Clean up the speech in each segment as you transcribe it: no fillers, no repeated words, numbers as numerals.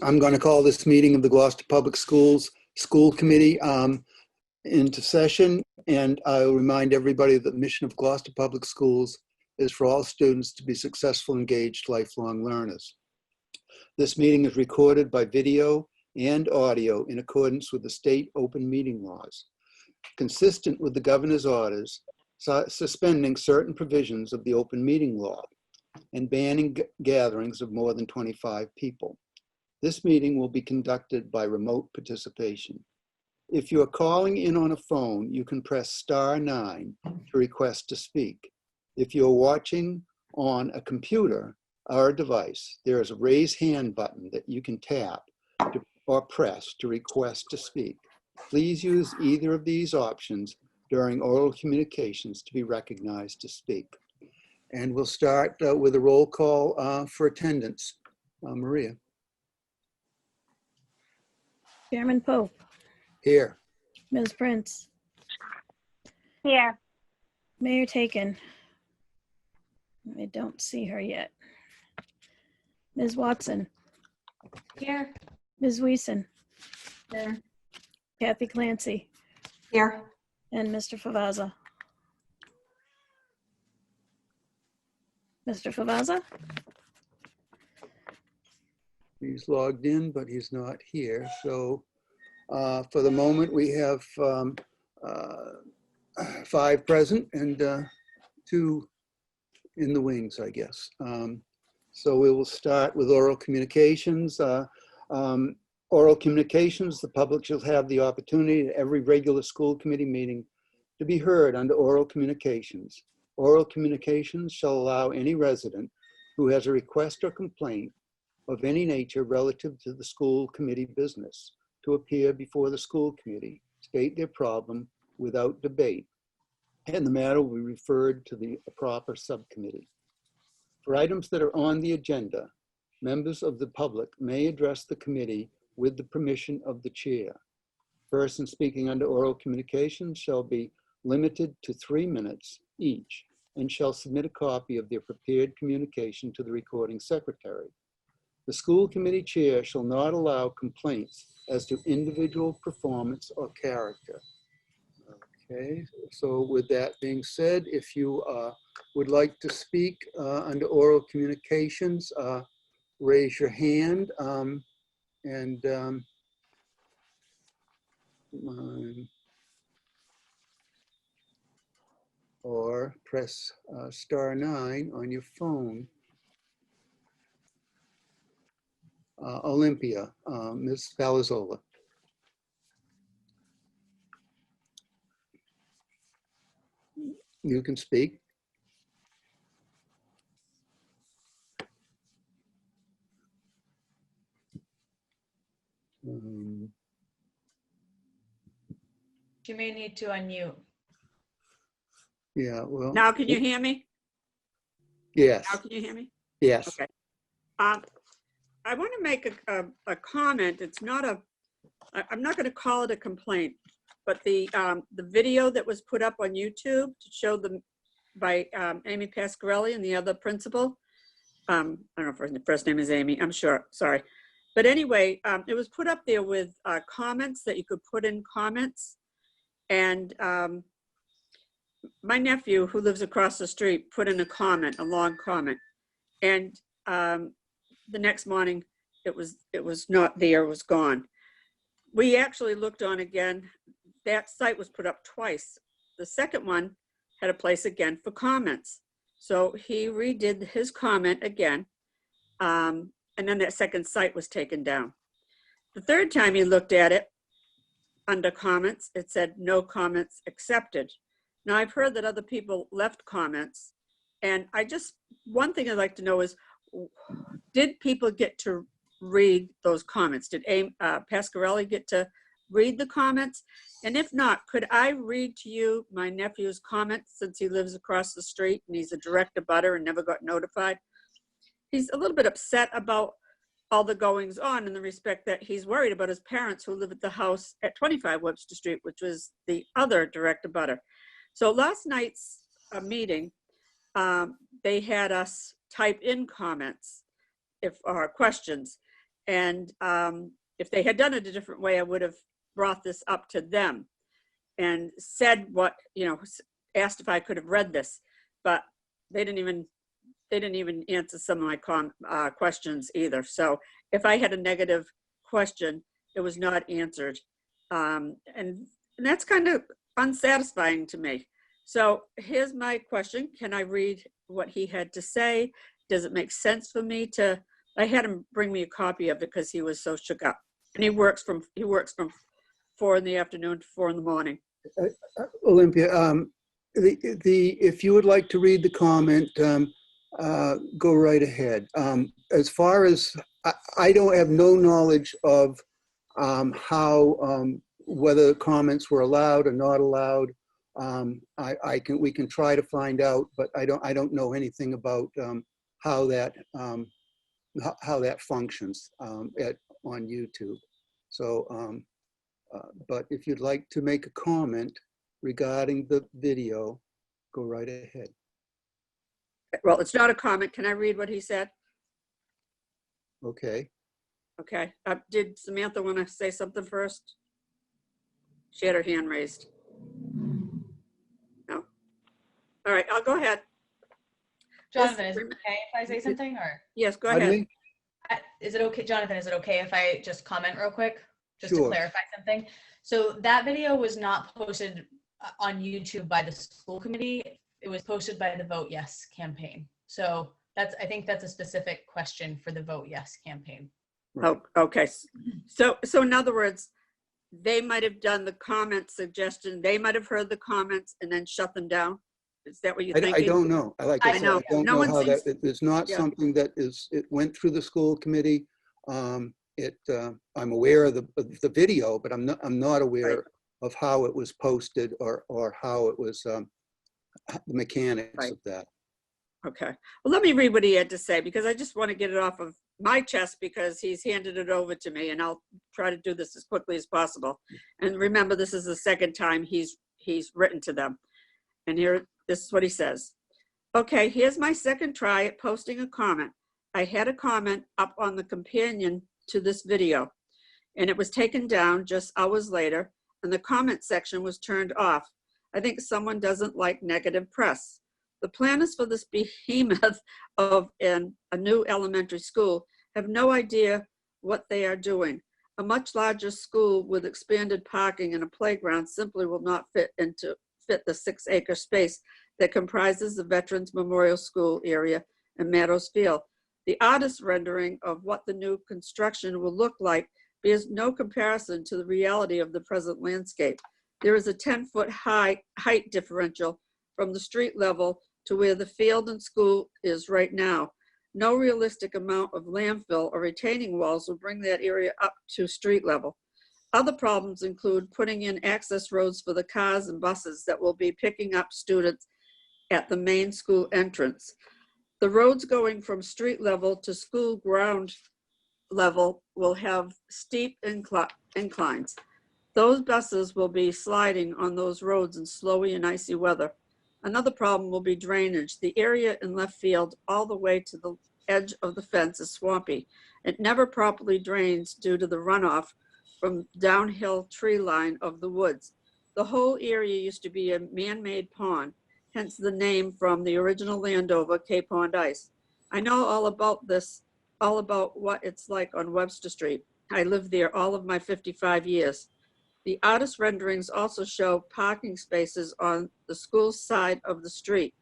I'm going to call this meeting of the Gloucester Public Schools School Committee into session, and I'll remind everybody that the mission of Gloucester Public Schools is for all students to be successful, engaged, lifelong learners. This meeting is recorded by video and audio in accordance with the state open meeting laws, consistent with the governor's orders suspending certain provisions of the open meeting law and banning gatherings of more than 25 people. This meeting will be conducted by remote participation. If you are calling in on a phone, you can press *9 to request to speak. If you're watching on a computer or a device, there is a raise hand button that you can tap or press to request to speak. Please use either of these options during oral communications to be recognized to speak. And we'll start with a roll call for attendance. Maria. Chairman Pope. Here. Ms. Prince. Here. Mayor Taken. I don't see her yet. Ms. Watson. Here. Ms. Weeson. Here. Kathy Clancy. Here. And Mr. Favazza. Mr. Favazza? He's logged in, but he's not here. So for the moment, we have 5 present and 2 in the wings, I guess. So we will start with oral communications. Oral communications, the public shall have the opportunity at every regular school committee meeting to be heard under oral communications. Oral communications shall allow any resident who has a request or complaint of any nature relative to the school committee business to appear before the school committee, state their problem without debate, and the matter will be referred to the proper subcommittee. For items that are on the agenda, members of the public may address the committee with the permission of the chair. Persons speaking under oral communication shall be limited to 3 minutes each and shall submit a copy of their prepared communication to the recording secretary. The school committee chair shall not allow complaints as to individual performance or character. Okay, so with that being said, if you would like to speak under oral communications, raise your hand or press *9 on your phone. Olympia, Ms. Palazzola. You can speak. You may need to unmute. Yeah, well. Now, can you hear me? Yes. Now, can you hear me? Yes. Okay. I want to make a comment. It's not I'm not going to call it a complaint, but the video that was put up on YouTube to show them by Amy Pasquarelli and the other principal. I don't know if her first name is Amy, I'm sure, sorry. But anyway, it was put up there with comments that you could put in comments. And my nephew, who lives across the street, put in a comment, a long comment. And the next morning, it was not there, it was gone. We actually looked on again. That site was put up twice. The second one had a place again for comments. So he redid his comment again. And then that second site was taken down. The third time he looked at it, under comments, it said no comments accepted. Now I've heard that other people left comments, and one thing I'd like to know is, did people get to read those comments? Did Pasquarelli get to read the comments? And if not, could I read to you my nephew's comments, since he lives across the street and he's a direct abutter and never got notified? He's a little bit upset about all the goings on in the respect that he's worried about his parents who live at the house at 25 Webster Street, which was the other direct abutter. So last night's meeting, they had us type in comments or questions. And if they had done it a different way, I would have brought this up to them and said what, asked if I could have read this, but they didn't even answer some of my questions either. So if I had a negative question, it was not answered. And that's kind of unsatisfying to me. So here's my question. Can I read what he had to say? Does it make sense for me to, I had him bring me a copy of it because he was so shook up. And he works from 4 in the afternoon to 4 in the morning. Olympia, if you would like to read the comment, go right ahead. As far as, I don't have no knowledge of how, whether comments were allowed or not allowed. We can try to find out, but I don't know anything about how that functions on YouTube. So, but if you'd like to make a comment regarding the video, go right ahead. Well, it's not a comment. Can I read what he said? Okay. Okay. Did Samantha want to say something first? She had her hand raised. No. All right, I'll go ahead. Jonathan, is it okay if I say something, or? Yes, go Pardon ahead. me? Is it okay, Jonathan, is it okay if I just comment real quick? Just Sure. to clarify something. So that video was not posted on YouTube by the school committee. It was posted by the Vote Yes campaign. So I think that's a specific question for the Vote Yes campaign. Right. Oh, okay. So in other words, they might have done the comment suggestion. They might have heard the comments and then shut them down. Is that what you're thinking? I don't know. Like I I said, know. I don't No know one how seems- that, it's not Yeah. something that it went through the school committee. I'm aware of the video, but I'm not aware Right. of how it was posted or how it was, the mechanics Right. of that. Okay. Well, let me read what he had to say because I just want to get it off of my chest because he's handed it over to me, and I'll try to do this as quickly as possible. And remember, this is the second time he's written to them. And here, this is what he says. Okay, here's my second try at posting a comment. I had a comment up on the companion to this video, and it was taken down just hours later, and the comment section was turned off. I think someone doesn't like negative press. The planners for this behemoth of a new elementary school have no idea what they are doing. A much larger school with expanded parking and a playground simply will not fit the 6-acre space that comprises the Veterans Memorial School area and Meadows Field. The artist's rendering of what the new construction will look like bears no comparison to the reality of the present landscape. There is a 10-foot height differential from the street level to where the field and school is right now. No realistic amount of landfill or retaining walls will bring that area up to street level. Other problems include putting in access roads for the cars and buses that will be picking up students at the main school entrance. The roads going from street level to school ground level will have steep inclines. Those buses will be sliding on those roads in snowy and icy weather. Another problem will be drainage. The area in left field all the way to the edge of the fence is swampy. It never properly drains due to the runoff from downhill tree line of the woods. The whole area used to be a man-made pond, hence the name from the original landowner, Cape Pond Ice. I know all about this, all about what it's like on Webster Street. I lived there all of my 55 years. The artist renderings also show parking spaces on the school side of the street.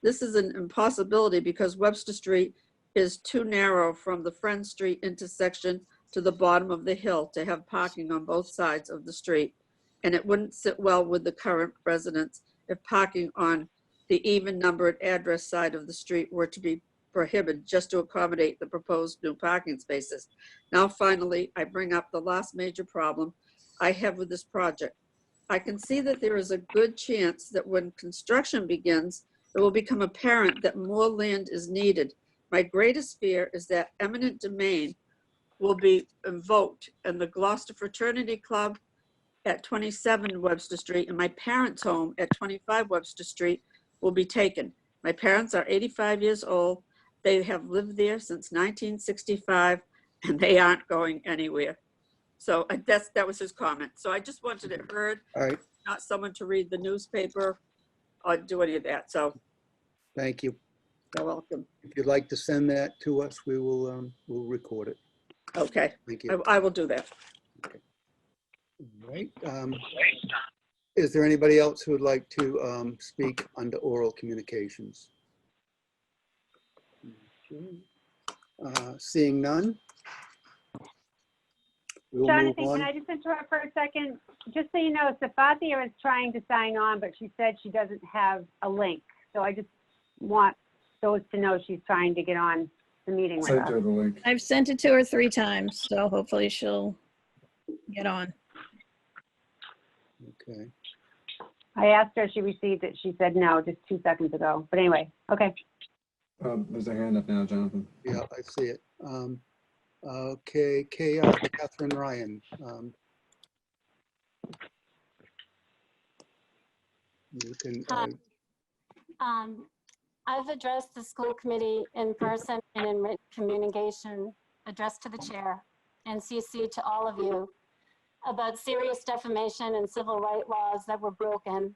This is an impossibility because Webster Street is too narrow from the Friend Street intersection to the bottom of the hill to have parking on both sides of the street. And it wouldn't sit well with the current residents if parking on the even numbered address side of the street were to be prohibited just to accommodate the proposed new parking spaces. Now, finally, I bring up the last major problem I have with this project. I can see that there is a good chance that when construction begins, it will become apparent that more land is needed. My greatest fear is that eminent domain will be invoked and the Gloucester Fraternity Club at 27 Webster Street and my parents' home at 25 Webster Street will be taken. My parents are 85 years old. They have lived there since 1965 and they aren't going anywhere. So that was his comment. So I just wanted it heard, All right, not someone to read the newspaper or do any of that. So thank you. you're welcome. If you'd like to send that to us, we will, we'll record it. Okay, Thank you. I will do that. All right. Is there anybody else who would like to speak under oral communications? Okay. Seeing none? We'll move Jonathan, on. can I just interrupt for a second? Just so you know, Safathia is trying to sign on, but she said she doesn't have a link. So I just want those to know she's trying to get on the meeting with Sent us. her the link. I've sent it to her 3 times, so hopefully she'll get on. Okay. I asked her if she received it. She said no, just 2 seconds ago. But anyway, okay. There's a hand up now, Jonathan. Yeah, I see it. Okay, Catherine Ryan. You can, I've addressed the school committee in person and in written communication addressed to the chair and CC to all of you about serious defamation and civil rights laws that were broken.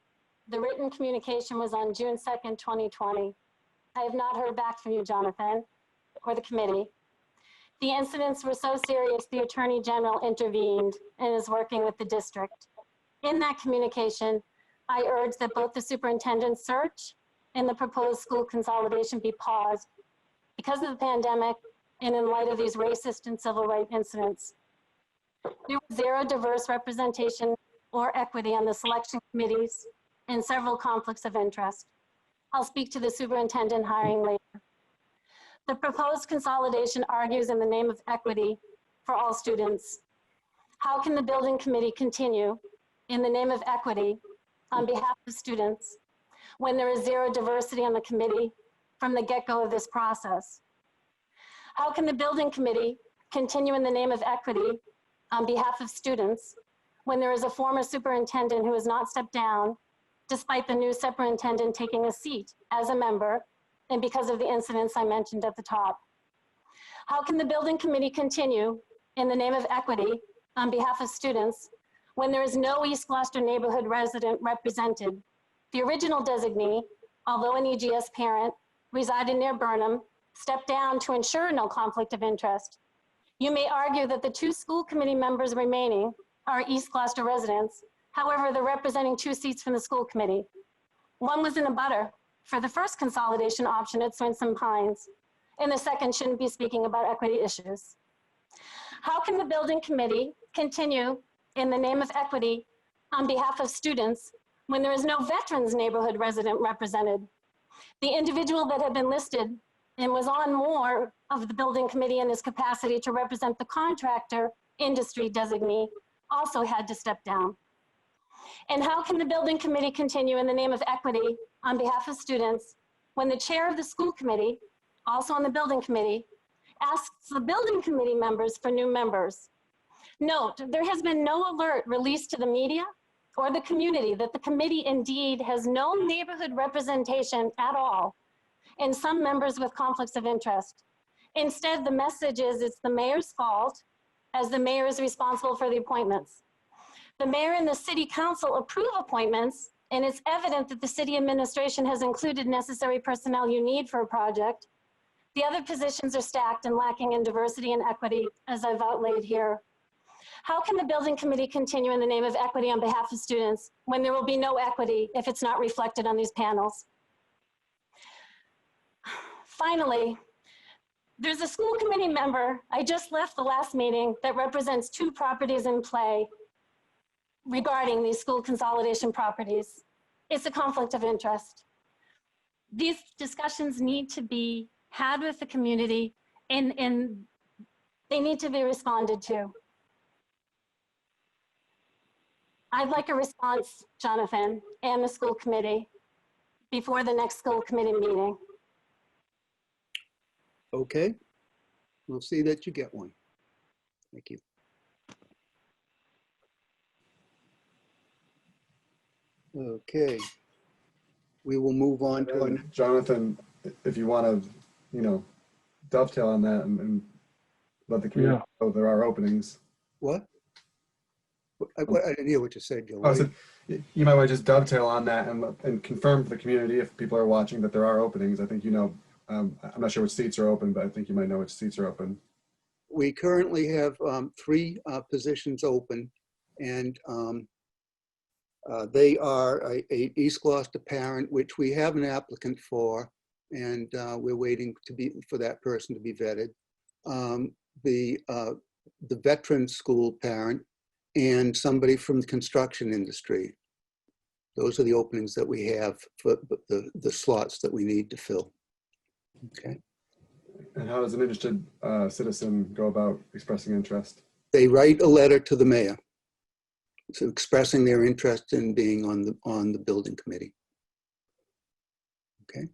The written communication was on June 2nd, 2020. I have not heard back from you, Jonathan, or the committee. The incidents were so serious, the Attorney General intervened and is working with the district. In that communication, I urged that both the superintendent's search and the proposed school consolidation be paused because of the pandemic and in light of these racist and civil rights incidents. There was zero diverse representation or equity on the selection committees and several conflicts of interest. I'll speak to the superintendent hiring later. The proposed consolidation argues in the name of equity for all students. How can the building committee continue in the name of equity on behalf of students when there is zero diversity on the committee from the get-go of this process? How can the building committee continue in the name of equity on behalf of students when there is a former superintendent who has not stepped down despite the new superintendent taking a seat as a member and because of the incidents I mentioned at the top? How can the building committee continue in the name of equity on behalf of students when there is no East Gloucester neighborhood resident represented? The original designee, although an EGS parent, resided near Burnham, stepped down to ensure no conflict of interest. You may argue that the 2 school committee members remaining are East Gloucester residents. However, they're representing 2 seats from the school committee. One was in a butter for the first consolidation option at Swinson Pines, and the second shouldn't be speaking about equity issues. How can the building committee continue in the name of equity on behalf of students when there is no veterans neighborhood resident represented? The individual that had been listed and was on more of the building committee in his capacity to represent the contractor industry designee also had to step down. And how can the building committee continue in the name of equity on behalf of students when the chair of the school committee, also on the building committee, asks the building committee members for new members? Note, there has been no alert released to the media or the community that the committee indeed has no neighborhood representation at all, and some members with conflicts of interest. Instead, the message is it's the mayor's fault, as the mayor is responsible for the appointments. The mayor and the city council approve appointments, and it's evident that the city administration has included necessary personnel you need for a project. The other positions are stacked and lacking in diversity and equity, as I've outlaid here. How can the building committee continue in the name of equity on behalf of students when there will be no equity if it's not reflected on these panels? Finally, there's a school committee member, I just left the last meeting, that represents 2 properties in play regarding these school consolidation properties. It's a conflict of interest. These discussions need to be had with the community and they need to be responded to. I'd like a response, Jonathan, and the school committee before the next school committee meeting. Okay, we'll see that you get one. Thank you. Okay, we will move on to our next. Jonathan, if you want to, dovetail on that and let the community know there are openings. What? I didn't hear what you said, Joe. Oh, so you might want to just dovetail on that and confirm for the community, if people are watching, that there are openings. I think I'm not sure which seats are open, but I think you might know which seats are open. We currently have 3 positions open, and they are a East Gloucester parent, which we have an applicant for, and we're waiting for that person to be vetted. The veteran school parent, and somebody from the construction industry. Those are the openings that we have for the slots that we need to fill. Okay. And how does an interested citizen go about expressing interest? They write a letter to the mayor, so expressing their interest in being on the building committee. Okay.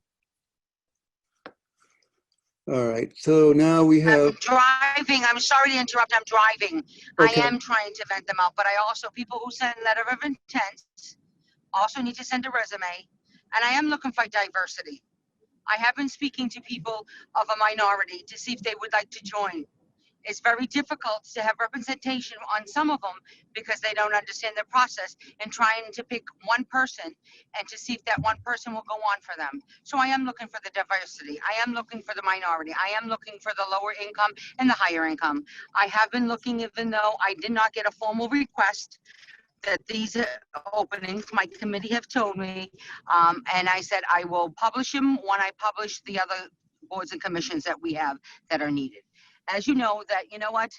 All right, so now we have. I'm driving. I'm sorry to interrupt. I'm driving. Okay. I am trying to vent them out, but I also, people who send letter of intent also need to send a resume. And I am looking for diversity. I have been speaking to people of a minority to see if they would like to join. It's very difficult to have representation on some of them because they don't understand the process, and trying to pick one person and to see if that one person will go on for them. So I am looking for the diversity. I am looking for the minority. I am looking for the lower income and the higher income. I have been looking, even though I did not get a formal request, that these openings, my committee have told me, and I said I will publish them when I publish the other boards and commissions that we have that are needed. As you know, what?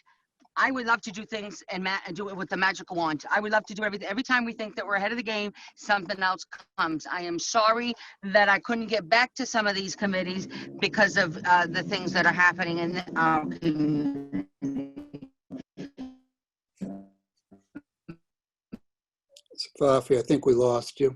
I would love to do things and do it with the magical wand. I would love to do everything. Every time we think that we're ahead of the game, something else comes. I am sorry that I couldn't get back to some of these committees because of the things that are happening in our community. Safafi, I think we lost you.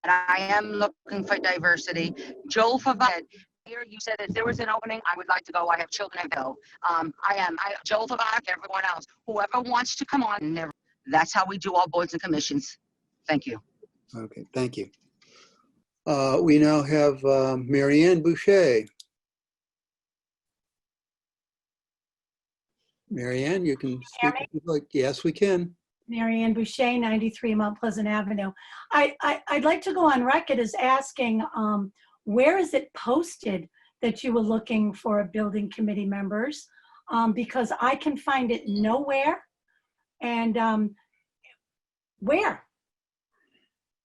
I am looking for diversity. Joel Favard, here you said if there was an opening, I would like to go. I have children I go. Joel Favard, everyone else, whoever wants to come on, that's how we do all boards and commissions. Thank you. Okay, thank you. We now have Marianne Boucher. Marianne, you can speak if you'd like. Yes, we can. Marianne Boucher, 93 Mount Pleasant Avenue. I'd like to go on record as asking, where is it posted that you were looking for building committee members? Because I can find it nowhere. And where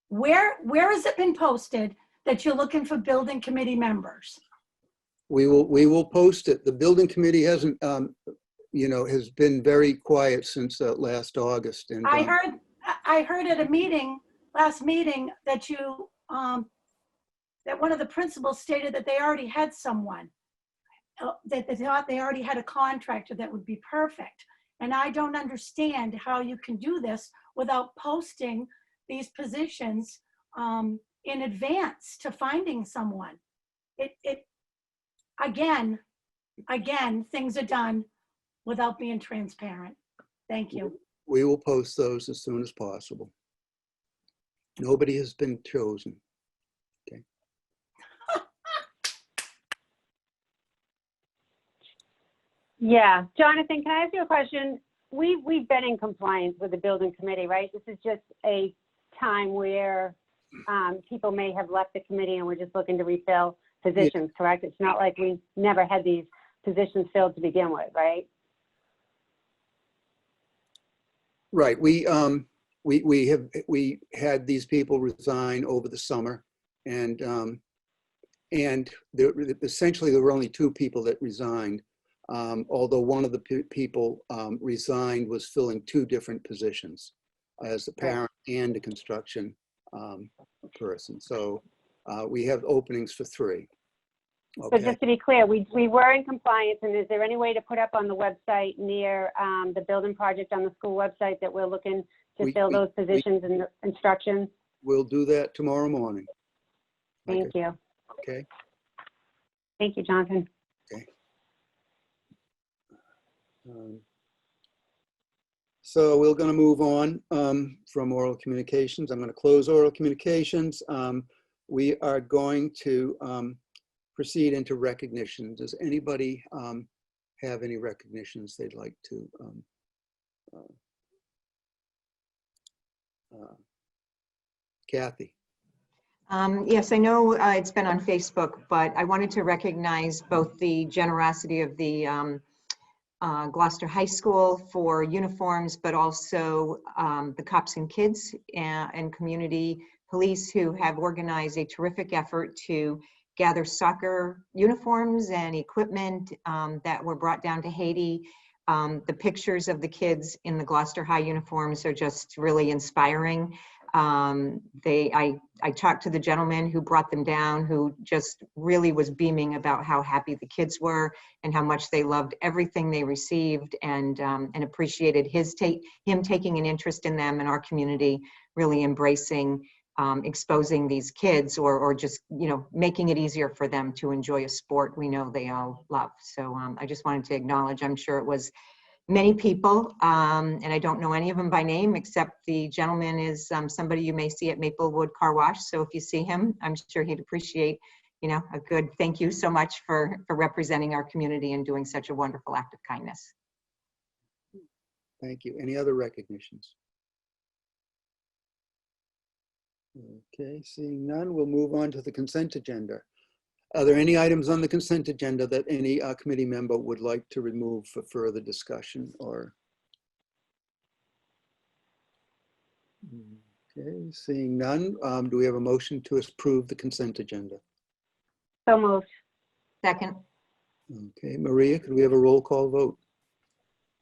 has it been posted that you're looking for building committee members? We will post it. The building committee hasn't, has been very quiet since last August. And I heard at a last meeting that you that one of the principals stated that they already had someone, that they thought they already had a contractor that would be perfect. And I don't understand how you can do this without posting these positions in advance to finding someone. Again, things are done without being transparent. Thank you. We will post those as soon as possible. Nobody has been chosen. Okay. Yeah, Jonathan, can I ask you a question? We've been in compliance with the building committee, right? This is just a time where people may have left the committee and we're just looking to refill positions, correct? It's not like we never had these positions filled to begin with, right? Right. We had these people resign over the summer, and essentially there were only 2 people that resigned. Although one of the people resigned was filling 2 different positions as a parent and a construction person. So we have openings for 3. Okay. So just to be clear, we were in compliance, and is there any way to put up on the website near the building project on the school website that we're looking to fill those positions and instructions? We'll do that tomorrow morning. Thank you. Okay. Thank you, Jonathan. Okay. So we're going to move on from oral communications. I'm going to close oral communications. We are going to proceed into recognition. Does anybody have any recognitions they'd like to? Kathy. Yes, I know it's been on Facebook, but I wanted to recognize both the generosity of the Gloucester High School for uniforms, but also the Cops and Kids and community police who have organized a terrific effort to gather soccer uniforms and equipment that were brought down to Haiti. The pictures of the kids in the Gloucester High uniforms are just really inspiring. I talked to the gentleman who brought them down, who just really was beaming about how happy the kids were and how much they loved everything they received, and appreciated him taking an interest in them and our community really embracing exposing these kids, or just, you know, making it easier for them to enjoy a sport we know they all love. So I just wanted to acknowledge, I'm sure it was many people, and I don't know any of them by name, except the gentleman is somebody you may see at Maplewood Car Wash. So if you see him, I'm sure he'd appreciate, you know, a good thank you so much for representing our community and doing such a wonderful act of kindness. Thank you. Any other recognitions? Okay, seeing none, we'll move on to the consent agenda. Are there any items on the consent agenda that any committee member would like to remove for further discussion or? Okay, seeing none, do we have a motion to approve the consent agenda? So moved. Second. Okay, Maria, could we have a roll call vote?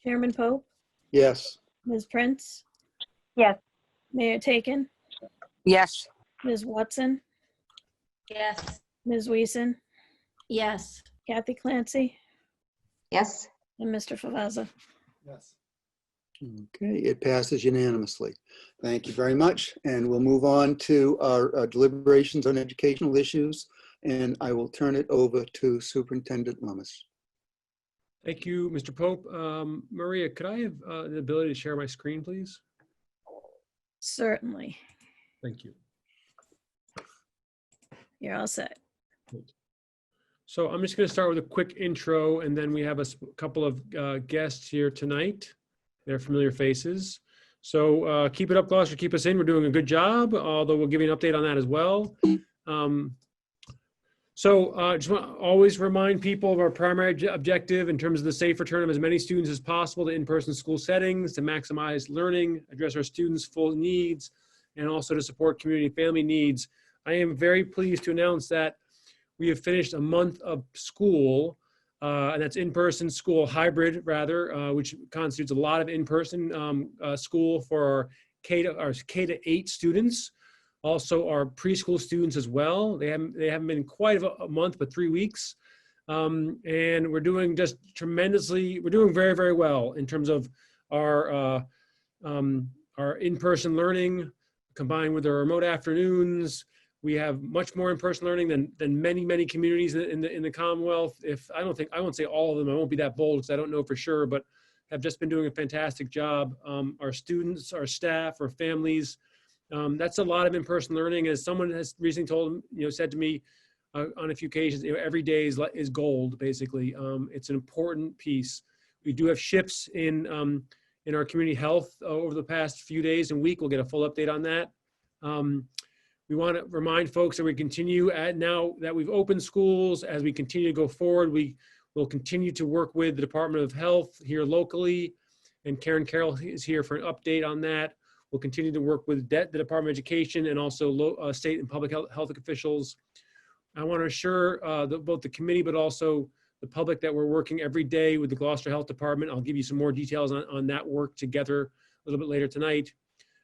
Chairman Pope, Yes. Ms. Prince, Yes. Mayor Taken, Yes. Ms. Watson, Yes. Ms. Weason, Yes. Kathy Clancy, Yes. and Mr. Favazza. Yes. Okay, it passes unanimously. Thank you very much. And we'll move on to our deliberations on educational issues. And I will turn it over to Superintendent Lummis. Thank you, Mr. Pope. Maria, could I have the ability to share my screen, please? Certainly. Thank you. You're all set. So I'm just going to start with a quick intro, and then we have a couple of guests here tonight. They're familiar faces. So keep it up, Gloucester. Keep us in. We're doing a good job, although we'll give you an update on that as well. Just want to always remind people of our primary objective in terms of the safe return of as many students as possible to in-person school settings, to maximize learning, address our students' full needs, and also to support community and family needs. I am very pleased to announce that we have finished a month of school, and that's in-person school, hybrid rather, which constitutes a lot of in-person school for our K to 8 students. Also our preschool students as well. They haven't been quite a month, but 3 weeks. And we're doing just tremendously, we're doing very, very well in terms of our in-person learning combined with our remote afternoons. We have much more in-person learning than many communities in the Commonwealth. I won't say all of them, I won't be that bold because I don't know for sure, but have just been doing a fantastic job. Our students, our staff, our families, that's a lot of in-person learning. As someone has recently said to me on a few occasions, every day is gold, basically. It's an important piece. We do have shifts in our community health over the past few days and week. We'll get a full update on that. We want to remind folks that we continue now that we've opened schools, as we continue to go forward, we will continue to work with the Department of Health here locally, and Karen Carroll is here for an update on that. We'll continue to work with the Department of Education and also state and public health officials. I want to assure both the committee, but also the public, that we're working every day with the Gloucester Health Department. I'll give you some more details on that work together a little bit later tonight.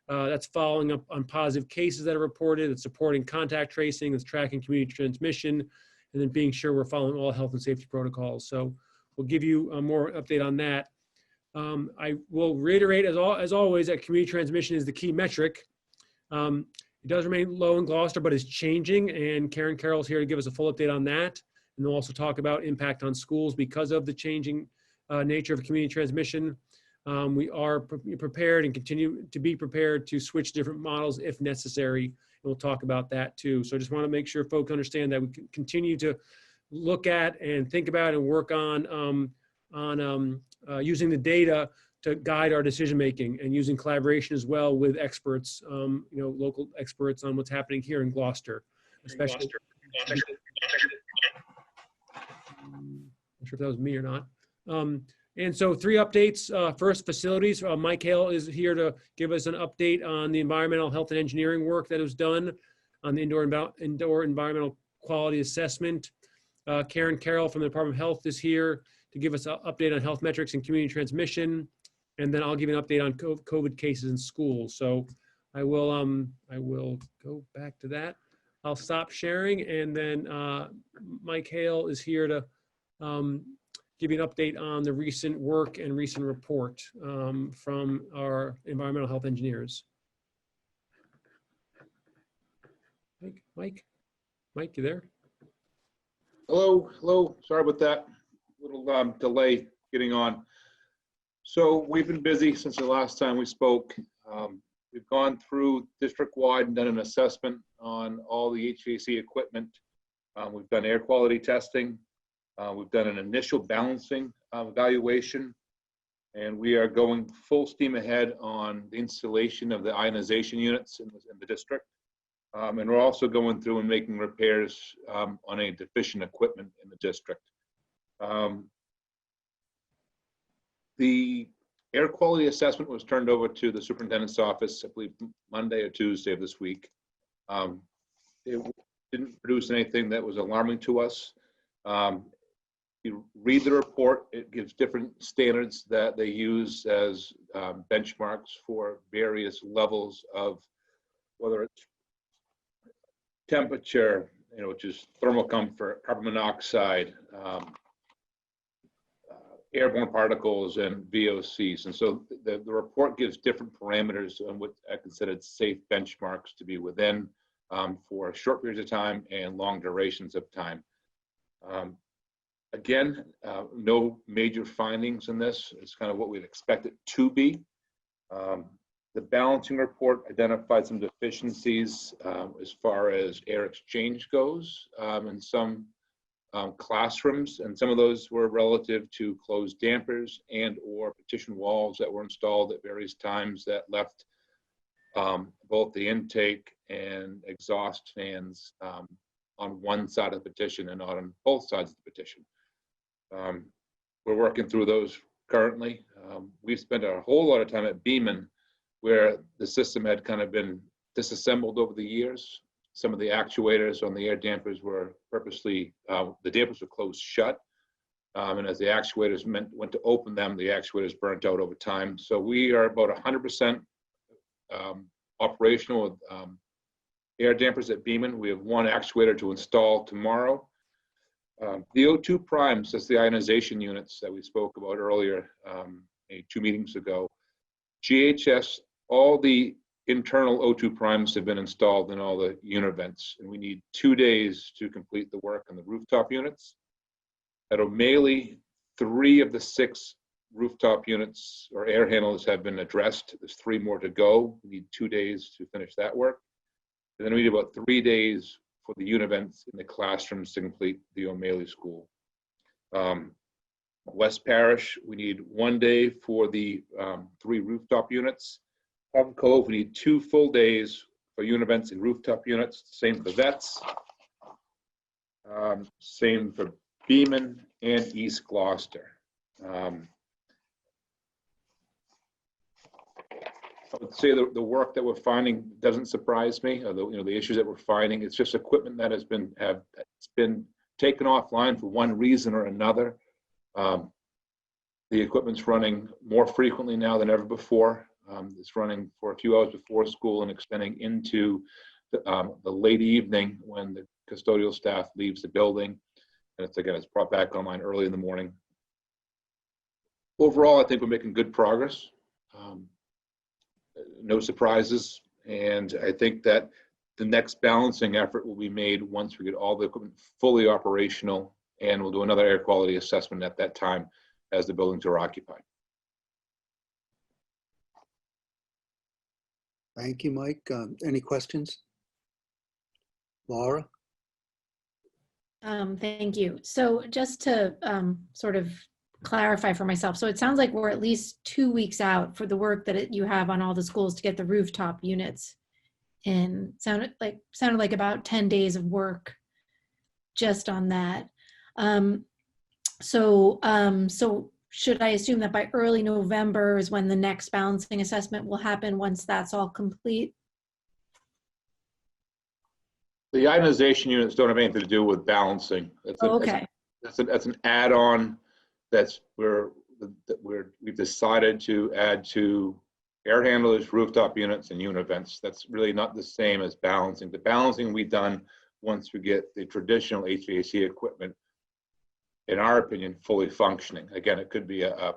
That's following up on positive cases that are reported. It's supporting contact tracing. It's tracking community transmission, and then being sure we're following all health and safety protocols. So we'll give you a more update on that. I will reiterate, as always, that community transmission is the key metric. It does remain low in Gloucester, but it's changing, and Karen Carroll's here to give us a full update on that. And they'll also talk about impact on schools because of the changing nature of community transmission. We are prepared and continue to be prepared to switch different models if necessary. And we'll talk about that too. So I just want to make sure folks understand that we can continue to look at and think about and work on using the data to guide our decision making, and using collaboration as well with experts, local experts on what's happening here in Gloucester, especially. I'm not sure if that was me or not. And so 3 updates. First, facilities. Mike Hale is here to give us an update on the environmental health and engineering work that was done on the indoor environmental quality assessment. Karen Carroll from the Department of Health is here to give us an update on health metrics and community transmission. And then I'll give you an update on COVID cases in schools. So I will go back to that. I'll stop sharing, and then Mike Hale is here to give you an update on the recent work and recent report from our environmental health engineers. Mike, you there? Hello. Sorry about that. Little delay getting on. So we've been busy since the last time we spoke. We've gone through district-wide and done an assessment on all the HVAC equipment. We've done air quality testing. We've done an initial balancing evaluation, and we are going full steam ahead on the installation of the ionization units in the district. And we're also going through and making repairs on any deficient equipment in the district. The air quality assessment was turned over to the superintendent's office, I believe Monday or Tuesday of this week. It didn't produce anything that was alarming to us. You read the report, it gives different standards that they use as benchmarks for various levels of, whether it's temperature, which is thermal comfort, carbon monoxide, airborne particles, and VOCs. And so the report gives different parameters on what I consider safe benchmarks to be within for short periods of time and long durations of time. Again, no major findings in this. It's kind of what we'd expect it to be. The balancing report identified some deficiencies as far as air exchange goes in some classrooms, and some of those were relative to closed dampers and or partition walls that were installed at various times that left both the intake and exhaust fans on one side of the petition and not on both sides of the petition. We're working through those currently. We've spent a whole lot of time at Beeman, where the system had kind of been disassembled over the years. Some of the actuators on the air dampers were purposely, the dampers were closed shut. And as the actuators went to open them, the actuators burnt out over time. So we are about 100% operational with air dampers at Beeman. We have 1 actuator to install tomorrow. The O2 primes, that's the ionization units that we spoke about earlier, 2 meetings ago. GHS, all the internal O2 primes have been installed in all the univents, and we need 2 days to complete the work on the rooftop units. At O'Malley, 3 of the 6 rooftop units or air handlers have been addressed. There's 3 more to go. We need 2 days to finish that work. And then we need about 3 days for the univents in the classrooms to complete the O'Malley School. West Parish, we need 1 day for the 3 rooftop units. Plum Cove, we need 2 full days for univents and rooftop units. Same for vets. Same for Beeman and East Gloucester. I would say the work that we're finding doesn't surprise me. The issues that we're finding, it's just equipment that has been taken offline for one reason or another. The equipment's running more frequently now than ever before. It's running for a few hours before school and extending into the late evening when the custodial staff leaves the building. And it's brought back online early in the morning. Overall, I think we're making good progress. No surprises. And I think that the next balancing effort will be made once we get all the equipment fully operational, and we'll do another air quality assessment at that time as the buildings are occupied. Thank you, Mike. Any questions? Laura? Thank you. So just to sort of clarify for myself, so it sounds like we're at least 2 weeks out for the work that you have on all the schools to get the rooftop units in. Sounded like about 10 days of work just on that. So should I assume that by early November is when the next balancing assessment will happen once that's all complete? The ionization units don't have anything to do with balancing. Okay. That's an add-on we've decided to add to air handlers, rooftop units, and univents. That's really not the same as balancing. The balancing we done once we get the traditional HVAC equipment, in our opinion, fully functioning. Again, it could be a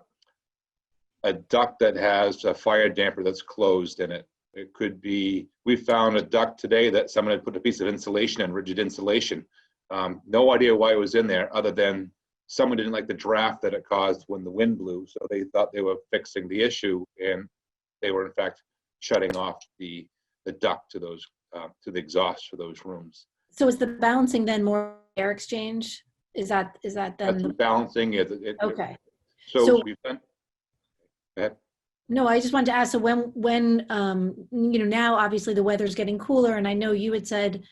duct that has a fire damper that's closed in it. It could be, we found a duct today that someone had put a piece of insulation in, rigid insulation. No idea why it was in there other than someone didn't like the draft that it caused when the wind blew. So they thought they were fixing the issue, and they were in fact shutting off the duct to those, to the exhaust for those rooms. So is the balancing then more air exchange? Is that then? That's the balancing. Okay. So we've done, go ahead. No, I just wanted to ask, so when now obviously the weather's getting cooler, and I know you had said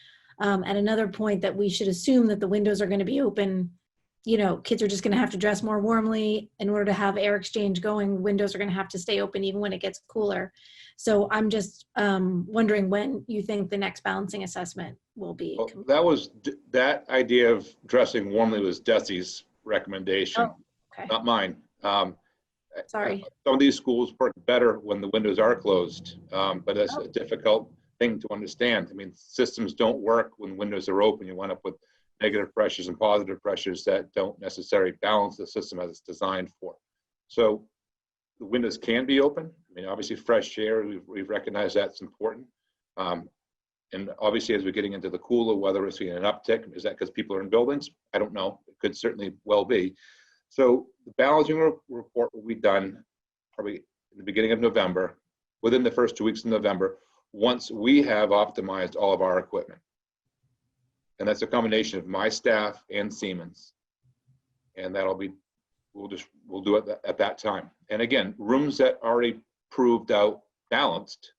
at another point that we should assume that the windows are going to be open. Kids are just going to have to dress more warmly in order to have air exchange going. Windows are going to have to stay open even when it gets cooler. So I'm just wondering when you think the next balancing assessment will be. Well, that idea of dressing warmly was Desi's recommendation, okay. not mine. Sorry. Some of these schools work better when the windows are closed, but that's a difficult thing to understand. I mean, systems don't work when windows are open. You wind up with negative pressures and positive pressures that don't necessarily balance the system as it's designed for. So the windows can be open. I mean, obviously fresh air, we've recognized that's important. And obviously as we're getting into the cooler weather, we're seeing an uptick. Is that because people are in buildings? I don't know. It could certainly well be. So the balancing report will be done probably in the beginning of November, within the first 2 weeks of November, once we have optimized all of our equipment. And that's a combination of my staff and Siemens. And that'll be, we'll do it at that time. And again, rooms that already proved out balanced,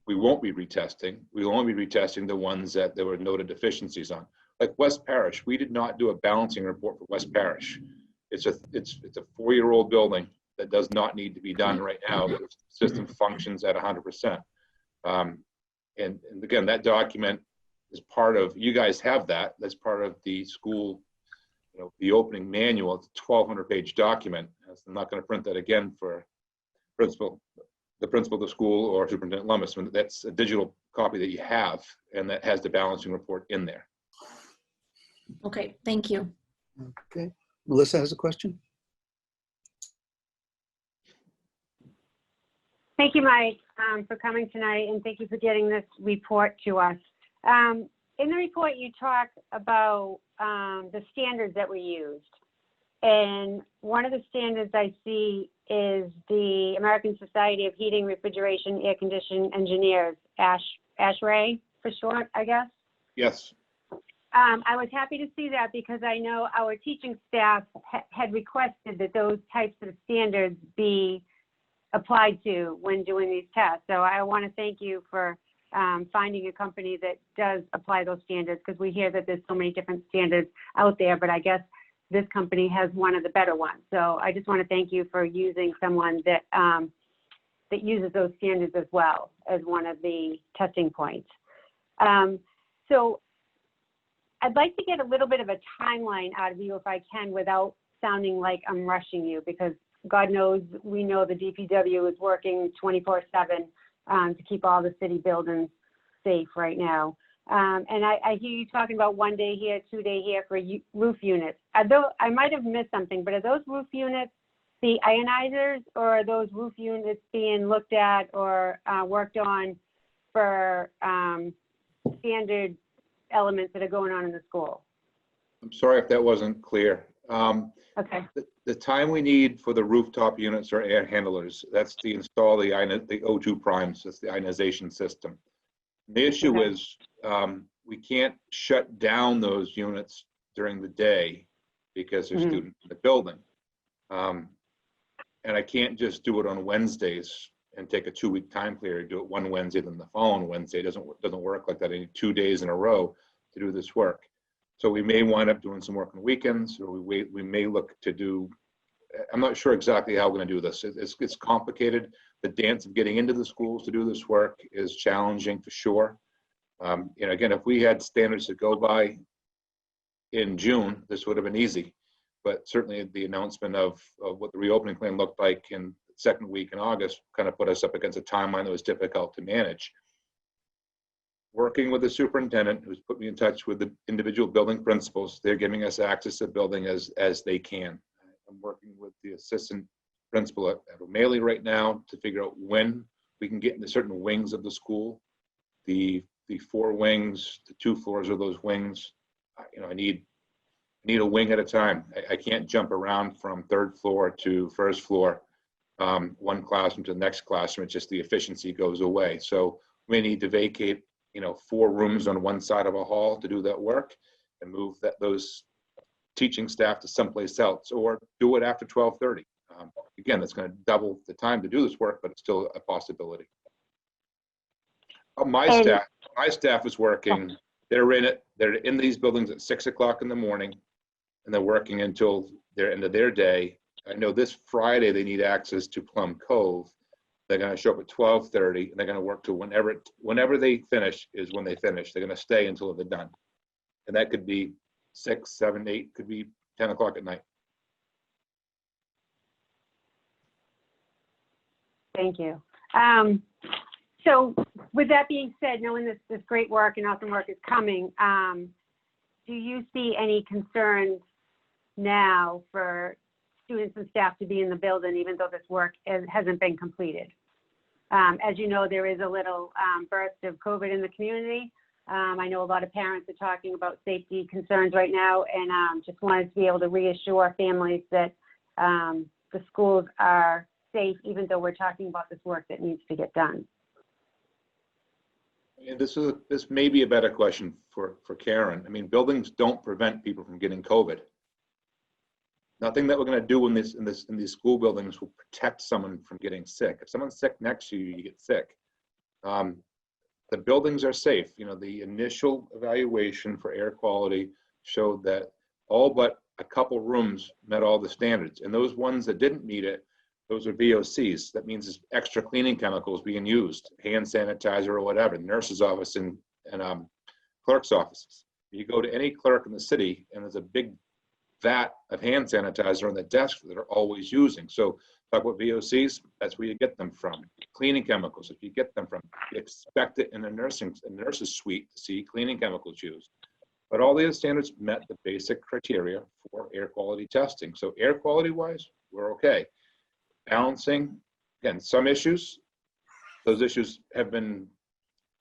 we won't be retesting. We'll only be retesting the ones that there were noted deficiencies on. Like West Parish, we did not do a balancing report for West Parish. It's a 4-year-old building that does not need to be done right now. The system functions at 100%. And again, that document is part of, you guys have that. That's part of the school, the opening manual. It's a 1,200-page document. I'm not going to print that again for the principal of the school or Superintendent Lummis. That's a digital copy that you have, and that has the balancing report in there. Okay, thank you. Okay. Melissa has a question. Thank you, Mike, for coming tonight, and thank you for getting this report to us. In the report, you talk about the standards that we used. And one of the standards I see is the American Society of Heating, Refrigeration, Air Conditioning Engineers, ASHRAE for short, I guess. Yes. I was happy to see that because I know our teaching staff had requested that those types of standards be applied to when doing these tests. So I want to thank you for finding a company that does apply those standards, because we hear that there's so many different standards out there, but I guess this company has one of the better ones. So I just want to thank you for using someone that that uses those standards as well as one of the testing points. So I'd like to get a little bit of a timeline out of you if I can, without sounding like I'm rushing you, because God knows we know the DPW is working 24/7 to keep all the city buildings safe right now. And I hear you talking about 1 day here, 2 day here for roof units. Although I might have missed something, but are those roof units the ionizers, or are those roof units being looked at or worked on for standard elements that are going on in the school? I'm sorry if that wasn't clear. Okay. the time we need for the rooftop units or air handlers, that's to install the O2 primes, that's the ionization system. The issue Okay. is we can't shut down those units during the day because there's students in the building. And I can't just do it on Wednesdays and take a 2-week time period, do it one Wednesday, then the following Wednesday. It doesn't work like that. I need 2 days in a row to do this work. So we may wind up doing some work on weekends, or we may look to do, I'm not sure exactly how we're going to do this. It's complicated. The dance of getting into the schools to do this work is challenging for sure. You know, again, if we had standards to go by in June, this would have been easy. But certainly the announcement of what the reopening plan looked like in the second week in August kind of put us up against a timeline that was difficult to manage. Working with the superintendent, who's put me in touch with the individual building principals, they're giving us access to the building as they can. I'm working with the assistant principal at O'Malley right now to figure out when we can get into certain wings of the school. The 4 wings, the 2 floors of those wings, you know, I need a wing at a time. I can't jump around from 3rd floor to 1st floor, one classroom to the next classroom. It's just the efficiency goes away. So we need to vacate, you know, 4 rooms on one side of a hall to do that work and move those teaching staff to someplace else, or do it after 12:30. Again, that's going to double the time to do this work, but it's still a possibility. My staff is working. They're in these buildings at 6 o'clock in the morning, and they're working until their end of their day. I know this Friday they need access to Plum Cove. They're going to show up at 12:30, and they're going to work to whenever they finish is when they finish. They're going to stay until they're done, and that could be 6, 7, 8, could be 10 o'clock at night. Thank you. So with that being said, knowing this great work and awesome work is coming, do you see any concerns now for students and staff to be in the building, even though this work hasn't been completed? As you know, there is a little burst of COVID in the community. I know a lot of parents are talking about safety concerns right now, and just wanted to be able to reassure families that the schools are safe, even though we're talking about this work that needs to get done. And this may be a better question for Karen. I mean, buildings don't prevent people from getting COVID. Nothing that we're going to do in these school buildings will protect someone from getting sick. If someone's sick next to you, you get sick. The buildings are safe. You know, the initial evaluation for air quality showed that all but a couple rooms met all the standards, and those ones that didn't meet it, those are VOCs. That means there's extra cleaning chemicals being used, hand sanitizer or whatever, nurse's office and clerk's offices. You go to any clerk in the city, and there's a big vat of hand sanitizer on the desk that are always using. So talk about VOCs, that's where you get them from. Cleaning chemicals, if you get them from, you expect it in a nurse's suite to see cleaning chemicals used. But all the other standards met the basic criteria for air quality testing. So air quality wise, we're okay. Balancing, again, some issues, those issues have been,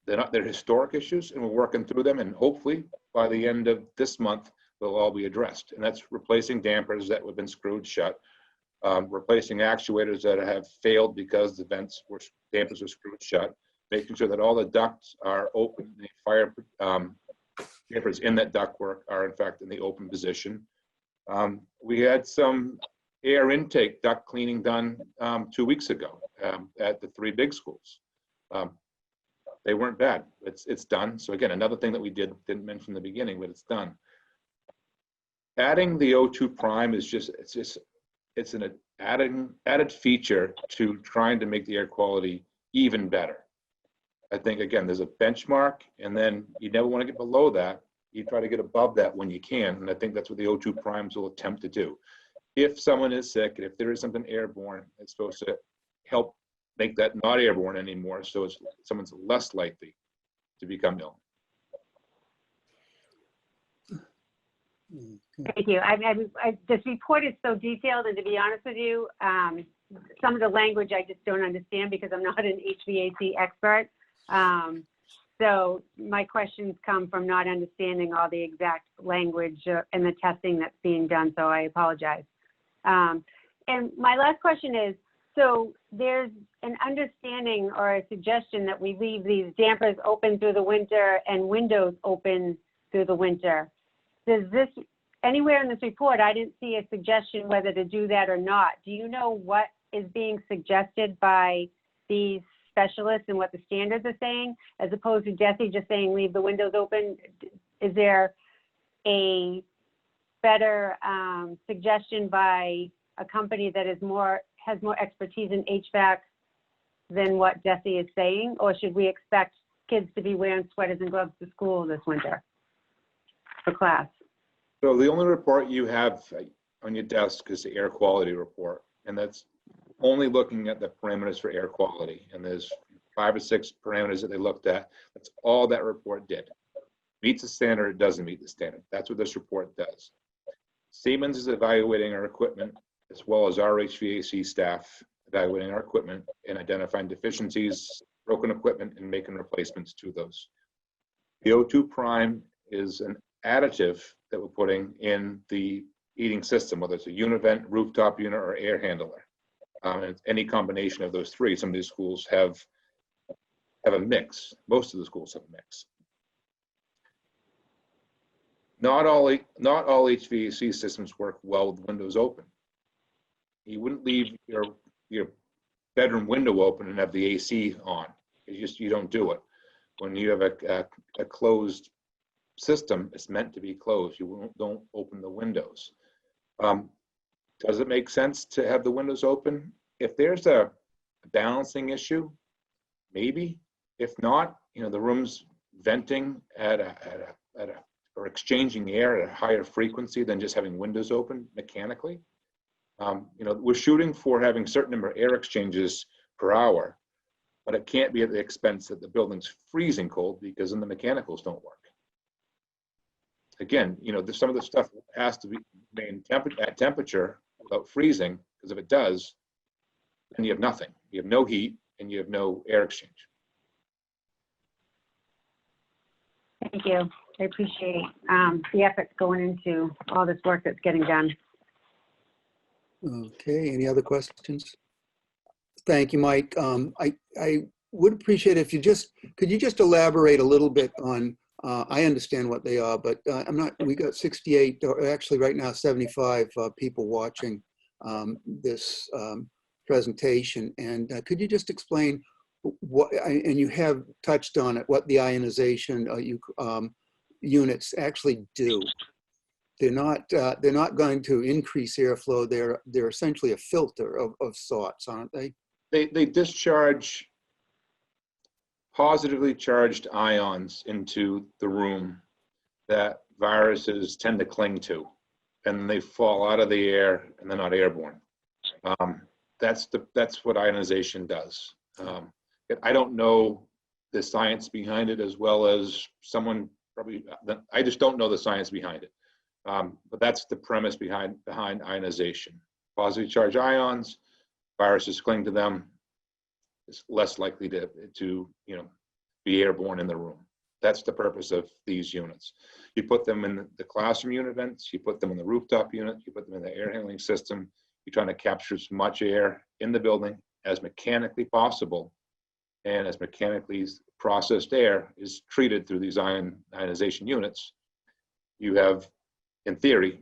they're historic issues, and we're working through them, and hopefully by the end of this month, they'll all be addressed. And that's replacing dampers that have been screwed shut, replacing actuators that have failed because the dampers were screwed shut, making sure that all the ducts are open, the fire dampers in that ductwork are in fact in the open position. We had some air intake duct cleaning done 2 weeks ago at the 3 big schools. They weren't bad. It's done. So again, another thing that we didn't mention in the beginning, but it's done. Adding the O2 prime is it's an added feature to trying to make the air quality even better. I think again, there's a benchmark, and then you never want to get below that. You try to get above that when you can, and I think that's what the O2 primes will attempt to do. If someone is sick, and if there is something airborne, it's supposed to help make that not airborne anymore, so someone's less likely to become ill. Thank you. This report is so detailed, and to be honest with you, some of the language I just don't understand because I'm not an HVAC expert. So my questions come from not understanding all the exact language and the testing that's being done, so I apologize. And my last question is, so there's an understanding or a suggestion that we leave these dampers open through the winter and windows open through the winter. Does this, anywhere in this report, I didn't see a suggestion whether to do that or not. Do you know what is being suggested by these specialists and what the standards are saying, as opposed to Jesse just saying leave the windows open? Is there a better suggestion by a company that is has more expertise in HVAC than what Jesse is saying? Or should we expect kids to be wearing sweaters and gloves to school this winter for class? So the only report you have on your desk is the air quality report, and that's only looking at the parameters for air quality. And there's 5 or 6 parameters that they looked at. That's all that report did. Meets the standard, it doesn't meet the standard. That's what this report does. Siemens is evaluating our equipment, as well as our HVAC staff evaluating our equipment and identifying deficiencies, broken equipment, and making replacements to those. The O2 prime is an additive that we're putting in the heating system, whether it's a univent, rooftop unit, or air handler. And any combination of those 3. Some of these schools have a mix. Most of the schools have a mix. Not all HVAC systems work well with windows open. You wouldn't leave your bedroom window open and have the AC on. You don't do it. When you have a closed system, it's meant to be closed. You don't open the windows. Does it make sense to have the windows open? If there's a balancing issue, maybe. If not, the room's venting or exchanging air at a higher frequency than just having windows open mechanically. We're shooting for having a certain number of air exchanges per hour, but it can't be at the expense that the building's freezing cold, because then the mechanicals don't work. Again, some of the stuff has to be made at temperature without freezing, because if it does, then you have nothing. You have no heat and you have no air exchange. Thank you. I appreciate the efforts going into all this work that's getting done. Okay, any other questions? Thank you, Mike. I would appreciate if could you just elaborate a little bit on, I understand what they are, but we got 68, or actually right now 75 people watching this presentation. And could you just explain what, and you have touched on it, what the ionization units actually do? They're not going to increase airflow. They're essentially a filter of sorts, aren't they? They discharge positively charged ions into the room that viruses tend to cling to, and they fall out of the air and they're not airborne. That's what ionization does. I don't know the science behind it as well as someone probably. I just don't know the science behind it. But that's the premise behind ionization. Positively charged ions, viruses cling to them. It's less likely to be airborne in the room. That's the purpose of these units. You put them in the classroom unit vents, you put them in the rooftop unit, you put them in the air handling system. You're trying to capture as much air in the building as mechanically possible, and as mechanically processed air is treated through these ionization units. You have, in theory,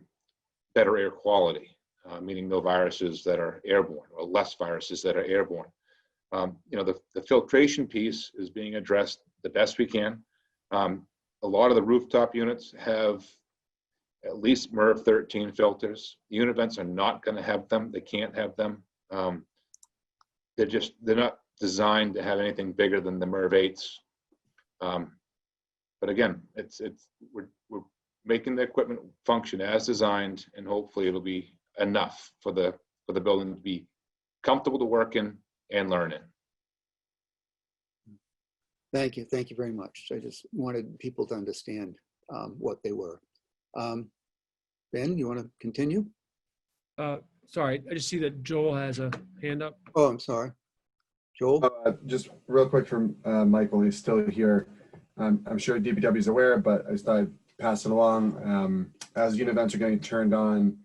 better air quality, meaning no viruses that are airborne, or less viruses that are airborne. The filtration piece is being addressed the best we can. A lot of the rooftop units have at least MERV 13 filters. The unit vents are not going to have them. They can't have them. They're not designed to have anything bigger than the MERV 8s. But again, we're making the equipment function as designed, and hopefully it'll be enough for the building to be comfortable to work in and learn in. Thank you very much. I just wanted people to understand what they were. Ben, you want to continue? Sorry, I just see that Joel has a hand up. Oh, I'm sorry. Joel? Just real quick from Michael, he's still here. I'm sure DPW is aware, but I just thought I'd pass it along. As unit vents are getting turned on,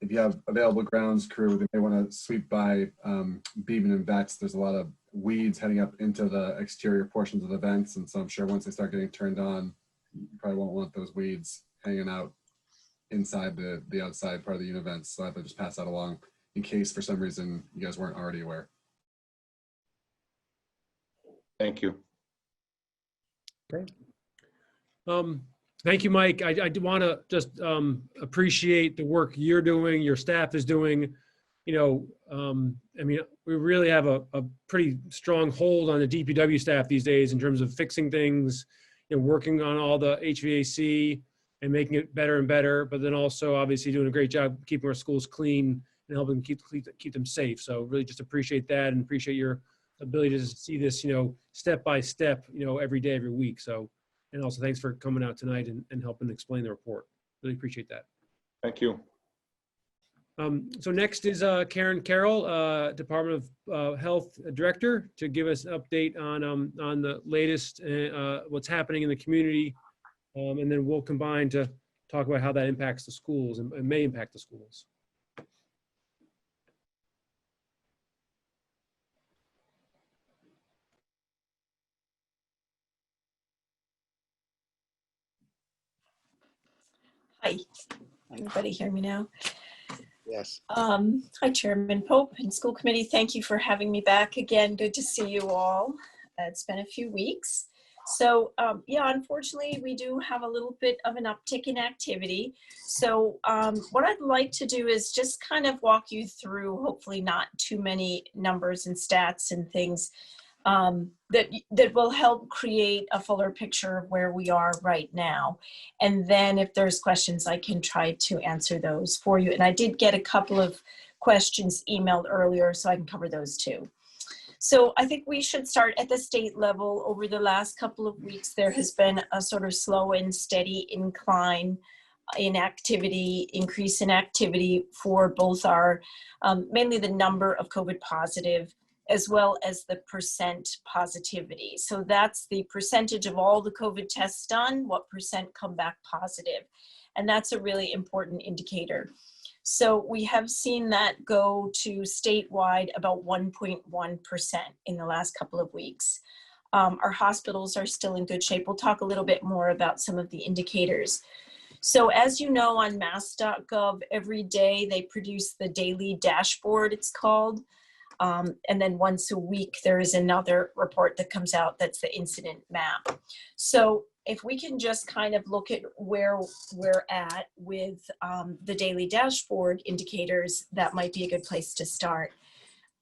if you have available grounds crew, they may want to sweep by Beaven and Vets. There's a lot of weeds heading up into the exterior portions of the vents. And so I'm sure once they start getting turned on, you probably won't want those weeds hanging out inside the outside part of the univents. So I have to just pass that along in case for some reason you guys weren't already aware. Thank you. Okay. Thank you, Mike. I do want to just appreciate the work you're doing, your staff is doing. You know, I mean, we really have a pretty strong hold on the DPW staff these days in terms of fixing things, you know, working on all the HVAC and making it better and better, but then also obviously doing a great job keeping our schools clean and helping keep them safe. So really just appreciate that and appreciate your ability to see this, you know, step by step, you know, every day, every week. So, and also thanks for coming out tonight and helping explain the report. Really appreciate that. Thank you. So next is Karen Carroll, Department of Health Director, to give us an update on the latest, what's happening in the community. And then we'll combine to talk about how that impacts the schools and may impact the schools. Hi, everybody hear me now? Yes. Hi, Chairman Pope and School Committee. Thank you for having me back again. Good to see you all. It's been a few weeks. So yeah, unfortunately, we do have a little bit of an uptick in activity. So what I'd like to do is just kind of walk you through, hopefully not too many numbers and stats and things that will help create a fuller picture of where we are right now. And then if there's questions, I can try to answer those for you. And I did get a couple of questions emailed earlier, so I can cover those too. So I think we should start at the state level. Over the last couple of weeks, there has been a sort of slow and steady incline in activity, increase in activity for both our, mainly the number of COVID positive, as well as the percent positivity. So that's the percentage of all the COVID tests done, what percent come back positive. And that's a really important indicator. So we have seen that go to statewide about 1.1% in the last couple of weeks. Our hospitals are still in good shape. We'll talk a little bit more about some of the indicators. So as you know, on mass.gov, every day they produce the daily dashboard, it's called. And then once a week, there is another report that comes out that's the incident map. So if we can just kind of look at where we're at with the daily dashboard indicators, that might be a good place to start.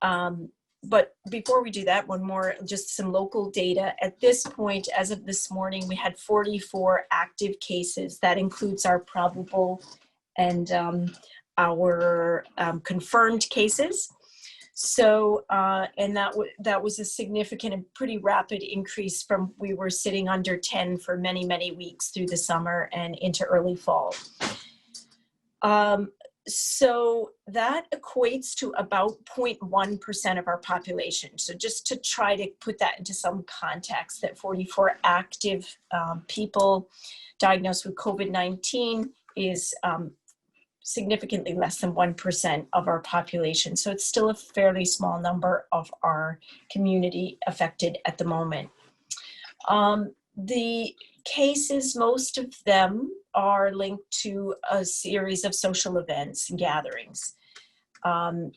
But before we do that, one more, just some local data. At this point, as of this morning, we had 44 active cases. That includes our probable and our confirmed cases. So, and that was a significant and pretty rapid increase from we were sitting under 10 for many, many weeks through the summer and into early fall. So that equates to about 0.1% of our population. So just to try to put that into some context, that 44 active people diagnosed with COVID-19 is significantly less than 1% of our population. So it's still a fairly small number of our community affected at the moment. The cases, most of them are linked to a series of social events and gatherings. And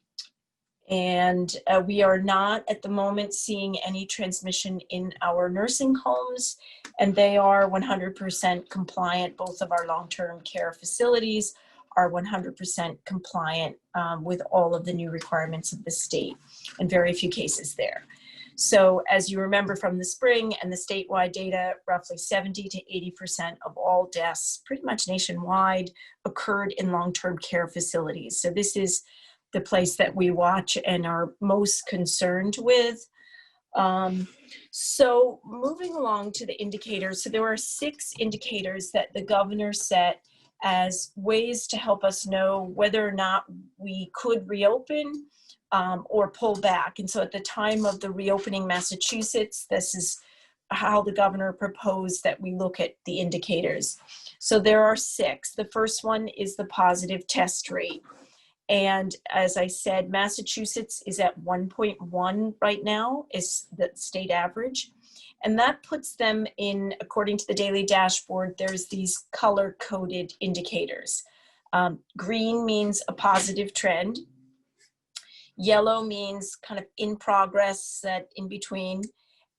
we are not at the moment seeing any transmission in our nursing homes, and they are 100% compliant. Both of our long-term care facilities are 100% compliant with all of the new requirements of the state, and very few cases there. So as you remember from the spring and the statewide data, roughly 70 to 80% of all deaths pretty much nationwide occurred in long-term care facilities. So this is the place that we watch and are most concerned with. So moving along to the indicators. So there are 6 indicators that the governor set as ways to help us know whether or not we could reopen or pull back. And so at the time of the reopening Massachusetts, this is how the governor proposed that we look at the indicators. So there are 6. The first one is the positive test rate. And as I said, Massachusetts is at 1.1 right now, is the state average. And that puts them in, according to the daily dashboard, there's these color-coded indicators. Green means a positive trend. Yellow means kind of in progress, that in between.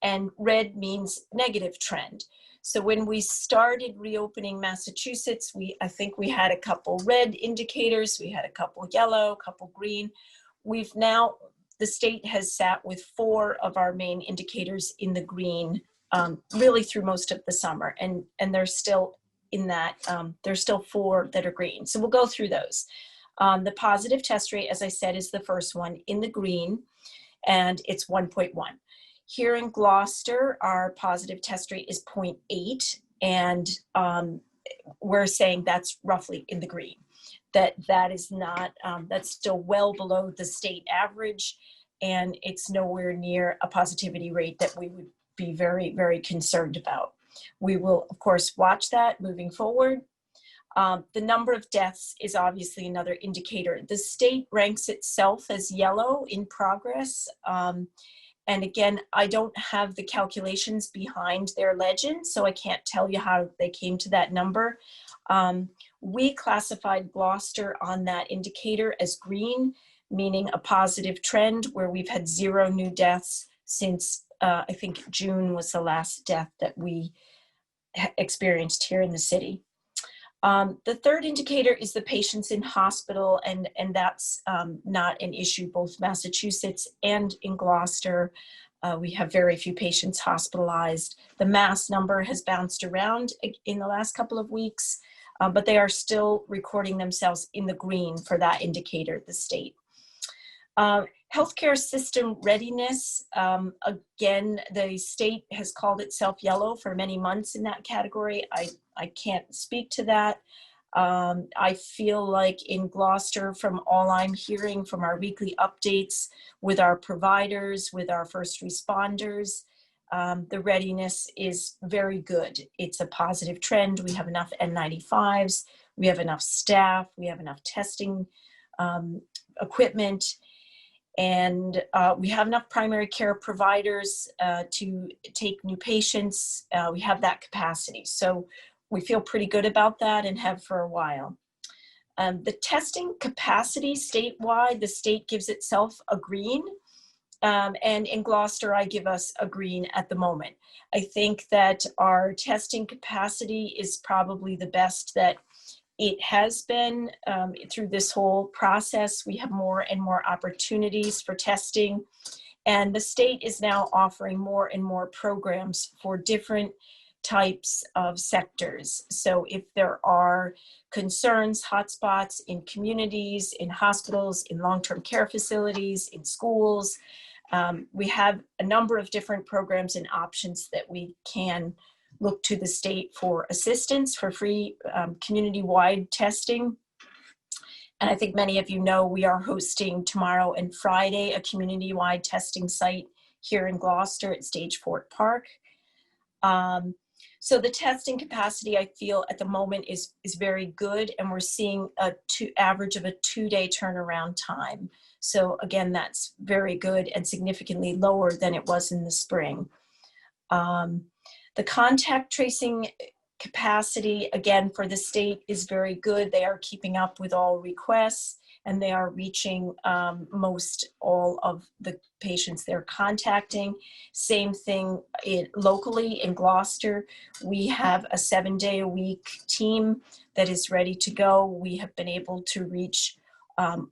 And red means negative trend. So when we started reopening Massachusetts, I think we had a couple red indicators, we had a couple yellow, a couple green. We've now, the state has sat with 4 of our main indicators in the green, really through most of the summer. And they're still in that, there's still 4 that are green. So we'll go through those. The positive test rate, as I said, is the first one in the green, and it's 1.1. Here in Gloucester, our positive test rate is 0.8, and we're saying that's roughly in the green. That is not, that's still well below the state average, and it's nowhere near a positivity rate that we would be very, very concerned about. We will, of course, watch that moving forward. The number of deaths is obviously another indicator. The state ranks itself as yellow, in progress. And again, I don't have the calculations behind their legend, so I can't tell you how they came to that number. We classified Gloucester on that indicator as green, meaning a positive trend, where we've had 0 new deaths since I think June was the last death that we experienced here in the city. The third indicator is the patients in hospital, and that's not an issue. Both Massachusetts and in Gloucester, we have very few patients hospitalized. The mass number has bounced around in the last couple of weeks, but they are still recording themselves in the green for that indicator, the state. Healthcare system readiness, again, the state has called itself yellow for many months in that category. I can't speak to that. I feel like in Gloucester, from all I'm hearing from our weekly updates with our providers, with our first responders, the readiness is very good. It's a positive trend. We have enough N95s, we have enough staff, we have enough testing equipment, and we have enough primary care providers to take new patients. We have that capacity. So we feel pretty good about that and have for a while. The testing capacity statewide, the state gives itself a green. And in Gloucester, I give us a green at the moment. I think that our testing capacity is probably the best that it has been through this whole process. We have more and more opportunities for testing, and the state is now offering more and more programs for different types of sectors. So if there are concerns, hotspots in communities, in hospitals, in long-term care facilities, in schools, we have a number of different programs and options that we can look to the state for assistance, for free community-wide testing. And I think many of you know we are hosting tomorrow and Friday a community-wide testing site here in Gloucester at Stage Fort Park. So the testing capacity, I feel at the moment is very good, and we're seeing a average of a 2-day turnaround time. So again, that's very good and significantly lower than it was in the spring. The contact tracing capacity, again, for the state is very good. They are keeping up with all requests, and they are reaching most all of the patients they're contacting. Same thing locally in Gloucester. We have a 7-day-a-week team that is ready to go. We have been able to reach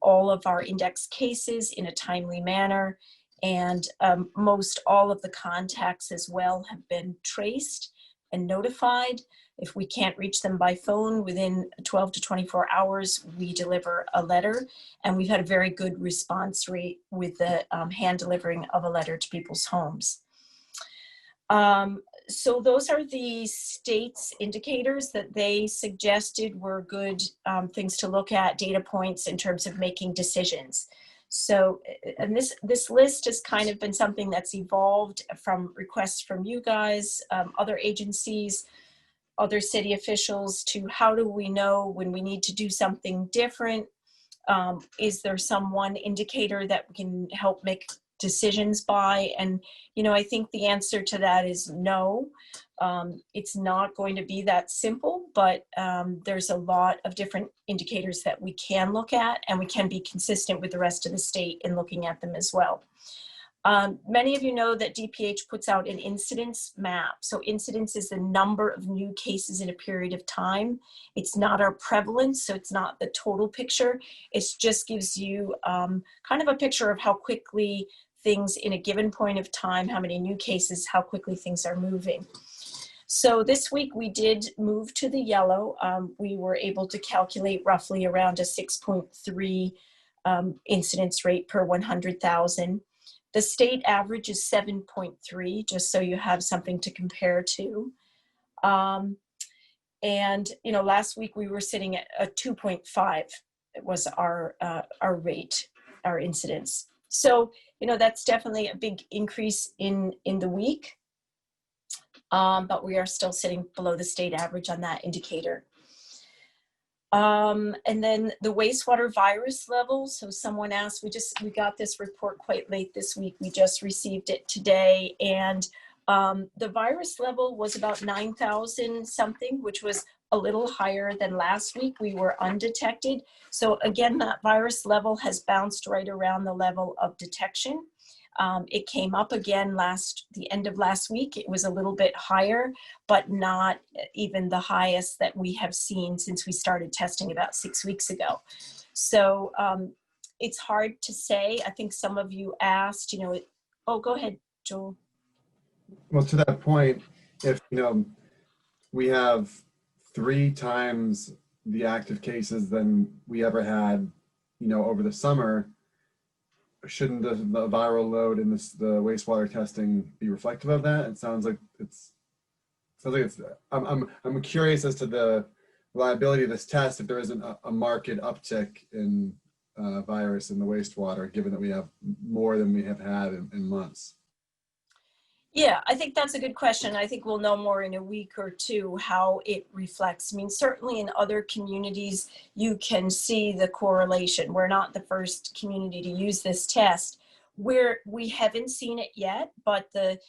all of our index cases in a timely manner, and most all of the contacts as well have been traced and notified. If we can't reach them by phone within 12 to 24 hours, we deliver a letter, and we've had a very good response rate with the hand delivering of a letter to people's homes. So those are the state's indicators that they suggested were good things to look at, data points in terms of making decisions. So, and this list has kind of been something that's evolved from requests from you guys, other agencies, other city officials, to how do we know when we need to do something different? Is there some one indicator that we can help make decisions by? And, you know, I think the answer to that is no. It's not going to be that simple, but there's a lot of different indicators that we can look at, and we can be consistent with the rest of the state in looking at them as well. Many of you know that DPH puts out an incidence map. So incidence is the number of new cases in a period of time. It's not our prevalence, so it's not the total picture. It just gives you kind of a picture of how quickly things in a given point of time, how many new cases, how quickly things are moving. So this week we did move to the yellow. We were able to calculate roughly around a 6.3 incidence rate per 100,000. The state average is 7.3, just so you have something to compare to. And, you know, last week we were sitting at a 2.5. It was our rate, our incidence. So, you know, that's definitely a big increase in the week. But we are still sitting below the state average on that indicator. And then the wastewater virus level. So someone asked, we got this report quite late this week. We just received it today. And the virus level was about 9,000 something, which was a little higher than last week. We were undetected. So again, that virus level has bounced right around the level of detection. It came up again the end of last week. It was a little bit higher, but not even the highest that we have seen since we started testing about 6 weeks ago. So it's hard to say. I think some of you asked, you know, oh, go ahead, Joel. Well, to that point, if, you know, we have 3 times the active cases than we ever had, you know, over the summer, shouldn't the viral load in the wastewater testing be reflective of that? It sounds like it's. I'm curious as to the reliability of this test if there isn't a marked uptick in virus in the wastewater, given that we have more than we have had in months. Yeah, I think that's a good question. I think we'll know more in a week or two how it reflects. I mean, certainly in other communities, you can see the correlation. We're not the first community to use this test. We haven't seen it yet, but the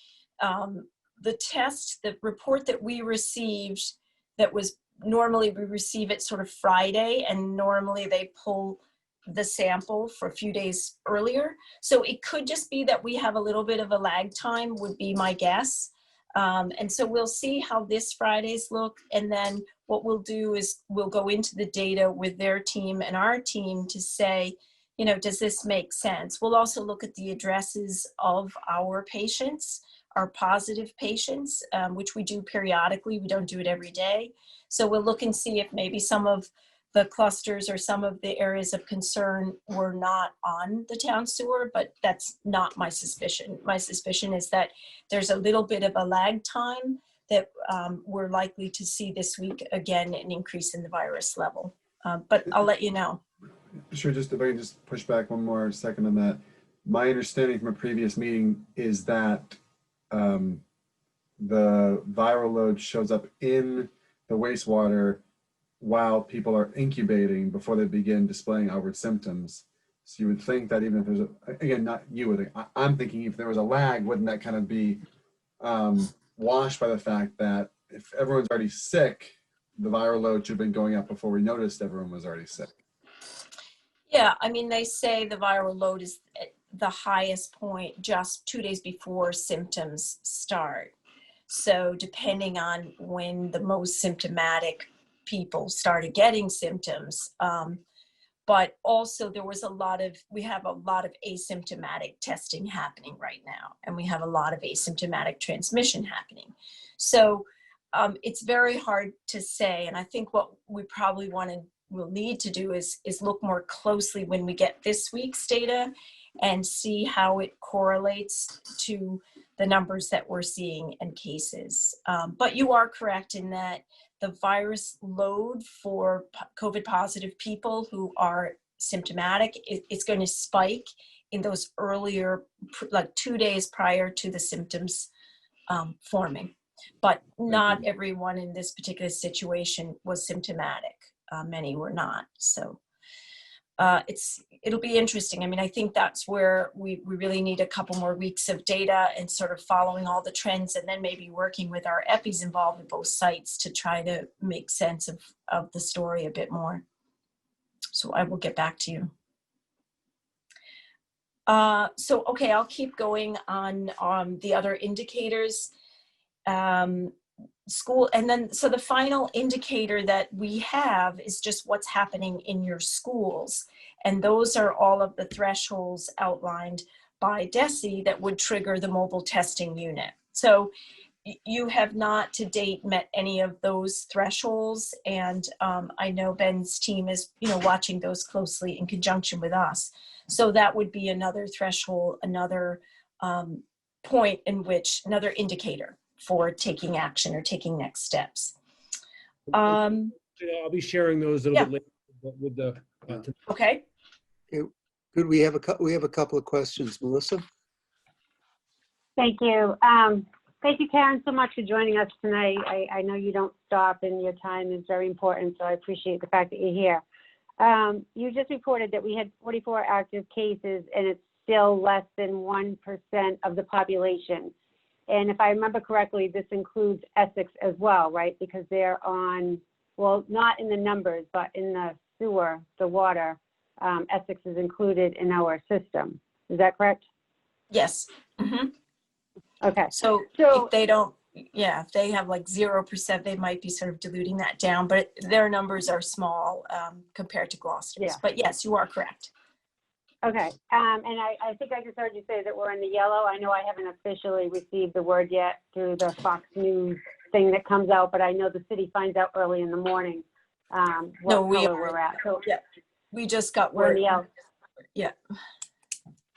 test, the report that we received, that was normally we receive it sort of Friday, and normally they pull the sample for a few days earlier. So it could just be that we have a little bit of a lag time, would be my guess. And so we'll see how this Friday's look. And then what we'll do is we'll go into the data with their team and our team to say, you know, does this make sense? We'll also look at the addresses of our patients, our positive patients, which we do periodically. We don't do it every day. So we'll look and see if maybe some of the clusters or some of the areas of concern were not on the town sewer, but that's not my suspicion. My suspicion is that there's a little bit of a lag time that we're likely to see this week, again, an increase in the virus level. But I'll let you know. Sure, just if I can just push back one more second on that. My understanding from a previous meeting is that the viral load shows up in the wastewater while people are incubating before they begin displaying outward symptoms. So you would think that even if there's again, not you would think, I'm thinking if there was a lag, wouldn't that kind of be washed by the fact that if everyone's already sick, the viral load should have been going up before we noticed everyone was already sick? Yeah, I mean, they say the viral load is at the highest point just 2 days before symptoms start. So depending on when the most symptomatic people started getting symptoms, but also there was we have a lot of asymptomatic testing happening right now, and we have a lot of asymptomatic transmission happening. So it's very hard to say, and I think what we probably will need to do is look more closely when we get this week's data and see how it correlates to the numbers that we're seeing in cases. But you are correct in that the virus load for COVID positive people who are symptomatic, it's going to spike in those earlier, like 2 days prior to the symptoms forming. But not everyone in this particular situation was symptomatic. Many were not. So it'll be interesting. I mean, I think that's where we really need a couple more weeks of data and sort of following all the trends, and then maybe working with our EPIs involved in both sites to try to make sense of the story a bit more. So I will get back to you. So, okay, I'll keep going on the other indicators. School, and then, so the final indicator that we have is just what's happening in your schools. And those are all of the thresholds outlined by DESE that would trigger the mobile testing unit. So you have not to date met any of those thresholds. And I know Ben's team is, watching those closely in conjunction with us. So that would be another threshold, another point in which, another indicator for taking action or taking next steps. I'll be sharing those a little bit later with the. Okay. Good. We have a couple of questions, Melissa. Thank you. Thank you, Karen, so much for joining us tonight. I know you don't stop, and your time is very important, so I appreciate the fact that you're here. You just reported that we had 44 active cases, and it's still less than 1% of the population. And if I remember correctly, this includes Essex as well, right? Because they're on, well, not in the numbers, but in the sewer, the water, Essex is included in our system. Is that correct? Yes. Mm-hmm. Okay. So if they don't, if they have like 0%, they might be sort of diluting that down, but their numbers are small compared to Gloucester's. Yeah. But yes, you are correct. Okay, and I think I just heard you say that we're in the yellow. I know I haven't officially received the word yet through the Fox News thing that comes out, but I know the city finds out early in the morning what color we're at. So yeah, we just got word. We're in the yellow. Yeah,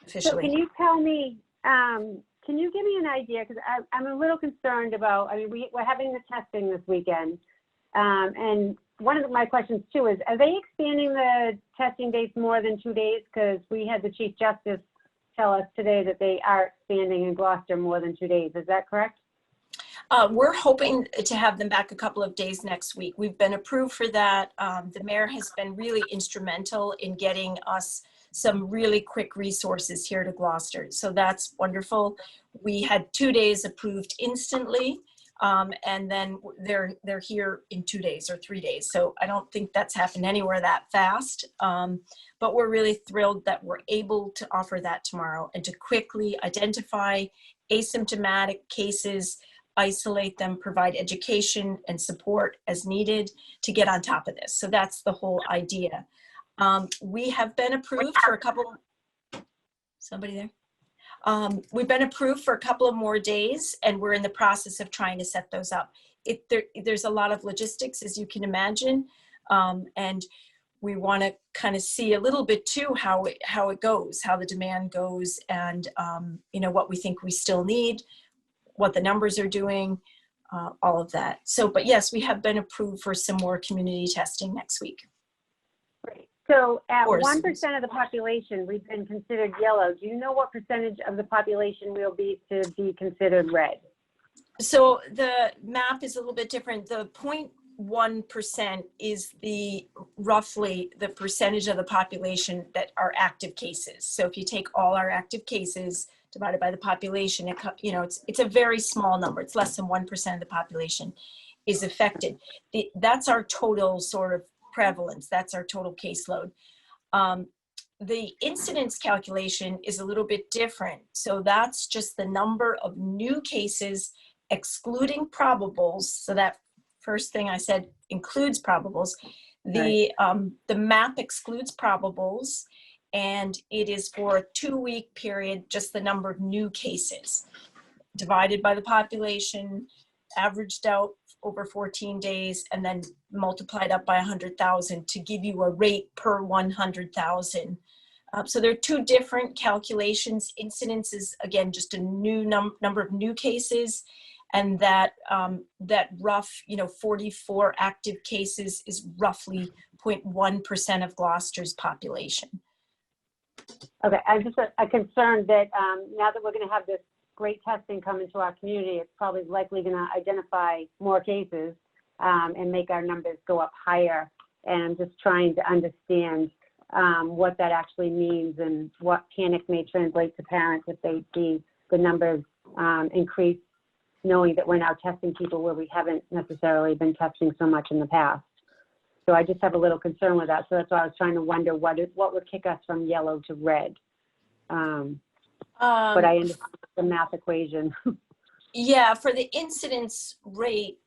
officially. So can you tell me, can you give me an idea? Because I'm a little concerned about, I mean, we're having the testing this weekend, and one of my questions too is, are they expanding the testing dates more than 2 days? Because we had the Chief Justice tell us today that they are expanding in Gloucester more than 2 days. Is that correct? We're hoping to have them back a couple of days next week. We've been approved for that. The mayor has been really instrumental in getting us some really quick resources here to Gloucester. So that's wonderful. We had 2 days approved instantly. And then they're here in 2 days or 3 days. So I don't think that's happened anywhere that fast. But we're really thrilled that we're able to offer that tomorrow and to quickly identify asymptomatic cases, isolate them, provide education and support as needed to get on top of this. So that's the whole idea. We have been approved for a couple, somebody there? We've been approved for a couple of more days, and we're in the process of trying to set those up. There's a lot of logistics, as you can imagine, and we want to kind of see a little bit too how it goes, how the demand goes, and what we think we still need, what the numbers are doing, all of that. So, but yes, we have been approved for some more community testing next week. Great. So at 1% of the population, we've been considered yellow. Do you know what percentage of the population will be to be considered red? So the map is a little bit different. The 0.1% is roughly the percentage of the population that are active cases. So if you take all our active cases divided by the population, it's a very small number. It's less than 1% of the population is affected. That's our total sort of prevalence. That's our total caseload. The incidence calculation is a little bit different. So that's just the number of new cases excluding probables. So that first thing I said includes probables. The map excludes probables, and it is for a 2-week period, just the number of new cases divided by the population, averaged out over 14 days, and then multiplied up by 100,000 to give you a rate per 100,000. So there are two different calculations. Incidence is, again, just a new number of new cases, and that rough, 44 active cases is roughly 0.1% of Gloucester's population. Okay, I'm just a concerned that now that we're going to have this great testing come into our community, it's probably likely going to identify more cases and make our numbers go up higher. And I'm just trying to understand what that actually means and what panic may translate to parents if they see the numbers increase, knowing that we're now testing people where we haven't necessarily been testing so much in the past. So I just have a little concern with that. So that's why I was trying to wonder what would kick us from yellow to red. But I understand the math equation. Yeah, for the incidence rate,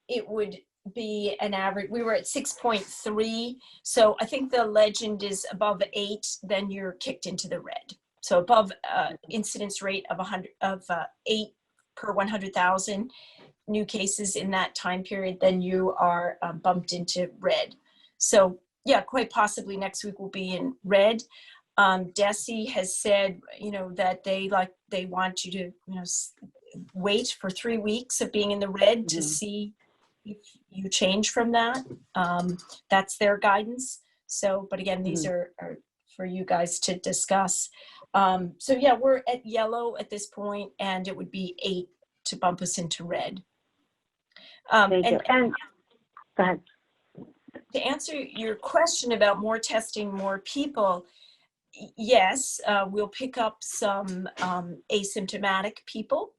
it would be an average. We were at 6.3. So I think the legend is above 8, then you're kicked into the red. So above incidence rate of 8 per 100,000 new cases in that time period, then you are bumped into red. So yeah, quite possibly next week will be in red. DESE has said, that they want you to, wait for 3 weeks of being in the red to see if you change from that. That's their guidance. So, but again, these are for you guys to discuss. So yeah, we're at yellow at this point, and it would be 8 to bump us into red. Thank you. And go ahead. To answer your question about more testing, more people, yes, we'll pick up some asymptomatic people,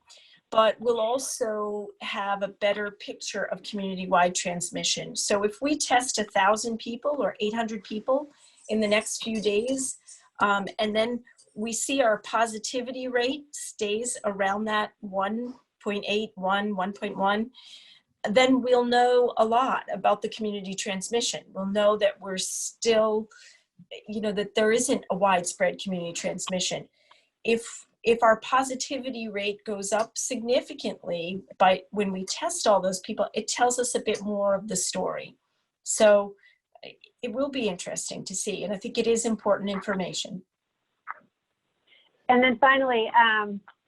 but we'll also have a better picture of community-wide transmission. So if we test 1,000 people or 800 people in the next few days, and then we see our positivity rate stays around that 1.81, 1.1, then we'll know a lot about the community transmission. We'll know that we're still, that there isn't a widespread community transmission. If our positivity rate goes up significantly when we test all those people, it tells us a bit more of the story. So it will be interesting to see, and I think it is important information. And then finally,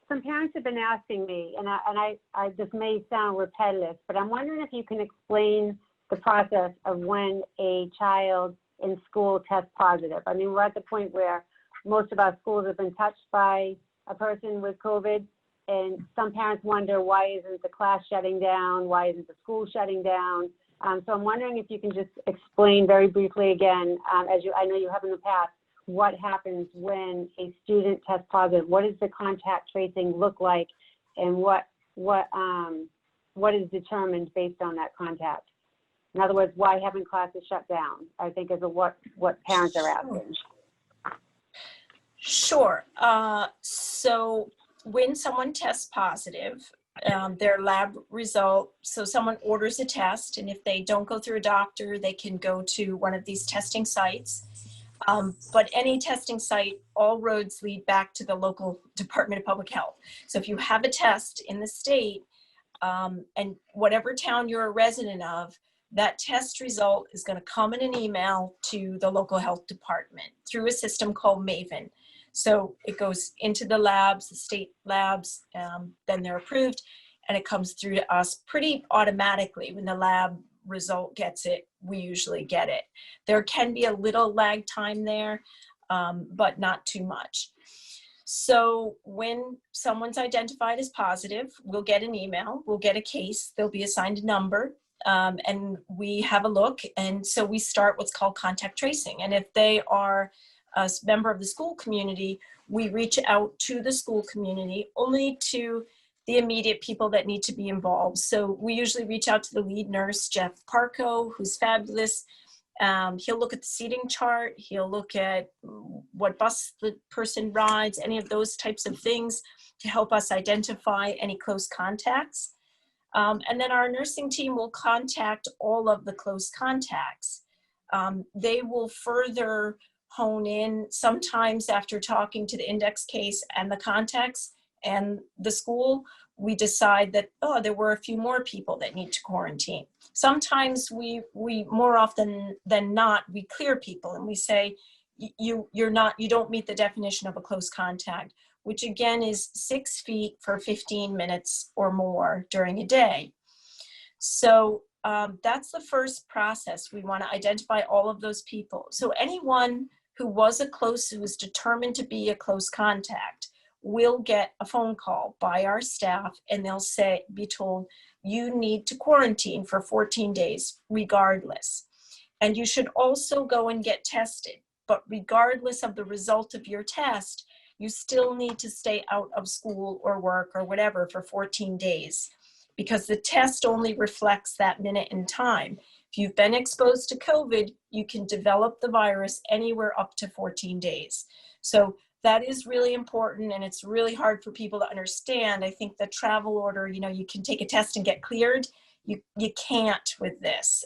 some parents have been asking me, and I this may sound repetitive, but I'm wondering if you can explain the process of when a child in school tests positive. I mean, we're at the point where most of our schools have been touched by a person with COVID, and some parents wonder, why isn't the class shutting down? Why isn't the school shutting down? So I'm wondering if you can just explain very briefly again, as I know you have in the past, what happens when a student tests positive? What does the contact tracing look like, and what is determined based on that contact? In other words, why haven't classes shut down? I think is what parents are asking. Sure. So when someone tests positive, their lab result, so someone orders a test, and if they don't go through a doctor, they can go to one of these testing sites. But any testing site, all roads lead back to the local Department of Public Health. So if you have a test in the state, and whatever town you're a resident of, that test result is going to come in an email to the local health department through a system called Maven. So it goes into the labs, the state labs, then they're approved, and it comes through to us pretty automatically. When the lab result gets it, we usually get it. There can be a little lag time there, but not too much. So when someone's identified as positive, we'll get an email, we'll get a case, they'll be assigned a number, and we have a look. And so we start what's called contact tracing. And if they are a member of the school community, we reach out to the school community, only to the immediate people that need to be involved. So we usually reach out to the lead nurse, Jeff Parco, who's fabulous. He'll look at the seating chart. He'll look at what bus the person rides, any of those types of things to help us identify any close contacts. And then our nursing team will contact all of the close contacts. They will further hone in sometimes after talking to the index case and the contacts and the school. We decide that, oh, there were a few more people that need to quarantine. Sometimes we more often than not, we clear people and we say, you don't meet the definition of a close contact, which again is 6 feet for 15 minutes or more during a day. So that's the first process. We want to identify all of those people. So anyone who was determined to be a close contact will get a phone call by our staff, and they'll be told, you need to quarantine for 14 days regardless. And you should also go and get tested. But regardless of the result of your test, you still need to stay out of school or work or whatever for 14 days, because the test only reflects that minute in time. If you've been exposed to COVID, you can develop the virus anywhere up to 14 days. So that is really important, and it's really hard for people to understand. I think the travel order, you know, you can take a test and get cleared. You can't with this.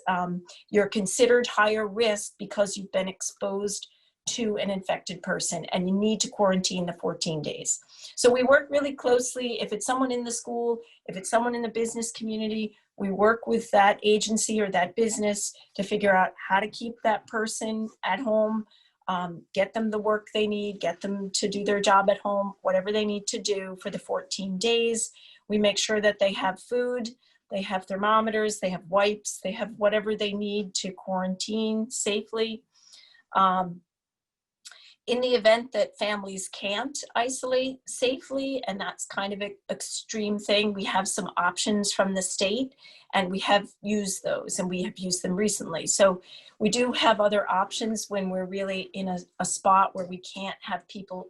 You're considered higher risk because you've been exposed to an infected person, and you need to quarantine the 14 days. So we work really closely. If it's someone in the school, if it's someone in the business community, we work with that agency or that business to figure out how to keep that person at home, get them the work they need, get them to do their job at home, whatever they need to do for the 14 days. We make sure that they have food, they have thermometers, they have wipes, they have whatever they need to quarantine safely. In the event that families can't isolate safely, and that's kind of an extreme thing, we have some options from the state, and we have used those, and we have used them recently. So we do have other options when we're really in a spot where we can't have people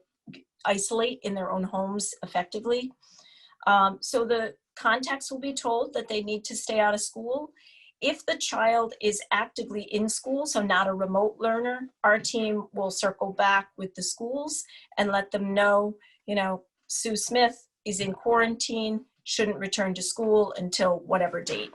isolate in their own homes effectively. So the contacts will be told that they need to stay out of school. If the child is actively in school, so not a remote learner, our team will circle back with the schools and let them know, you know, Sue Smith is in quarantine, shouldn't return to school until whatever date.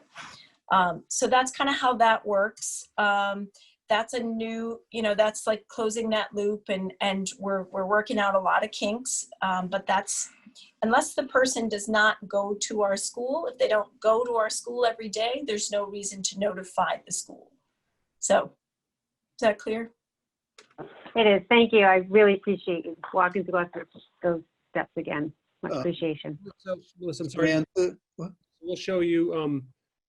So that's kind of how that works. That's a new, you know, that's like closing that loop, and we're working out a lot of kinks, but that's, unless the person does not go to our school, if they don't go to our school every day, there's no reason to notify the school. So, is that clear? It is. Thank you. I really appreciate you walking through those steps again. Much appreciation. So, Melissa, I'm sorry. We'll show you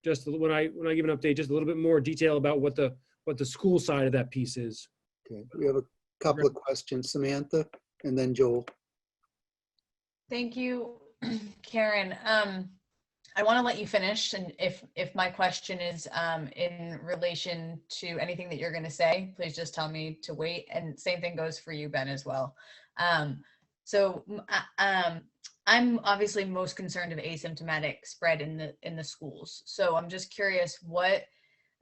just when I give an update, just a little bit more detail about what the school side of that piece is. Okay, we have a couple of questions, Samantha, and then Joel. Thank you, Karen. I want to let you finish, and if my question is in relation to anything that you're going to say, please just tell me to wait. And same thing goes for you, Ben, as well. I'm obviously most concerned of asymptomatic spread in the schools. So I'm just curious, what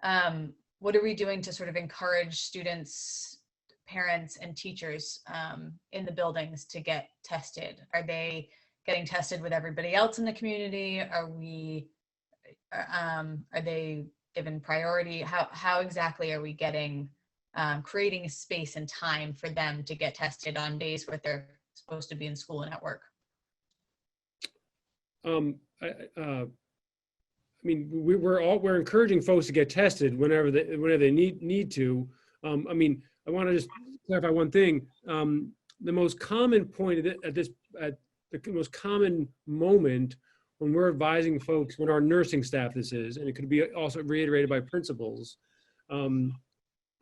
are we doing to sort of encourage students, parents, and teachers in the buildings to get tested? Are they getting tested with everybody else in the community? Are they given priority? How exactly are we getting creating a space and time for them to get tested on days where they're supposed to be in school and at work? I mean, we're encouraging folks to get tested whenever they need to. I mean, I want to just clarify one thing. The most common point at the most common moment when we're advising folks, when our nursing staff this is, and it could be also reiterated by principals, and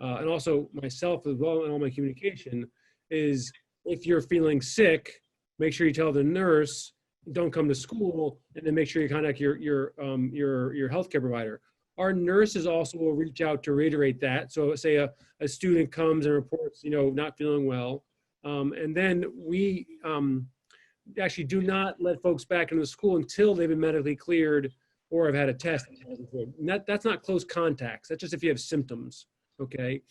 also myself as well in all my communication, is if you're feeling sick, make sure you tell the nurse, don't come to school, and then make sure you contact your healthcare provider. Our nurses also will reach out to reiterate that. So say a student comes and reports, you know, not feeling well, and then we actually do not let folks back into the school until they've been medically cleared or have had a test. And that's not close contacts. That's just if you have symptoms. Okay.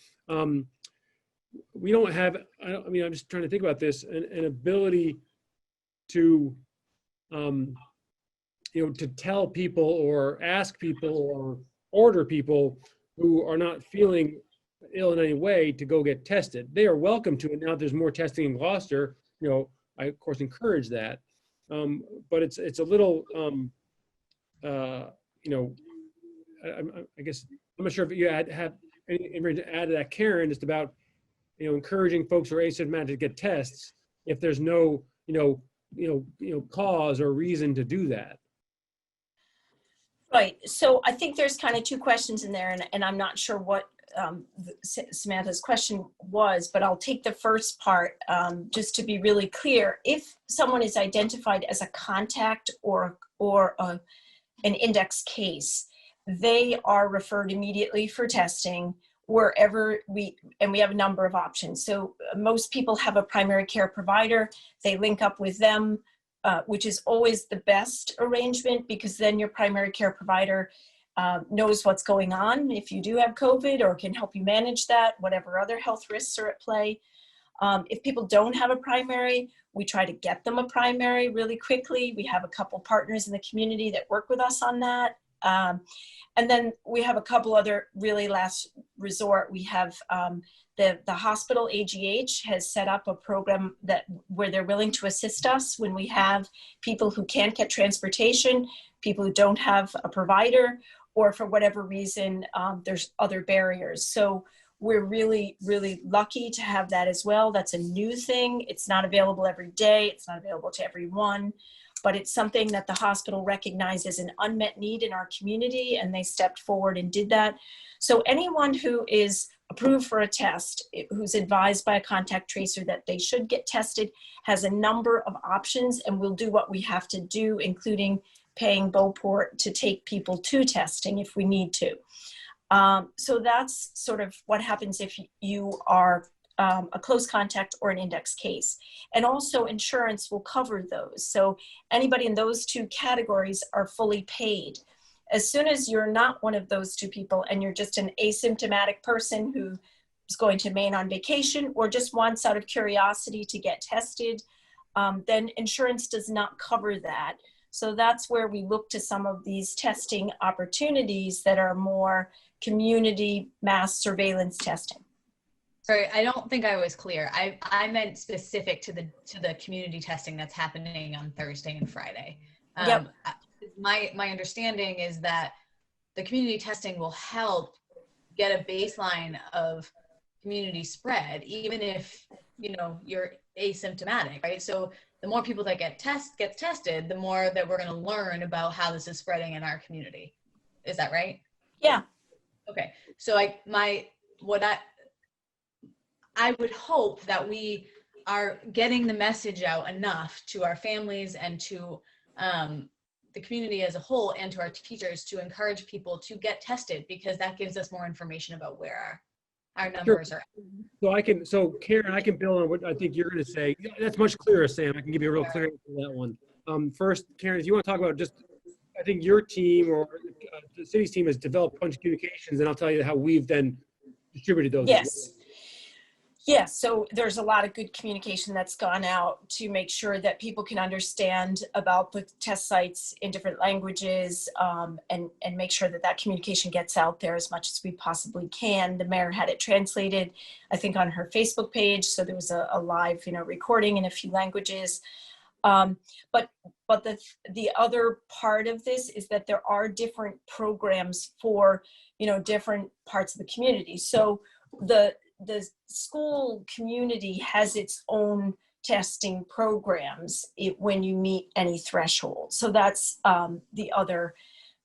We don't have. I mean, I'm just trying to think about this. An ability to you know, to tell people or ask people or order people who are not feeling ill in any way to go get tested. They are welcome to it. Now there's more testing in Gloucester, you know, I of course encourage that. But it's a little, you know, I guess, I'm not sure if you have anything to add to that, Karen, just about, you know, encouraging folks who are asymptomatic to get tests if there's no, cause or reason to do that. Right. So I think there's kind of two questions in there, and I'm not sure what Samantha's question was, but I'll take the first part just to be really clear. If someone is identified as a contact or an index case, they are referred immediately for testing. wherever we have a number of options. So most people have a primary care provider. They link up with them, which is always the best arrangement, because then your primary care provider knows what's going on if you do have COVID, or can help you manage that, whatever other health risks are at play. If people don't have a primary, we try to get them a primary really quickly. We have a couple partners in the community that work with us on that. And then we have a couple other really last resort. We have the hospital AGH has set up a program where they're willing to assist us when we have people who can't get transportation, people who don't have a provider, or for whatever reason, there's other barriers. So we're really, really lucky to have that as well. That's a new thing. It's not available every day. It's not available to everyone, but it's something that the hospital recognized as an unmet need in our community, and they stepped forward and did that. So anyone who is approved for a test, who's advised by a contact tracer that they should get tested, has a number of options, and we'll do what we have to do, including paying Beauport to take people to testing if we need to. So that's sort of what happens if you are a close contact or an index case. And also insurance will cover those. So anybody in those two categories are fully paid. As soon as you're not one of those two people and you're just an asymptomatic person who is going to Maine on vacation or just wants out of curiosity to get tested, then insurance does not cover that. So that's where we look to some of these testing opportunities that are more community mass surveillance testing. Sorry, I don't think I was clear. I meant specific to the community testing that's happening on Thursday and Friday. Yep. My understanding is that the community testing will help get a baseline of community spread, even if you're asymptomatic, right? So the more people that gets tested, the more that we're going to learn about how this is spreading in our community. Is that right? Yeah. Okay. So I would hope that we are getting the message out enough to our families and to the community as a whole and to our teachers to encourage people to get tested, because that gives us more information about where our numbers are. So Karen, I can build on what I think you're going to say. That's much clearer, Sam. I can give you a real clear answer to that one. First, Karen, if you want to talk about just, I think your team or the city's team has developed a bunch of communications, and I'll tell you how we've then distributed those. Yes. Yes, so there's a lot of good communication that's gone out to make sure that people can understand about the test sites in different languages, and make sure that that communication gets out there as much as we possibly can. The mayor had it translated, I think, on her Facebook page, so there was a live, recording in a few languages. But the other part of this is that there are different programs for, different parts of the community. So the school community has its own testing programs when you meet any threshold. So that's the other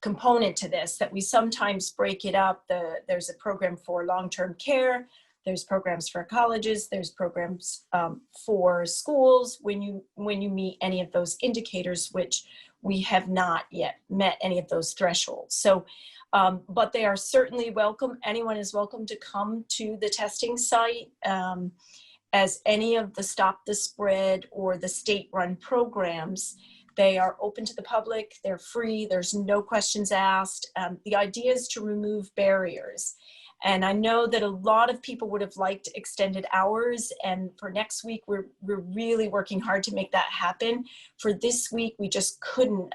component to this, that we sometimes break it up. There's a program for long-term care, there's programs for colleges, there's programs for schools when you meet any of those indicators, which we have not yet met any of those thresholds. So but they are certainly welcome. Anyone is welcome to come to the testing site, as any of the Stop the Spread or the state-run programs. They are open to the public, they're free, there's no questions asked. The idea is to remove barriers. And I know that a lot of people would have liked extended hours, and for next week, we're really working hard to make that happen. For this week, we just couldn't.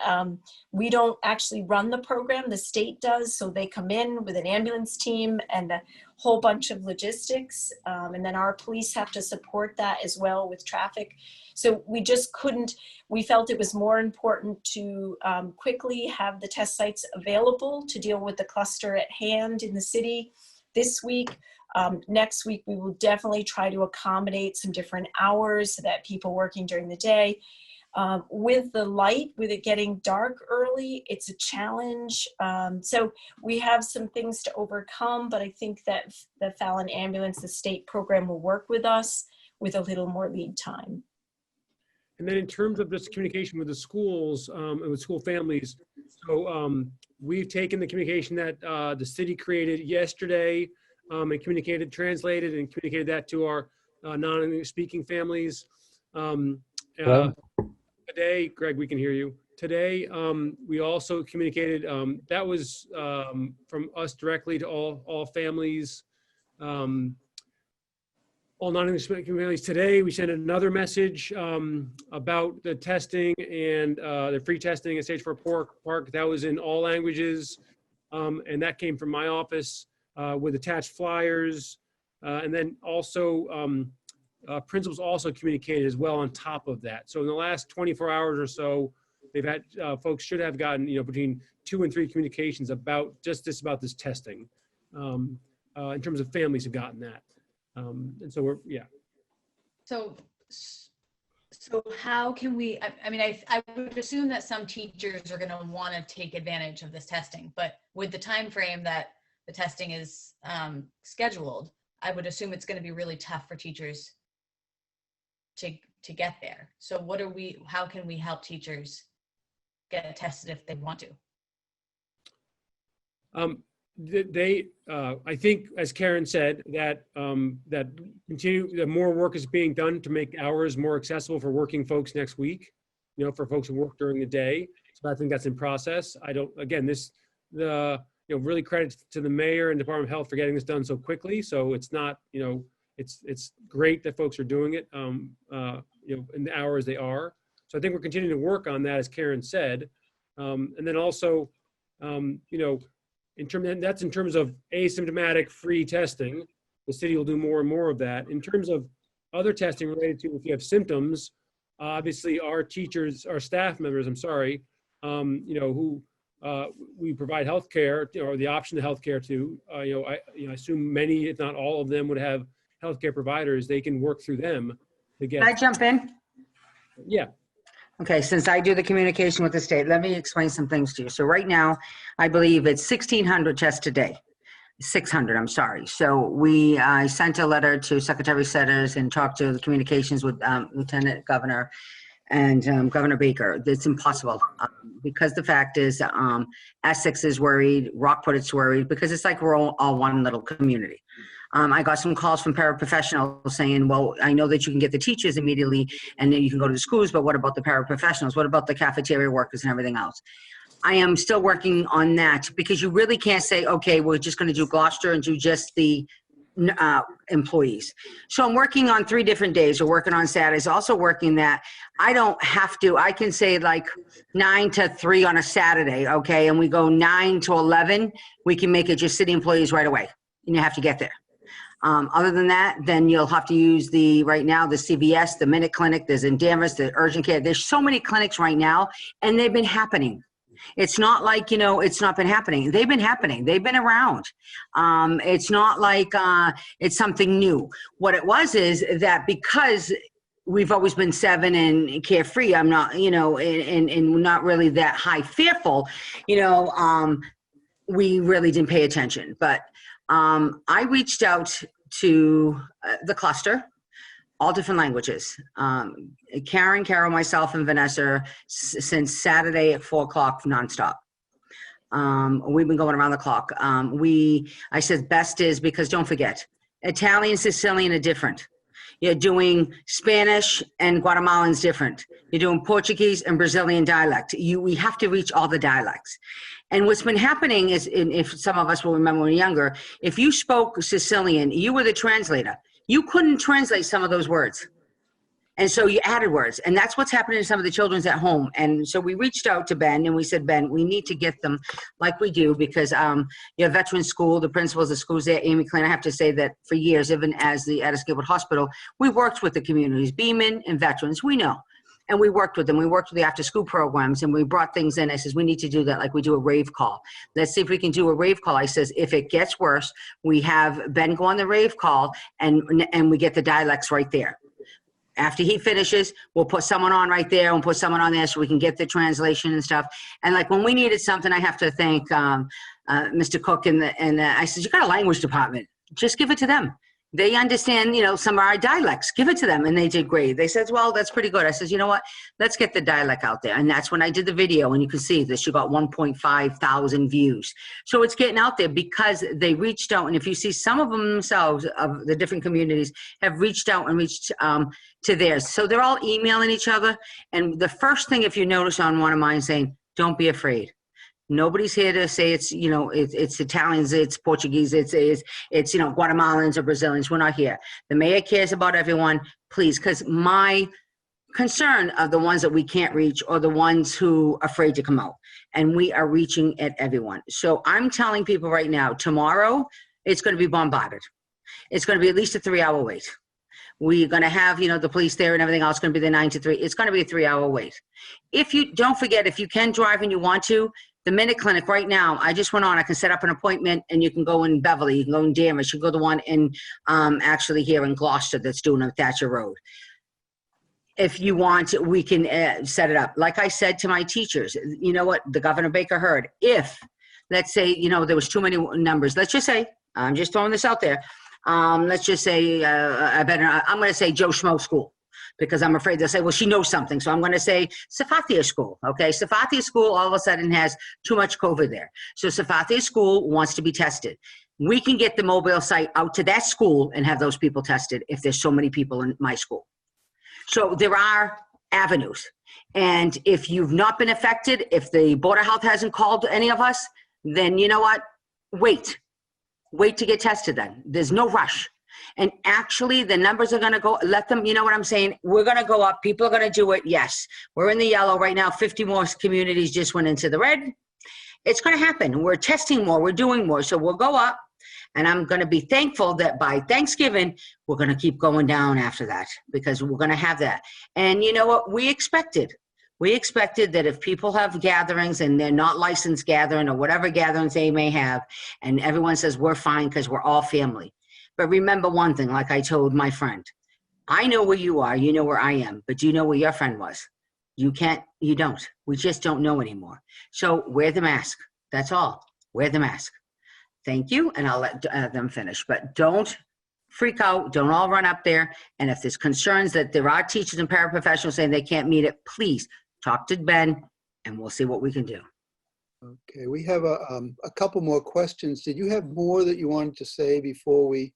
We don't actually run the program, the state does, so they come in with an ambulance team and a whole bunch of logistics, and then our police have to support that as well with traffic. So we just couldn't. We felt it was more important to quickly have the test sites available to deal with the cluster at hand in the city this week. Next week, we will definitely try to accommodate some different hours so that people working during the day. With the light, with it getting dark early, it's a challenge. So we have some things to overcome, but I think that the Fallon Ambulance, the state program, will work with us with a little more lead time. And then in terms of this communication with the schools and with school families, so we've taken the communication that the city created yesterday and translated and communicated that to our non-English speaking families. Today, Greg, we can hear you. Today, we also communicated, that was from us directly to all families, all non-English speaking families. Today, we sent another message about the testing and the free testing at Stage 4 Park. That was in all languages, and that came from my office with attached flyers. And then also, principals also communicated as well on top of that. So in the last 24 hours or so, they've had, folks should have gotten, between 2 and 3 communications about about this testing. In terms of families have gotten that. And so we're, yeah. So how can we, I mean, I would assume that some teachers are going to want to take advantage of this testing, but with the time frame that the testing is scheduled, I would assume it's going to be really tough for teachers to get there. So how can we help teachers get tested if they want to? I think, as Karen said, that that more work is being done to make hours more accessible for working folks next week, for folks who work during the day. So I think that's in process. Really credit to the mayor and Department of Health for getting this done so quickly. So it's not, it's great that folks are doing it, in the hours they are. So I think we're continuing to work on that, as Karen said. And then also, in terms of asymptomatic free testing, the city will do more and more of that. In terms of other testing related to if you have symptoms, obviously our teachers, our staff members, who we provide healthcare or the option of healthcare to, I assume many, if not all of them, would have healthcare providers. They can work through them to get. Can I jump in? Yeah. Okay, since I do the communication with the state, let me explain some things to you. So right now, I believe it's 1,600 tests a day. 600, I'm sorry. So I sent a letter to Secretary Setters and talked to the communications with Lieutenant Governor and Governor Baker. It's impossible because the fact is Essex is worried, Rockport is worried, because it's like we're all one little community. I got some calls from paraprofessionals saying, well, I know that you can get the teachers immediately and then you can go to the schools, but what about the paraprofessionals? What about the cafeteria workers and everything else? I am still working on that because you really can't say, okay, we're just going to do Gloucester and do just the employees. So I'm working on 3 different days. We're working on Saturdays, also working that I don't have to, I can say like 9 to 3 on a Saturday, okay? And we go 9 to 11, we can make it just city employees right away. And you have to get there. Other than that, then you'll have to use right now, the CVS, the Minute Clinic, there's Danvers, the urgent care. There's so many clinics right now, and they've been happening. It's not like, it's not been happening. They've been happening. They've been around. It's not like it's something new. What it was is that because we've always been 7 and carefree, I'm not, and not really that high fearful, we really didn't pay attention. But I reached out to the cluster, all different languages. Karen, Carroll, myself, and Vanessa since Saturday at 4 o'clock nonstop. We've been going around the clock. I said best is because don't forget, Italian, Sicilian are different. You're doing Spanish and Guatemalan's different. You're doing Portuguese and Brazilian dialect. We have to reach all the dialects. And what's been happening is, if some of us will remember when we were younger, if you spoke Sicilian, you were the translator. You couldn't translate some of those words. And so you added words. And that's what's happening to some of the children's at home. And so we reached out to Ben and we said, Ben, we need to get them like we do because your veteran school, the principals of schools there, Amy Klein, I have to say that for years, even as the Addis-Gilbert Hospital, we worked with the communities, Beeman and veterans, we know. And we worked with them. We worked with the after-school programs, and we brought things in. I says, we need to do that like we do a rave call. Let's see if we can do a rave call. I says, if it gets worse, we have Ben go on the rave call, and we get the dialects right there. After he finishes, we'll put someone on right there and put someone on there so we can get the translation and stuff. And like when we needed something, I have to thank Mr. Cook and I said, you got a language department. Just give it to them. They understand, some of our dialects. Give it to them. And they did great. They said, well, that's pretty good. I said, you know what? Let's get the dialect out there. And that's when I did the video. And you can see this, you got 1.5 thousand views. So it's getting out there because they reached out. And if you see some of them themselves, of the different communities, have reached out and reached to theirs. So they're all emailing each other. And the first thing, if you notice on one of mine, saying, don't be afraid. Nobody's here to say it's, it's Italians, it's Portuguese, it's Guatemalans or Brazilians. We're not here. The mayor cares about everyone, please, because my concern are the ones that we can't reach or the ones who are afraid to come out. And we are reaching at everyone. So I'm telling people right now, tomorrow, it's going to be bombarded. It's going to be at least a 3-hour wait. We're going to have, the police there and everything else going to be the 9 to 3. It's going to be a 3-hour wait. If you don't forget, if you can drive and you want to, the Minute Clinic right now, I just went on, I can set up an appointment and you can go in Beverly, you can go in Danvers, you can go to the one in, actually here in Gloucester that's doing a Thatcher Road. If you want, we can set it up. Like I said to my teachers, you know what, the Governor Baker heard, if, let's say, there was too many numbers, let's just say, I'm just throwing this out there, let's just say, I'm going to say Joe Schmo School. Because I'm afraid they'll say, well, she knows something. So I'm going to say Safathia School, okay? Safathia School all of a sudden has too much COVID there. So Safathia School wants to be tested. We can get the mobile site out to that school and have those people tested if there's so many people in my school. So there are avenues. And if you've not been affected, if the Board of Health hasn't called any of us, then you know what? Wait to get tested then. There's no rush. And actually, the numbers are going to go, let them, you know what I'm saying? We're going to go up. People are going to do it. Yes. We're in the yellow right now. 50 more communities just went into the red. It's going to happen. We're testing more. We're doing more. So we'll go up. And I'm going to be thankful that by Thanksgiving, we're going to keep going down after that because we're going to have that. And you know what? We expected that if people have gatherings and they're not licensed gathering or whatever gatherings they may have, and everyone says we're fine because we're all family. But remember one thing, like I told my friend, I know where you are, you know where I am, but do you know where your friend was? You don't. We just don't know anymore. So wear the mask. That's all. Wear the mask. Thank you, and I'll let them finish. But don't freak out. Don't all run up there. And if there's concerns that there are teachers and paraprofessionals saying they can't meet it, please talk to Ben, and we'll see what we can do. Okay, we have a couple more questions. Did you have more that you wanted to say before we,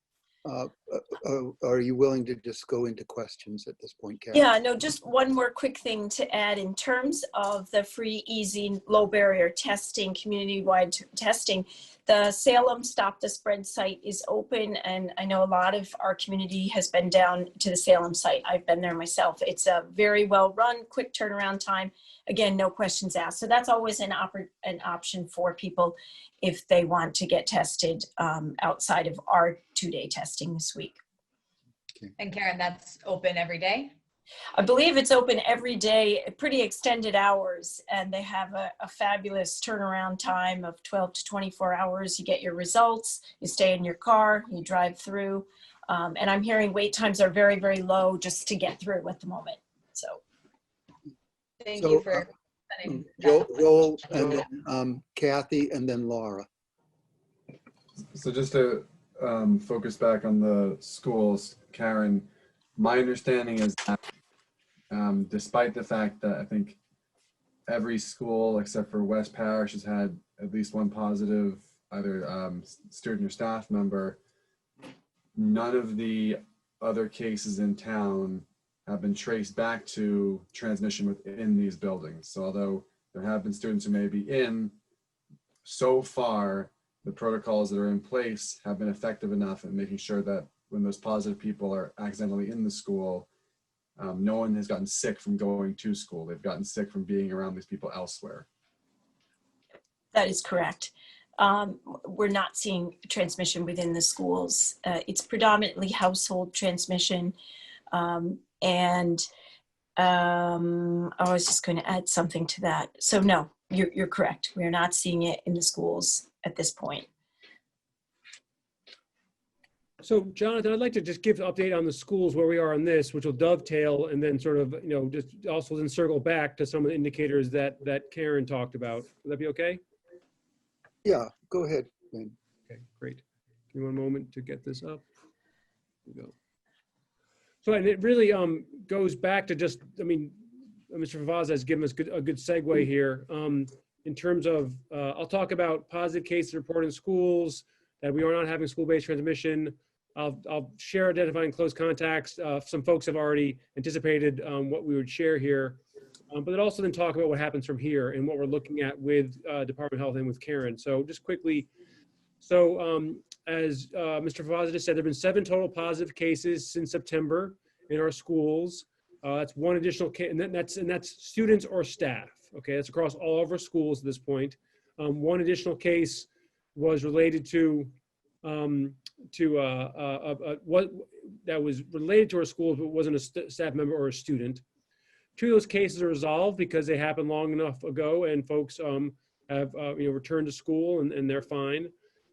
are you willing to just go into questions at this point, Karen? Yeah, no, just one more quick thing to add in terms of the free, easy, low barrier testing, community-wide testing. The Salem Stop the Spread site is open, and I know a lot of our community has been down to the Salem site. I've been there myself. It's a very well run, quick turnaround time. Again, no questions asked. So that's always an option for people if they want to get tested outside of our 2-day testing this week. Okay. And Karen, that's open every day? I believe it's open every day, pretty extended hours, and they have a fabulous turnaround time of 12 to 24 hours. You get your results, you stay in your car, you drive through, and I'm hearing wait times are very, very low just to get through at the moment. So Thank So, you for sending Joel, and then Kathy, and then Laura. So just to focus back on the schools, Karen, my understanding is that despite the fact that I think every school except for West Parish has had at least one positive, either student or staff member, none of the other cases in town have been traced back to transmission within these buildings. So although there have been students who may be in, so far the protocols that are in place have been effective enough in making sure that when those positive people are accidentally in the school, no one has gotten sick from going to school. They've gotten sick from being around these people elsewhere. that is correct. We're not seeing transmission within the schools. It's predominantly household transmission. And I was just going to add something to that. So no, you're correct. We're not seeing it in the schools at this point. So Jonathan, I'd like to just give an update on the schools where we are on this, which will dovetail and then sort of, just also then circle back to some of the indicators that Karen talked about. Would that be okay? Yeah, go ahead, Ben. Okay, great. Give me one moment to get this up. we go. So, and it really goes back to just, I mean, Mr. Favazza has given us a good segue here in terms of, I'll talk about positive cases reported in schools, that we are not having school-based transmission. I'll share identifying close contacts. Some folks have already anticipated what we would share here, but then also then talk about what happens from here and what we're looking at with Department of Health and with Karen. So just quickly, so as Mr. Favazza just said, there have been 7 total positive cases since September in our schools. That's one additional case, and that's students or staff. Okay, that's across all of our schools at this point. One additional case was related to what that was related to our schools, but wasn't a staff member or a student. 2 of those cases are resolved because they happened long enough ago, and folks have returned to school and they're fine.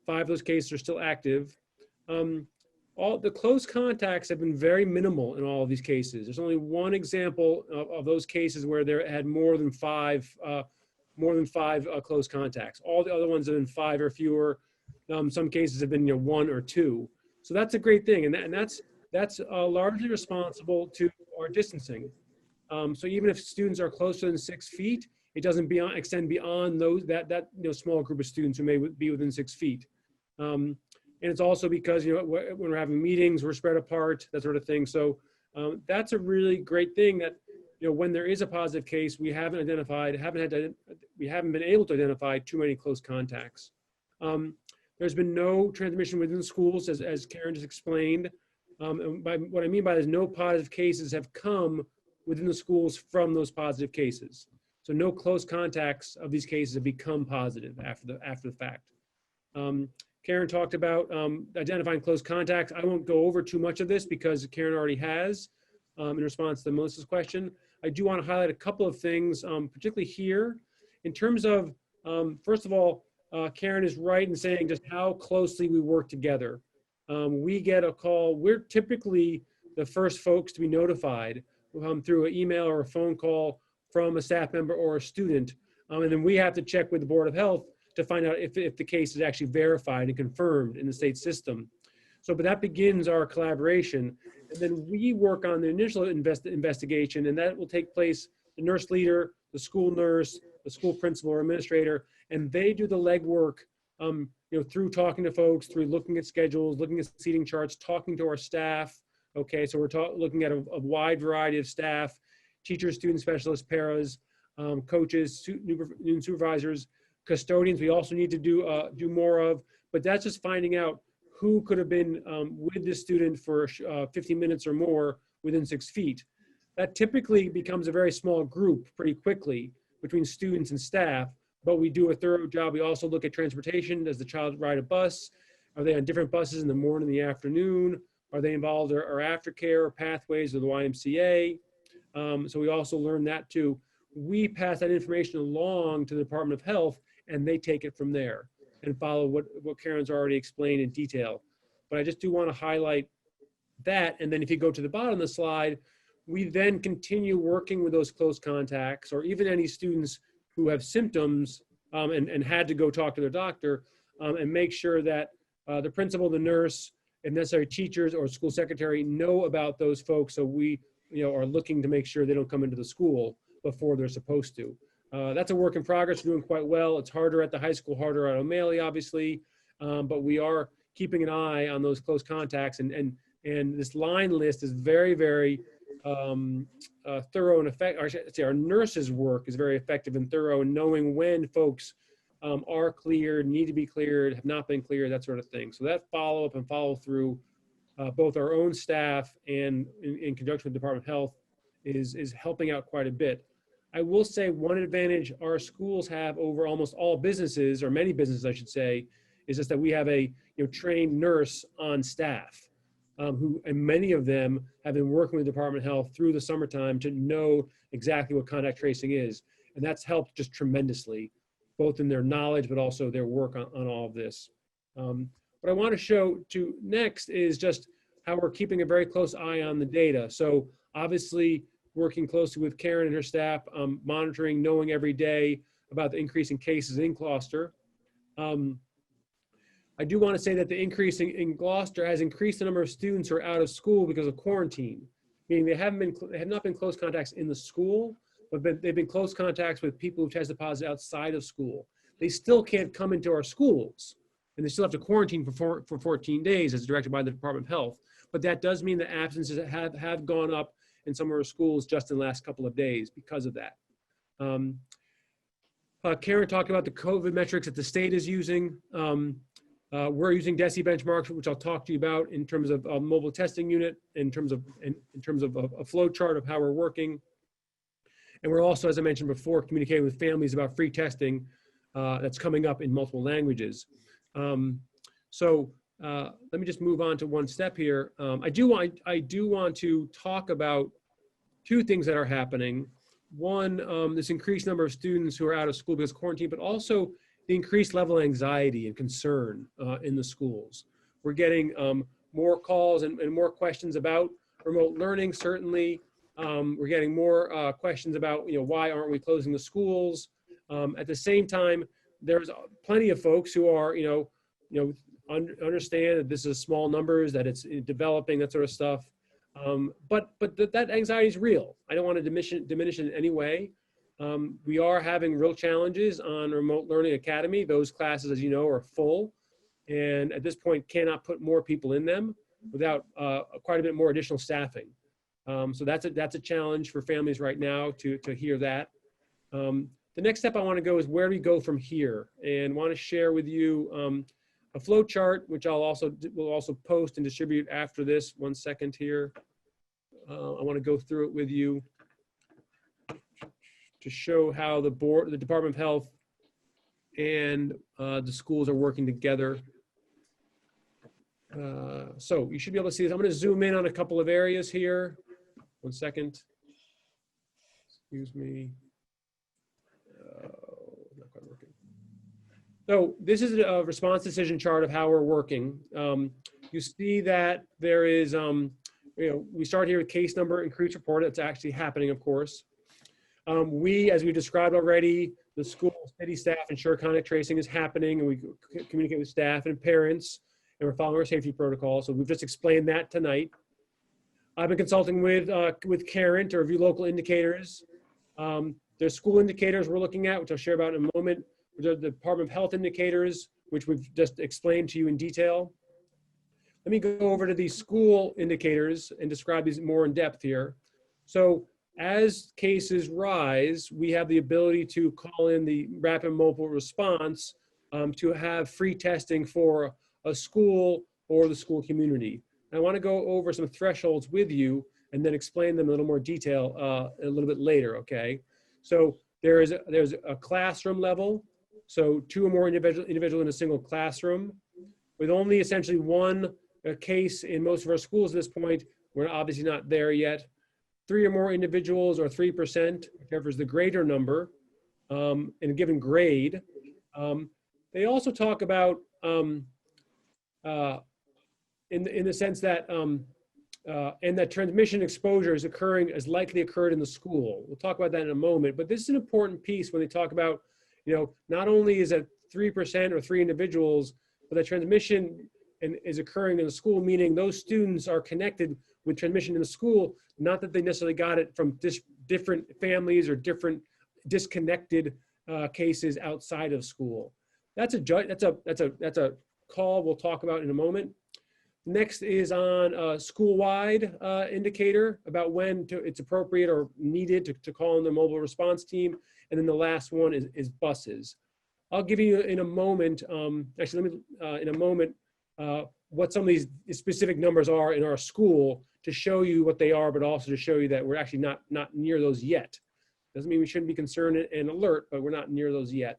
5 of those cases are still active. All the close contacts have been very minimal in all of these cases. There's only one example of those cases where there had more than five close contacts. All the other ones have been 5 or fewer. Some cases have been 1 or 2. So that's a great thing, and that's largely responsible to our distancing. So even if students are closer than 6 feet, it doesn't extend beyond that small group of students who may be within 6 feet. And it's also because when we're having meetings, we're spread apart, that sort of thing. So that's a really great thing that when there is a positive case, we haven't been able to identify too many close contacts. There's been no transmission within schools, as Karen just explained. And what I mean by that is no positive cases have come within the schools from those positive cases. So no close contacts of these cases have become positive after the fact. Karen talked about identifying close contacts. I won't go over too much of this because Karen already has in response to Melissa's question. I do want to highlight a couple of things, particularly here. In terms of, first of all, Karen is right in saying just how closely we work together. We get a call. We're typically the first folks to be notified through an email or a phone call from a staff member or a student. And then we have to check with the Board of Health to find out if the case is actually verified and confirmed in the state system. So, but that begins our collaboration. And then we work on the initial investigation, and that will take place, the nurse leader, the school nurse, the school principal or administrator, and they do the legwork through talking to folks, through looking at schedules, looking at seating charts, talking to our staff. Okay, so we're looking at a wide variety of staff, teachers, student specialists, paras, coaches, student supervisors, custodians. We also need to do more of, but that's just finding out who could have been with this student for 15 minutes or more within 6 feet. That typically becomes a very small group pretty quickly between students and staff, but we do a thorough job. We also look at transportation. Does the child ride a bus? Are they on different buses in the morning, the afternoon? Are they involved or aftercare or pathways or the YMCA? So we also learn that too. We pass that information along to the Department of Health, and they take it from there and follow what Karen's already explained in detail. But I just do want to highlight that. And then if you go to the bottom of the slide, we then continue working with those close contacts or even any students who have symptoms and had to go talk to their doctor and make sure that the principal, the nurse, if necessary, teachers or school secretary know about those folks. So we are looking to make sure they don't come into the school before they're supposed to. That's a work in progress. We're doing quite well. It's harder at the high school, harder at O'Malley, obviously, but we are keeping an eye on those close contacts. And this line list is very, very thorough and effective. I should say our nurses' work is very effective and thorough in knowing when folks are cleared, need to be cleared, have not been cleared, that sort of thing. So that follow-up and follow-through, both our own staff and in conjunction with the Department of Health, is helping out quite a bit. I will say one advantage our schools have over almost all businesses, or many businesses I should say, is just that we have a trained nurse on staff who, and many of them have been working with the Department of Health through the summertime to know exactly what contact tracing is. And that's helped just tremendously, both in their knowledge, but also their work on all of this. What I want to show to next is just how we're keeping a very close eye on the data. So obviously working closely with Karen and her staff, monitoring, knowing every day about the increase in cases in Gloucester. I do want to say that the increase in Gloucester has increased the number of students who are out of school because of quarantine, meaning they have not been close contacts in the school, but they've been close contacts with people who tested positive outside of school. They still can't come into our schools, and they still have to quarantine for 14 days as directed by the Department of Health. But that does mean that absences have gone up in some of our schools just in the last couple of days because of that. Karen talked about the COVID metrics that the state is using. We're using DESI benchmarks, which I'll talk to you about in terms of a mobile testing unit, in terms of a flow chart of how we're working. And we're also, as I mentioned before, communicating with families about free testing that's coming up in multiple languages. Let me just move on to one step here. I do want to talk about two things that are happening. One, this increased number of students who are out of school because of quarantine, but also the increased level of anxiety and concern in the schools. We're getting more calls and more questions about remote learning, certainly. We're getting more questions about, why aren't we closing the schools? At the same time, there's plenty of folks who are, understand that this is small numbers, that it's developing, that sort of stuff. But that anxiety is real. I don't want to diminish it in any way. We are having real challenges on Remote Learning Academy. Those classes, as you know, are full, and at this point cannot put more people in them without quite a bit more additional staffing. So that's a challenge for families right now to hear that. The next step I want to go is where we go from here, and want to share with you a flow chart, which will also post and distribute after this. 1 second here. I want to go through it with you to show how the Department of Health and the schools are working together. So you should be able to see this. I'm going to zoom in on a couple of areas here. 1 second. Excuse me. Not quite working. So this is a response decision chart of how we're working. You see that there is, we start here with case number increase report. It's actually happening, of course. As we described already, the school, city staff ensure contact tracing is happening, and we communicate with staff and parents, and we're following our safety protocol. So we've just explained that tonight. I've been consulting with Karen to review local indicators. There's school indicators we're looking at, which I'll share about in a moment. There's the Department of Health indicators, which we've just explained to you in detail. Let me go over to these school indicators and describe these more in depth here. So as cases rise, we have the ability to call in the rapid mobile response to have free testing for a school or the school community. I want to go over some thresholds with you and then explain them in a little more detail a little bit later, okay? So there's a classroom level, so 2 or more individual in a single classroom, with only essentially one case in most of our schools at this point. We're obviously not there yet. 3 or more individuals, or 3%, whichever is the greater number, in a given grade. They also talk about, in the sense that, and that transmission exposure is likely occurred in the school. We'll talk about that in a moment, but this is an important piece when they talk about, not only is it 3% or 3 individuals, but that transmission is occurring in the school, meaning those students are connected with transmission in the school, not that they necessarily got it from different families or different disconnected cases outside of school. That's a call we'll talk about in a moment. Next is on a school-wide indicator about when it's appropriate or needed to call in the mobile response team. And then the last one is buses. I'll give you in a moment, what some of these specific numbers are in our school to show you what they are, but also to show you that we're actually not near those yet. Doesn't mean we shouldn't be concerned and alert, but we're not near those yet.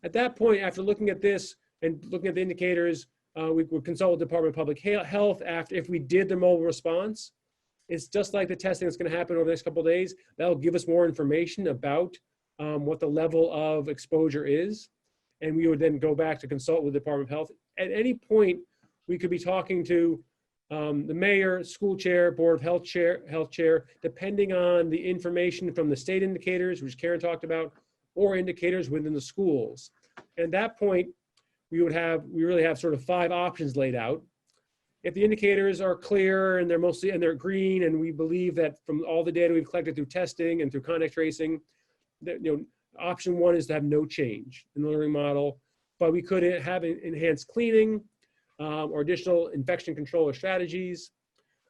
At that point, after looking at this and looking at the indicators, we would consult with the Department of Public Health if we did the mobile response. It's just like the testing that's going to happen over the next couple of days. That'll give us more information about what the level of exposure is. And we would then go back to consult with the Department of Health. At any point, we could be talking to the mayor, school chair, board of health chair, depending on the information from the state indicators, which Karen talked about, or indicators within the schools. And at that point, we really have sort of 5 options laid out. If the indicators are clear and they're green, and we believe that from all the data we've collected through testing and through contact tracing, that, option 1 is to have no change in the learning model, but we could have enhanced cleaning or additional infection control or strategies.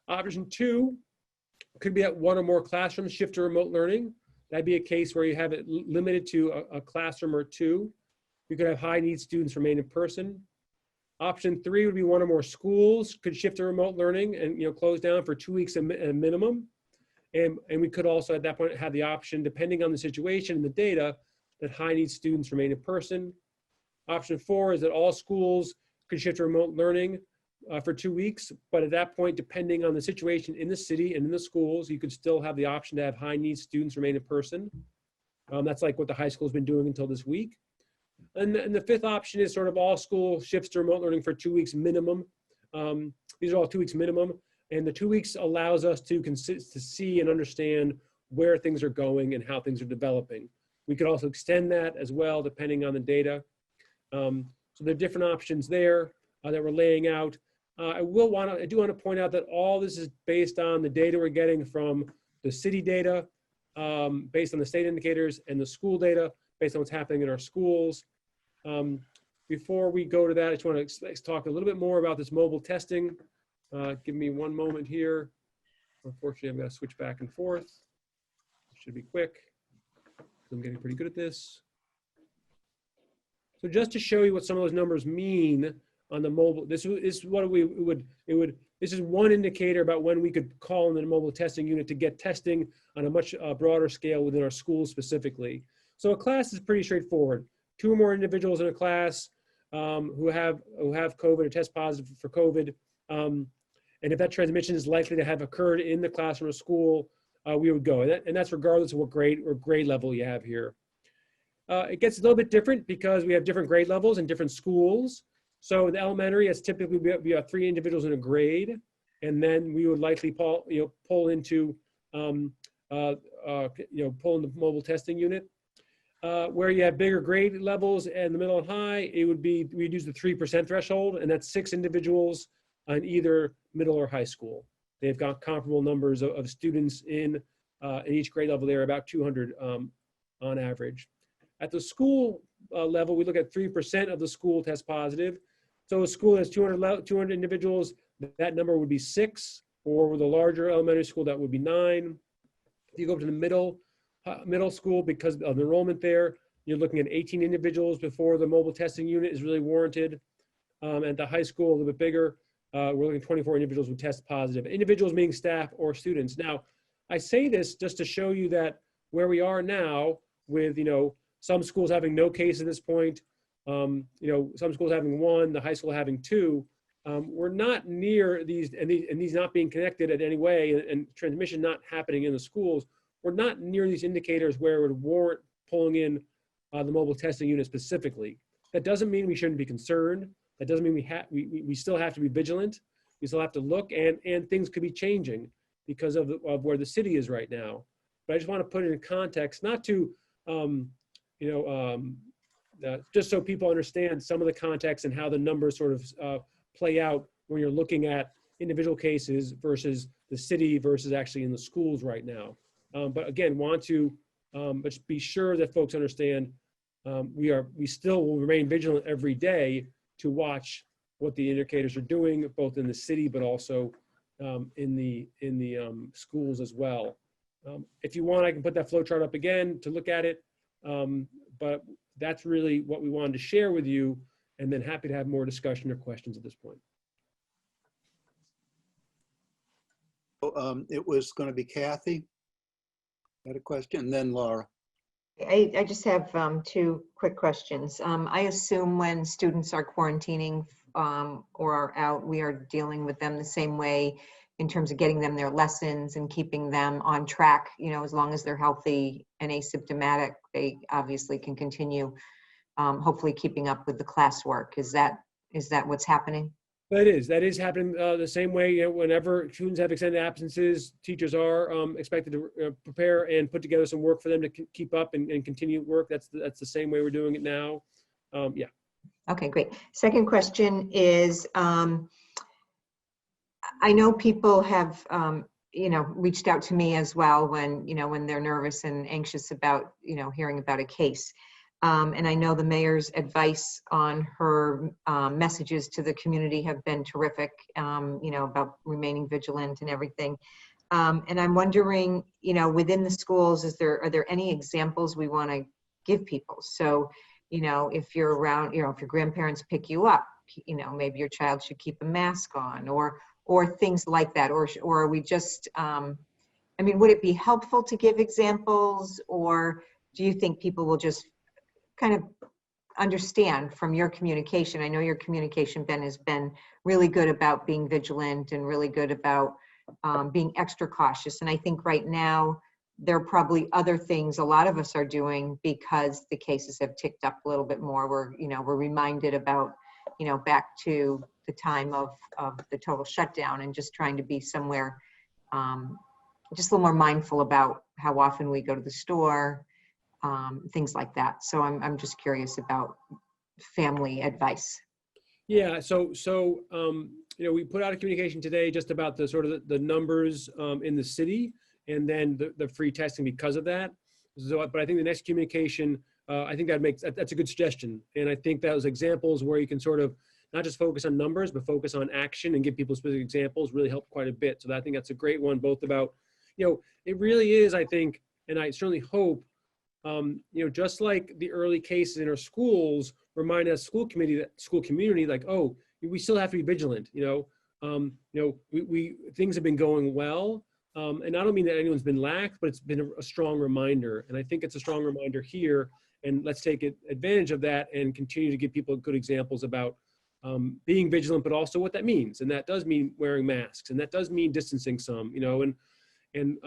Option 2 could be that 1 or more classrooms shift to remote learning. That'd be a case where you have it limited to a classroom or 2. You could have high need students remain in person. Option 3 would be 1 or more schools could shift to remote learning and close down for 2 weeks at minimum. And we could also at that point have the option, depending on the situation and the data, that high need students remain in person. Option 4 is that all schools could shift to remote learning for 2 weeks, but at that point, depending on the situation in the city and in the schools, you could still have the option to have high need students remain in person. That's like what the high school has been doing until this week. And the 5th option is sort of all school shifts to remote learning for 2 weeks minimum. These are all 2 weeks minimum. And the 2 weeks allows us to see and understand where things are going and how things are developing. We could also extend that as well, depending on the data. So there are different options there that we're laying out. I do want to point out that all this is based on the data we're getting from the city data, based on the state indicators, and the school data based on what's happening in our schools. Before we go to that, I just want to talk a little bit more about this mobile testing. Give me one moment here. Unfortunately, I've got to switch back and forth. It should be quick. I'm getting pretty good at this. So just to show you what some of those numbers mean on the mobile, this is what this is one indicator about when we could call in the mobile testing unit to get testing on a much broader scale within our schools specifically. So a class is pretty straightforward. 2 or more individuals in a class who have COVID or test positive for COVID. And if that transmission is likely to have occurred in the classroom or school, we would go. And that's regardless of what grade level you have here. It gets a little bit different because we have different grade levels in different schools. So in the elementary, it's typically we have 3 individuals in a grade, and then we would likely pull into pull in the mobile testing unit. Where you have bigger grade levels and the middle and high, we'd use the 3% threshold, and that's 6 individuals on either middle or high school. They've got comparable numbers of students in each grade level. They're about 200 on average. At the school level, we look at 3% of the school test positive. So a school has 200 individuals, that number would be 6, or with a larger elementary school, that would be 9. If you go up to the middle school, because of enrollment there, you're looking at 18 individuals before the mobile testing unit is really warranted. At the high school, a little bit bigger, we're looking at 24 individuals who test positive. Individuals meaning staff or students. Now, I say this just to show you that where we are now with, some schools having no case at this point, some schools having 1, the high school having 2, we're not near these, and these not being connected in any way, and transmission not happening in the schools. We're not near these indicators where it would warrant pulling in the mobile testing unit specifically. That doesn't mean we shouldn't be concerned. That doesn't mean we still have to be vigilant. We still have to look, and things could be changing because of where the city is right now. But I just want to put it in context, not to, just so people understand some of the context and how the numbers sort of play out when you're looking at individual cases versus the city versus actually in the schools right now. But again, want to just be sure that folks understand we still will remain vigilant every day to watch what the indicators are doing, both in the city but also in the schools as well. If you want, I can put that flow chart up again to look at it. But that's really what we wanted to share with you, and then happy to have more discussion or questions at this point. It was going to be Kathy. Had a question, and then Laura. I just have 2 quick questions. I assume when students are quarantining or are out, we are dealing with them the same way in terms of getting them their lessons and keeping them on track. As long as they're healthy and asymptomatic, they obviously can continue, hopefully keeping up with the classwork. Is that what's happening? That is happening the same way. Whenever students have extended absences, teachers are expected to prepare and put together some work for them to keep up and continue work. That's the same way we're doing it now. Yeah. Okay, great. Second question is, I know people have, reached out to me as well when, when they're nervous and anxious about, hearing about a case. And I know the mayor's advice on her messages to the community have been terrific, about remaining vigilant and everything. And I'm wondering, within the schools, are there any examples we want to give people? So, if you're around, if your grandparents pick you up, maybe your child should keep a mask on, or things like that, or are we just, would it be helpful to give examples, or do you think people will just kind of understand from your communication? I know your communication, Ben, has been really good about being vigilant and really good about being extra cautious. And I think right now, there are probably other things a lot of us are doing because the cases have ticked up a little bit more. We're reminded about, back to the time of the total shutdown, and just trying to be somewhere, just a little more mindful about how often we go to the store, things like that. So I'm just curious about family advice. Yeah, so we put out a communication today just about the sort of the numbers in the city, and then the free testing because of that. So, but I think the next communication, I think that's a good suggestion. And I think those examples where you can sort of not just focus on numbers, but focus on action and give people specific examples really help quite a bit. So I think that's a great one, both about, it really is, I think, and I certainly hope, just like the early cases in our schools remind us school community, like, oh, we still have to be vigilant, things have been going well. And I don't mean that anyone's been lax, but it's been a strong reminder. And I think it's a strong reminder here. And let's take advantage of that and continue to give people good examples about being vigilant, but also what that means. And that does mean wearing masks, and that does mean distancing some, and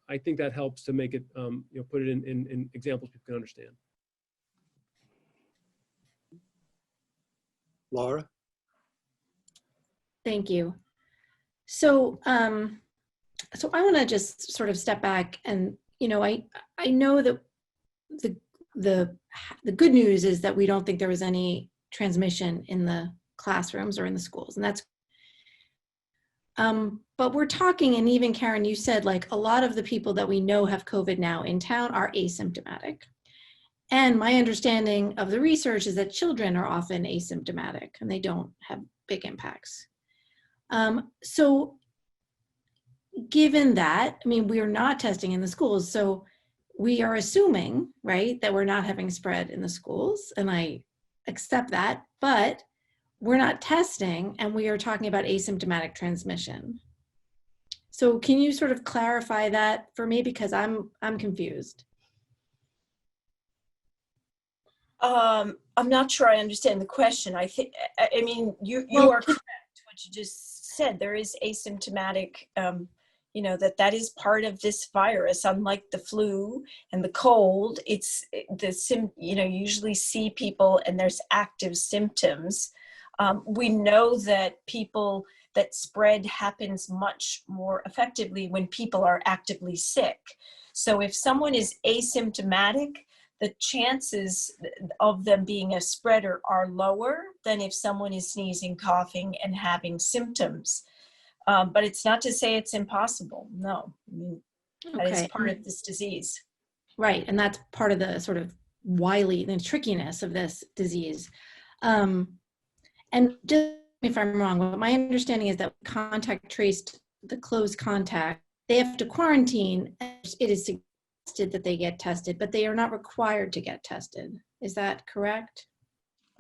I think that helps to make it, put it in examples people can understand. Laura? Thank you. So, so I want to just sort of step back, and I know that the good news is that we don't think there was any transmission in the classrooms or in the schools, and that's. But we're talking, and even Karen, you said, like, a lot of the people that we know have COVID now in town are asymptomatic. And my understanding of the research is that children are often asymptomatic and they don't have big impacts. So given that, we are not testing in the schools, so we are assuming, right, that we're not having spread in the schools, and I accept that, but we're not testing, and we are talking about asymptomatic transmission. So can you sort of clarify that for me, because I'm confused. I'm not sure I understand the question. You are correct. What you just said, there is asymptomatic, that is part of this virus. Unlike the flu and the cold, it's you usually see people and there's active symptoms. We know that that spread happens much more effectively when people are actively sick. So if someone is asymptomatic, the chances of them being a spreader are lower than if someone is sneezing, coughing, and having symptoms. But it's not to say it's impossible. No, that is part of this disease. Right, and that's part of the sort of the trickiness of this disease. And just if I'm wrong, but my understanding is that contact traced the close contact, they have to quarantine. It is suggested that they get tested, but they are not required to get tested. Is that correct?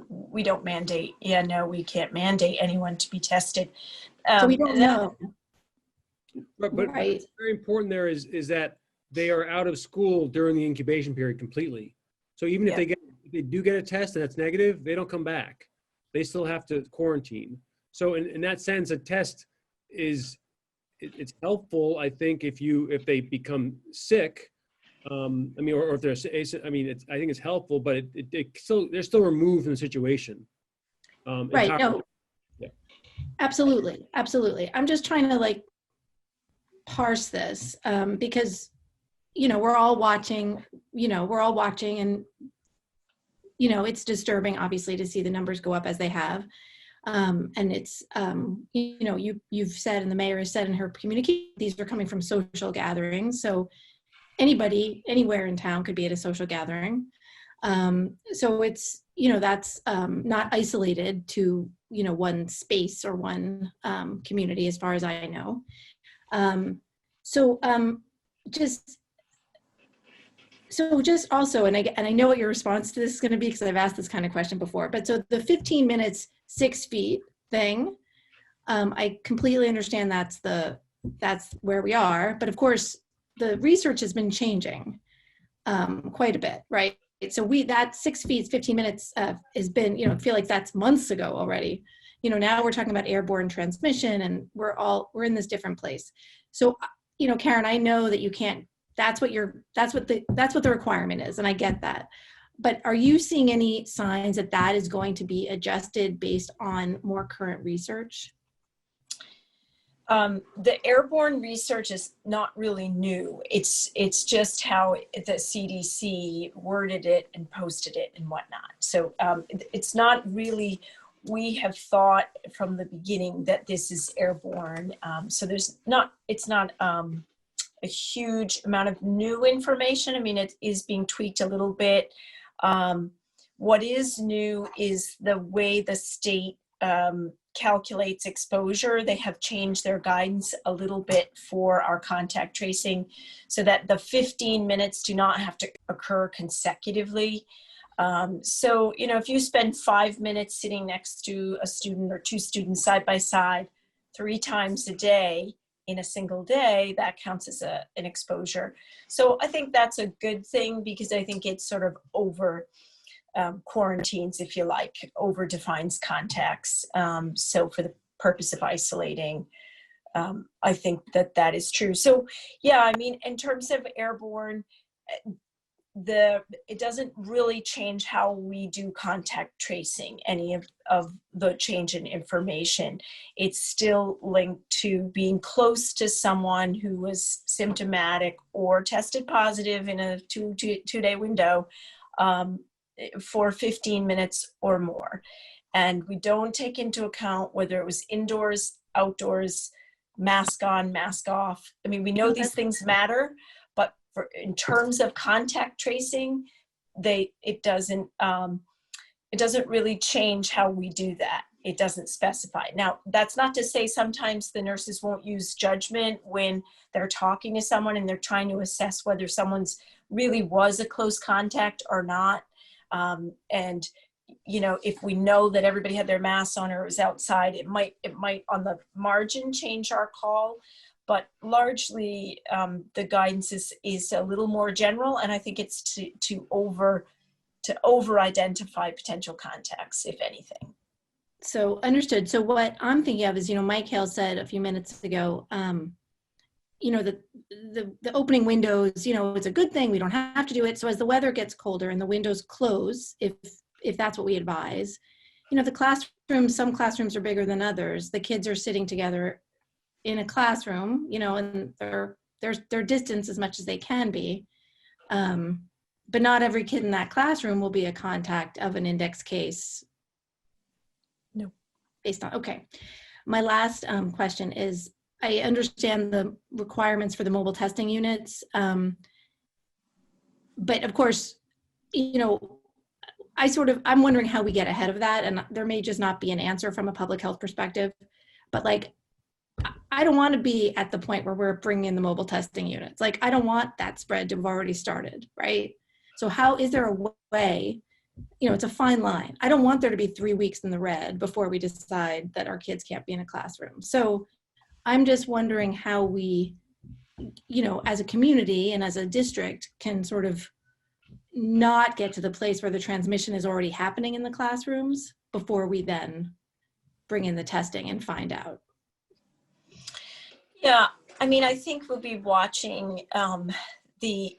We don't mandate. Yeah, no, we can't mandate anyone to be tested. So we don't know. But right. What's very important there is that they are out of school during the incubation period completely. So even if they do get a test and that's negative, they don't come back. They still have to quarantine. So in that sense, a test it's helpful, I think, if they become sick, or if they're, I think it's helpful, but they're still removed from the situation. Right. No. Yeah. Absolutely. I'm just trying to parse this because, we're all watching, and it's disturbing, obviously, to see the numbers go up as they have. And it's, you've said, and the mayor has said in her communication, these are coming from social gatherings. So anybody, anywhere in town could be at a social gathering. So it's, that's not isolated to, one space or one community, as far as I know. Just also, and I know what your response to this is going to be, because I've asked this kind of question before, but so the 15 minutes, 6 feet thing, I completely understand that's where we are, but of course the research has been changing quite a bit, right? So that 6 feet, 15 minutes has been, I feel like that's months ago already. Now we're talking about airborne transmission, and we're in this different place. So, Karen, I know that you can't, that's what the requirement is, and I get that. But are you seeing any signs that is going to be adjusted based on more current research? The airborne research is not really new. It's just how the CDC worded it and posted it and whatnot. So it's not really, we have thought from the beginning that this is airborne. So it's not a huge amount of new information. I mean, it is being tweaked a little bit. What is new is the way the state calculates exposure. They have changed their guidance a little bit for our contact tracing, so that the 15 minutes do not have to occur consecutively. So, if you spend 5 minutes sitting next to a student or 2 students side by side 3 times a day in a single day, that counts as an exposure. So I think that's a good thing, because I think it's sort of over quarantines, if you like, over defines contacts. So for the purpose of isolating, I think that is true. So yeah, I mean, in terms of airborne, it doesn't really change how we do contact tracing, any of the change in information. It's still linked to being close to someone who was symptomatic or tested positive in a two-day window for 15 minutes or more. And we don't take into account whether it was indoors, outdoors, mask on, mask off. I mean, we know these things matter, but in terms of contact tracing, it doesn't really change how we do that. It doesn't specify. Now, that's not to say sometimes the nurses won't use judgment when they're talking to someone and they're trying to assess whether someone's really was a close contact or not. And if we know that everybody had their masks on or it was outside, it might on the margin change our call. But largely, the guidance is a little more general, and I think it's to over identify potential contacts, if anything. So understood. So what I'm thinking of is, Mike Hale said a few minutes ago, the opening windows, it's a good thing. We don't have to do it. So as the weather gets colder and the windows close, if that's what we advise, the classrooms, some classrooms are bigger than others. The kids are sitting together in a classroom, and they're distanced as much as they can be. But not every kid in that classroom will be a contact of an index case. No. Based on, okay. My last question is, I understand the requirements for the mobile testing units. But of course, I'm wondering how we get ahead of that. And there may just not be an answer from a public health perspective, but I don't want to be at the point where we're bringing in the mobile testing units. I don't want that spread to have already started, right? So how is there a way, it's a fine line. I don't want there to be 3 weeks in the red before we decide that our kids can't be in a classroom. So I'm just wondering how we, as a community and as a district, can sort of not get to the place where the transmission is already happening in the classrooms before we then bring in the testing and find out. Yeah, I mean, I think we'll be watching the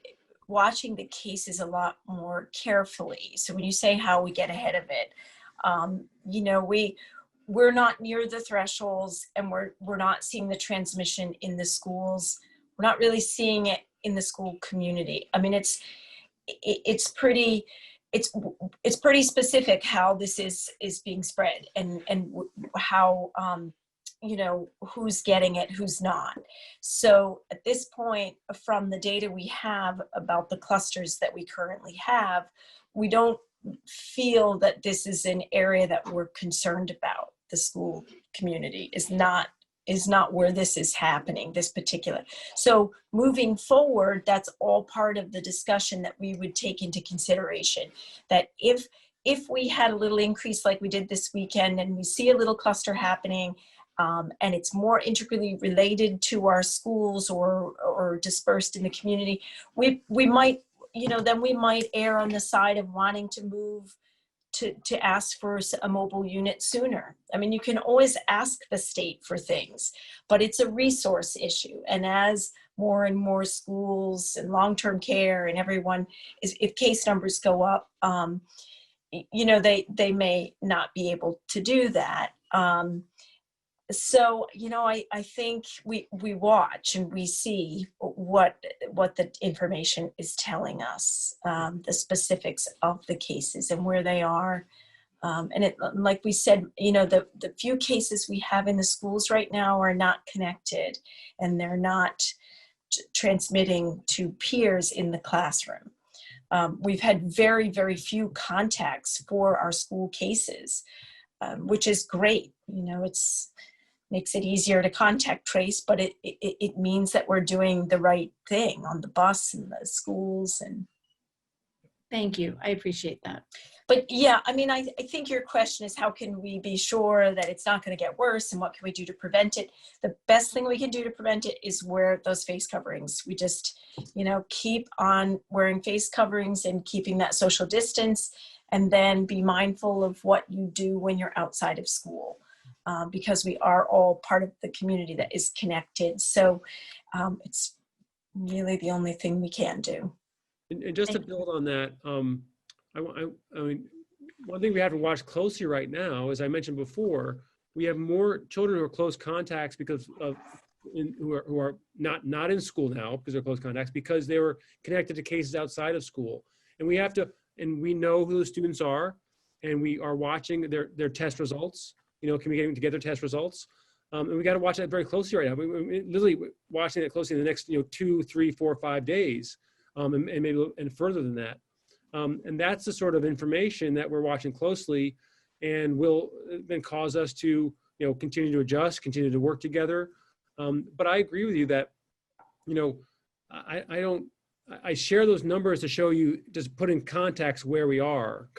cases a lot more carefully. So when you say how we get ahead of it, we're not near the thresholds, and we're not seeing the transmission in the schools. We're not really seeing it in the school community. I mean, it's pretty it's pretty specific how this is being spread and how you know, who's getting it, who's not. So at this point, from the data we have about the clusters that we currently have, we don't feel that this is an area that we're concerned about. The school community is not where this is happening, this particular. So moving forward, that's all part of the discussion that we would take into consideration. That if we had a little increase like we did this weekend and we see a little cluster happening, and it's more intricately related to our schools or dispersed in the community, we might, you know, then we might err on the side of wanting to move to ask for a mobile unit sooner. I mean, you can always ask the state for things, but it's a resource issue. And as more and more schools and long-term care and everyone, if case numbers go up, you know, they may not be able to do that. So, you know, I think we watch and we see what the information is telling us, the specifics of the cases and where they are. And it, like we said, you know, the few cases we have in the schools right now are not connected and they're not transmitting to peers in the classroom. We've had very, very few contacts for our school cases, which is great. You know, makes it easier to contact trace, but it means that we're doing the right thing on the bus and the schools. And Thank you. I appreciate that. but yeah, I mean, I think your question is how can we be sure that it's not going to get worse and what can we do to prevent it? The best thing we can do to prevent it is wear those face coverings. We just, you know, keep on wearing face coverings and keeping that social distance, and then be mindful of what you do when you're outside of school. Because we are all part of the community that is connected. So it's really the only thing we can do. And just to build on that, I mean, one thing we have to watch closely right now, as I mentioned before, we have more children who are close contacts because of who are not in school now because they're close contacts because they were connected to cases outside of school. And we have to, and we know who the students are, and we are watching their test results. You know, communicating to get their test results. And we got to watch that very closely right now. We're literally watching it closely in the next, you know, 2, 3, 4, 5 days, and maybe and further than that. And that's the sort of information that we're watching closely and will then cause us to, you know, continue to adjust, continue to work together. But I agree with you that, you know, I share those numbers to show you, just put in context where we are,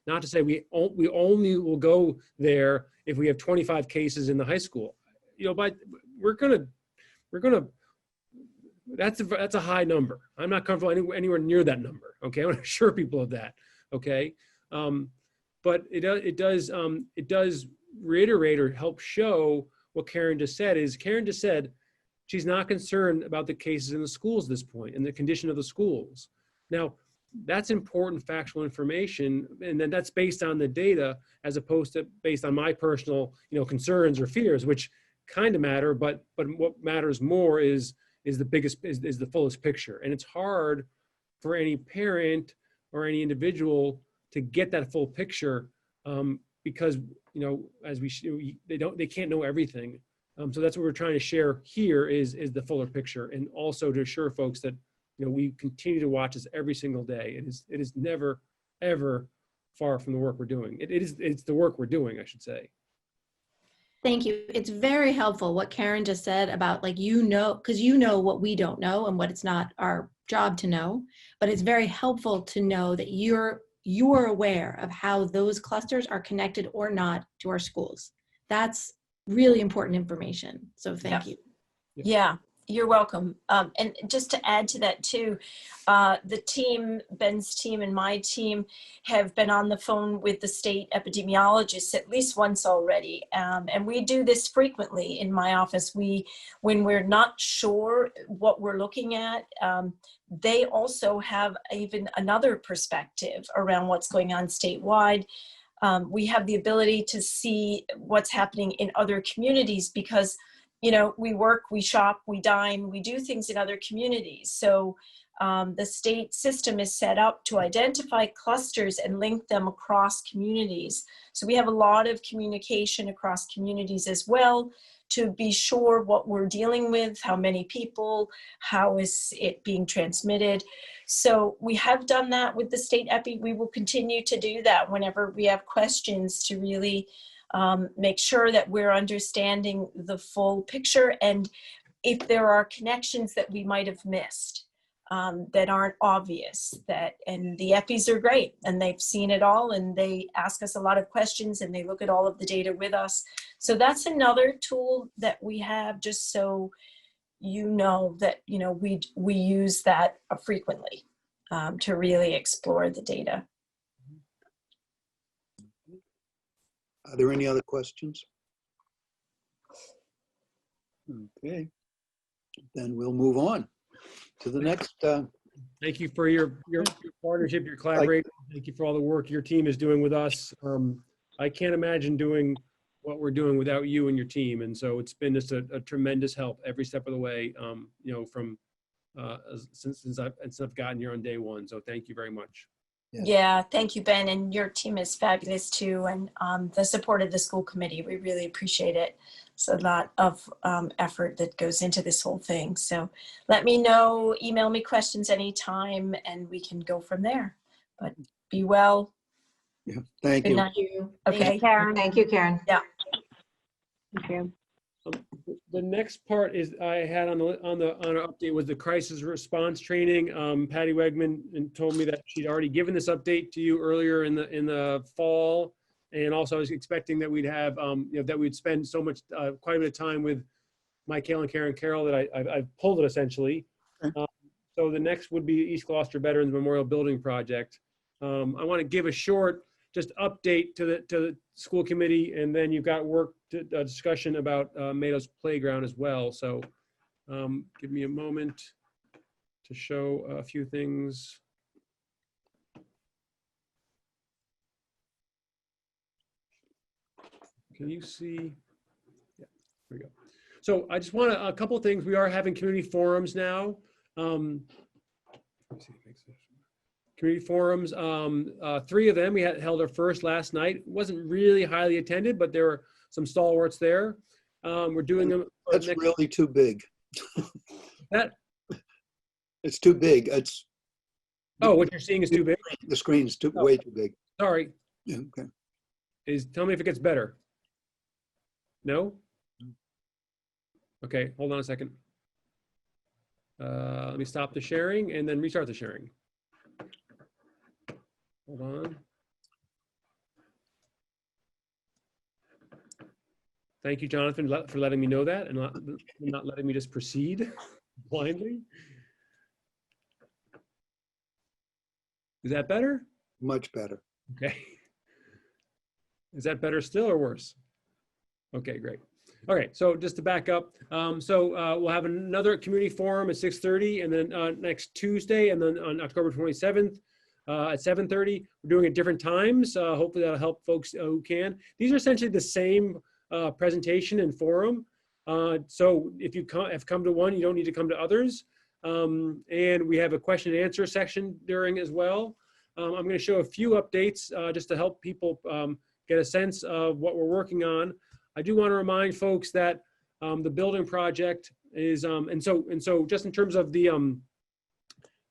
not to say we only will go there if we have 25 cases in the high school. You know, but we're gonna, that's a high number. I'm not comfortable anywhere near that number. Okay, I want to assure people of that. Okay, but it does reiterate or help show what Karen just said. Karen just said she's not concerned about the cases in the schools at this point and the condition of the schools. Now, that's important factual information, and then that's based on the data as opposed to based on my personal, you know, concerns or fears, which kind of matter, but what matters more is the fullest picture. And it's hard for any parent or any individual to get that full picture because, you know, as they can't know everything. So that's what we're trying to share here is the fuller picture, and also to assure folks that, you know, we continue to watch this every single day. It is never, ever far from the work we're doing. It's the work we're doing, I should say. Thank you. It's very helpful what Karen just said about, like, you know, because you know what we don't know and what it's not our job to know, but it's very helpful to know that you're aware of how those clusters are connected or not to our schools. That's really important information. So thank you. Yeah, you're welcome. And just to add to that too, the team, Ben's team and my team have been on the phone with the state epidemiologists at least once already. And we do this frequently in my office. When we're not sure what we're looking at, they also have even another perspective around what's going on statewide. We have the ability to see what's happening in other communities because, you know, we work, we shop, we dine, we do things in other communities. So the state system is set up to identify clusters and link them across communities. So we have a lot of communication across communities as well to be sure what we're dealing with, how many people, how is it being transmitted. So we have done that with the state EPI. We will continue to do that whenever we have questions to really make sure that we're understanding the full picture, and if there are connections that we might have missed that aren't obvious, and the EPIs are great and they've seen it all and they ask us a lot of questions and they look at all of the data with us. So that's another tool that we have, just so you know that, you know, we use that frequently to really explore the data. Are there any other questions? Okay, then we'll move on to the next. Thank you for your partnership, your collaboration. Thank you for all the work your team is doing with us. I can't imagine doing what we're doing without you and your team. And so it's been just a tremendous help every step of the way, you know, from since I've gotten here on day one. So thank you very much. Yeah, thank you, Ben. And your team is fabulous too. And the support of the school committee, we really appreciate it. It's a lot of effort that goes into this whole thing. So let me know, email me questions anytime, and we can go from there. But be well. Yeah, thank Good you. night. Okay. Thank you, Karen. Thank you, Karen. Yeah. Thank you. The next part is I had on our update was the crisis response training. Patty Wegman told me that she'd already given this update to you earlier in the fall, and also I was expecting that we'd have you know, that we'd spend so much quite a bit of time with Mike Hale and Karen Carroll that I've pulled it essentially. Okay. So the next would be East Gloucester Veterans Memorial Building Project. I want to give a short just update to the school committee, and then you've got a discussion about Meadows Playground as well. So give me a moment to show a few things. Can you see? Yeah, here we go. So I just want a couple of things. We are having community forums now. Let's see, community forums, 3 of them. We held our first last night. It wasn't really highly attended, but there were some stalwarts there. We're doing them. That's really too big. That It's too big. It's. Oh, what you're seeing is too big? The screen's way too big. Sorry. Yeah, okay. Tell me if it gets better. No? Okay, hold on a second. Let me stop the sharing and then restart the sharing. Hold on. Thank you, Jonathan, for letting me know that and not letting me just proceed blindly. Is that better? Much better. Okay. Is that better still or worse? Okay, great. Okay, so just to back up, we'll have another community forum at 6:30, and then next Tuesday, and then on October 27th at 7:30. We're doing it different times. Hopefully that'll help folks who can. These are essentially the same presentation and forum. So if you have come to one, you don't need to come to others. And we have a question and answer section during as well. I'm going to show a few updates just to help people get a sense of what we're working on. I do want to remind folks that the building project is, and so just in terms of the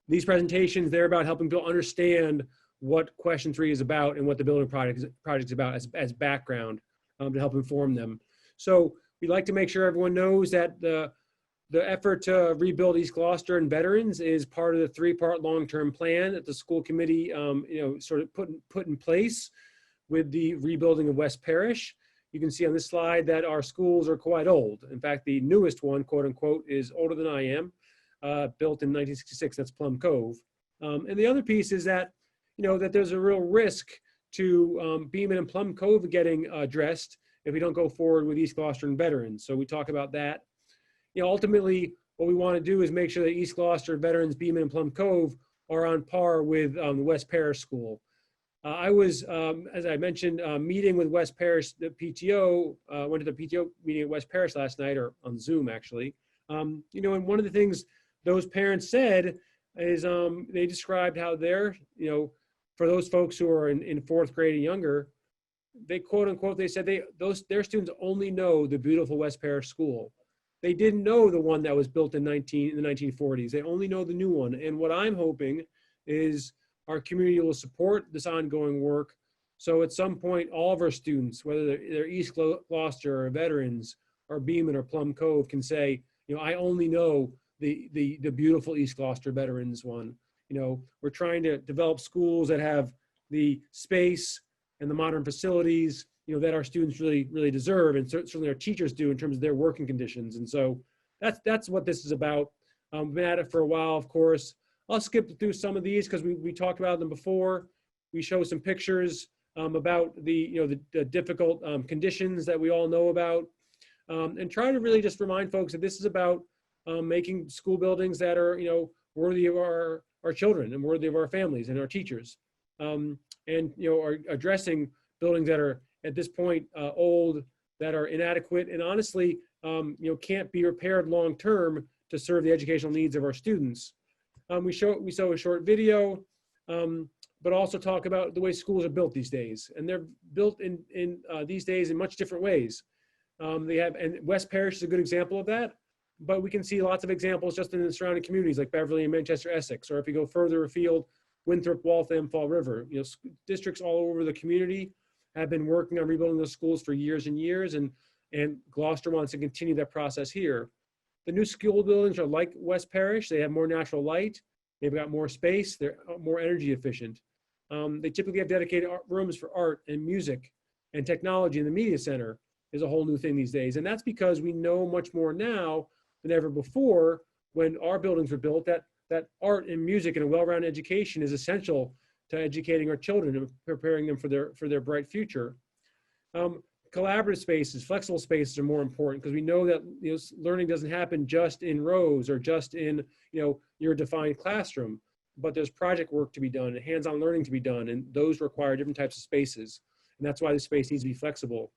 these presentations, they're about helping people understand what question 3 is about and what the building project is about as background to help inform them. So we'd like to make sure everyone knows that the effort to rebuild East Gloucester and veterans is part of the 3-part long-term plan that the school committee, sort of put in place with the rebuilding of West Parish. You can see on this slide that our schools are quite old. In fact, the newest one, quote unquote, is older than I am, built in 1966. That's Plum Cove. And the other piece is that, that there's a real risk to Beaman and Plum Cove getting addressed if we don't go forward with East Gloucester and veterans. So we talk about that. Ultimately, what we want to do is make sure that East Gloucester veterans, Beaman and Plum Cove, are on par with the West Parish School. I was, as I mentioned, meeting with West Parish, the PTO, went to the PTO meeting at West Parish last night, or on Zoom actually. And one of the things those parents said is they described how they're, for those folks who are in fourth grade and younger, they quote unquote, they said their students only know the beautiful West Parish School. They didn't know the one that was built in the 1940s. They only know the new one. And what I'm hoping is our community will support this ongoing work. So at some point, all of our students, whether they're East Gloucester or veterans or Beaman or Plum Cove, can say, I only know the beautiful East Gloucester veterans one. We're trying to develop schools that have the space and the modern facilities, that our students really deserve, and certainly our teachers do in terms of their working conditions. And so that's what this is about. We've been at it for a while, of course. I'll skip through some of these because we talked about them before. We show some pictures about the difficult conditions that we all know about, and try to really just remind folks that this is about making school buildings that are worthy of our children and worthy of our families and our teachers, and are addressing buildings that are at this point old, that are inadequate, and honestly can't be repaired long term to serve the educational needs of our students. We show a short video, but also talk about the way schools are built these days, and they're built in these days in much different ways. And West Parish is a good example of that, but we can see lots of examples just in the surrounding communities like Beverly and Manchester, Essex, or if you go further afield, Winthrop, Waltham, Fall River. Districts all over the community have been working on rebuilding those schools for years and years, and Gloucester wants to continue that process here. The new school buildings are like West Parish. They have more natural light. They've got more space. They're more energy efficient. They typically have dedicated rooms for art and music and technology, and the media center is a whole new thing these days. And that's because we know much more now than ever before when our buildings were built that art and music and a well-rounded education is essential to educating our children and preparing them for their bright future. Collaborative spaces, flexible spaces are more important because we know that learning doesn't happen just in rows or just in your defined classroom, but there's project work to be done and hands-on learning to be done, and those require different types of spaces, and that's why the space needs to be flexible.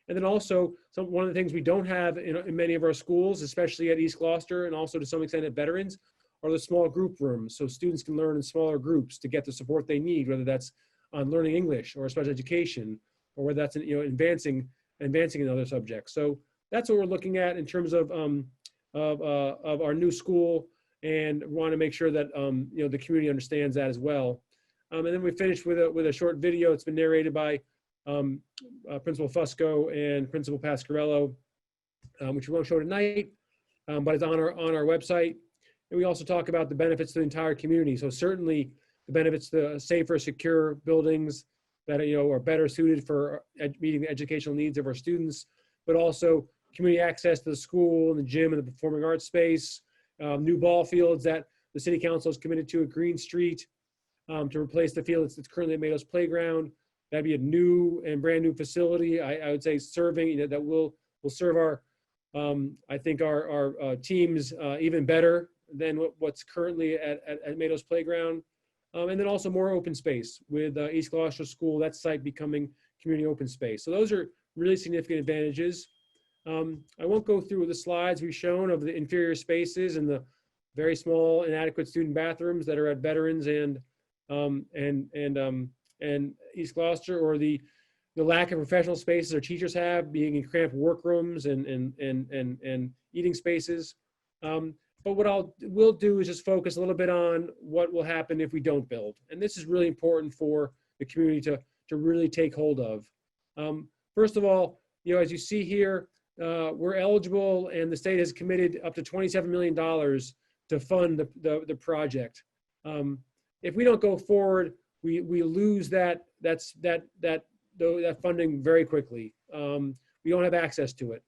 And then also, one of the things we don't have in many of our schools, especially at East Gloucester and also to some extent at Veterans, are the small group rooms, so students can learn in smaller groups to get the support they need, whether that's on learning English or special education, or whether that's advancing in other subjects. So that's what we're looking at in terms of our new school, and want to make sure that the community understands that as well. And then we finished with a short video. It's been narrated by Principal Fusco and Principal Pasquarello, which we won't show tonight, but it's on our website. And we also talk about the benefits to the entire community. So certainly the benefits to safer, secure buildings that are better suited for meeting the educational needs of our students, but also community access to the school and the gym and the performing arts space, new ball fields that the City Council is committed to at Green Street to replace the field that's currently at Meadows Playground. That'd be a new and brand new facility. I would say serving that will serve our I think our teams even better than what's currently at Meadows Playground. And then also more open space with East Gloucester School, that site becoming community open space. So those are really significant advantages. I won't go through the slides we've shown of the inferior spaces and the very small inadequate student bathrooms that are at Veterans and East Gloucester, or the lack of professional spaces our teachers have, being in cramped workrooms and eating spaces. But what we'll do is just focus a little bit on what will happen if we don't build. And this is really important for the community to really take hold of. First of all, as you see here, we're eligible, and the state has committed up to $27 million to fund the project. If we don't go forward, we lose that funding very quickly. We don't have access to it.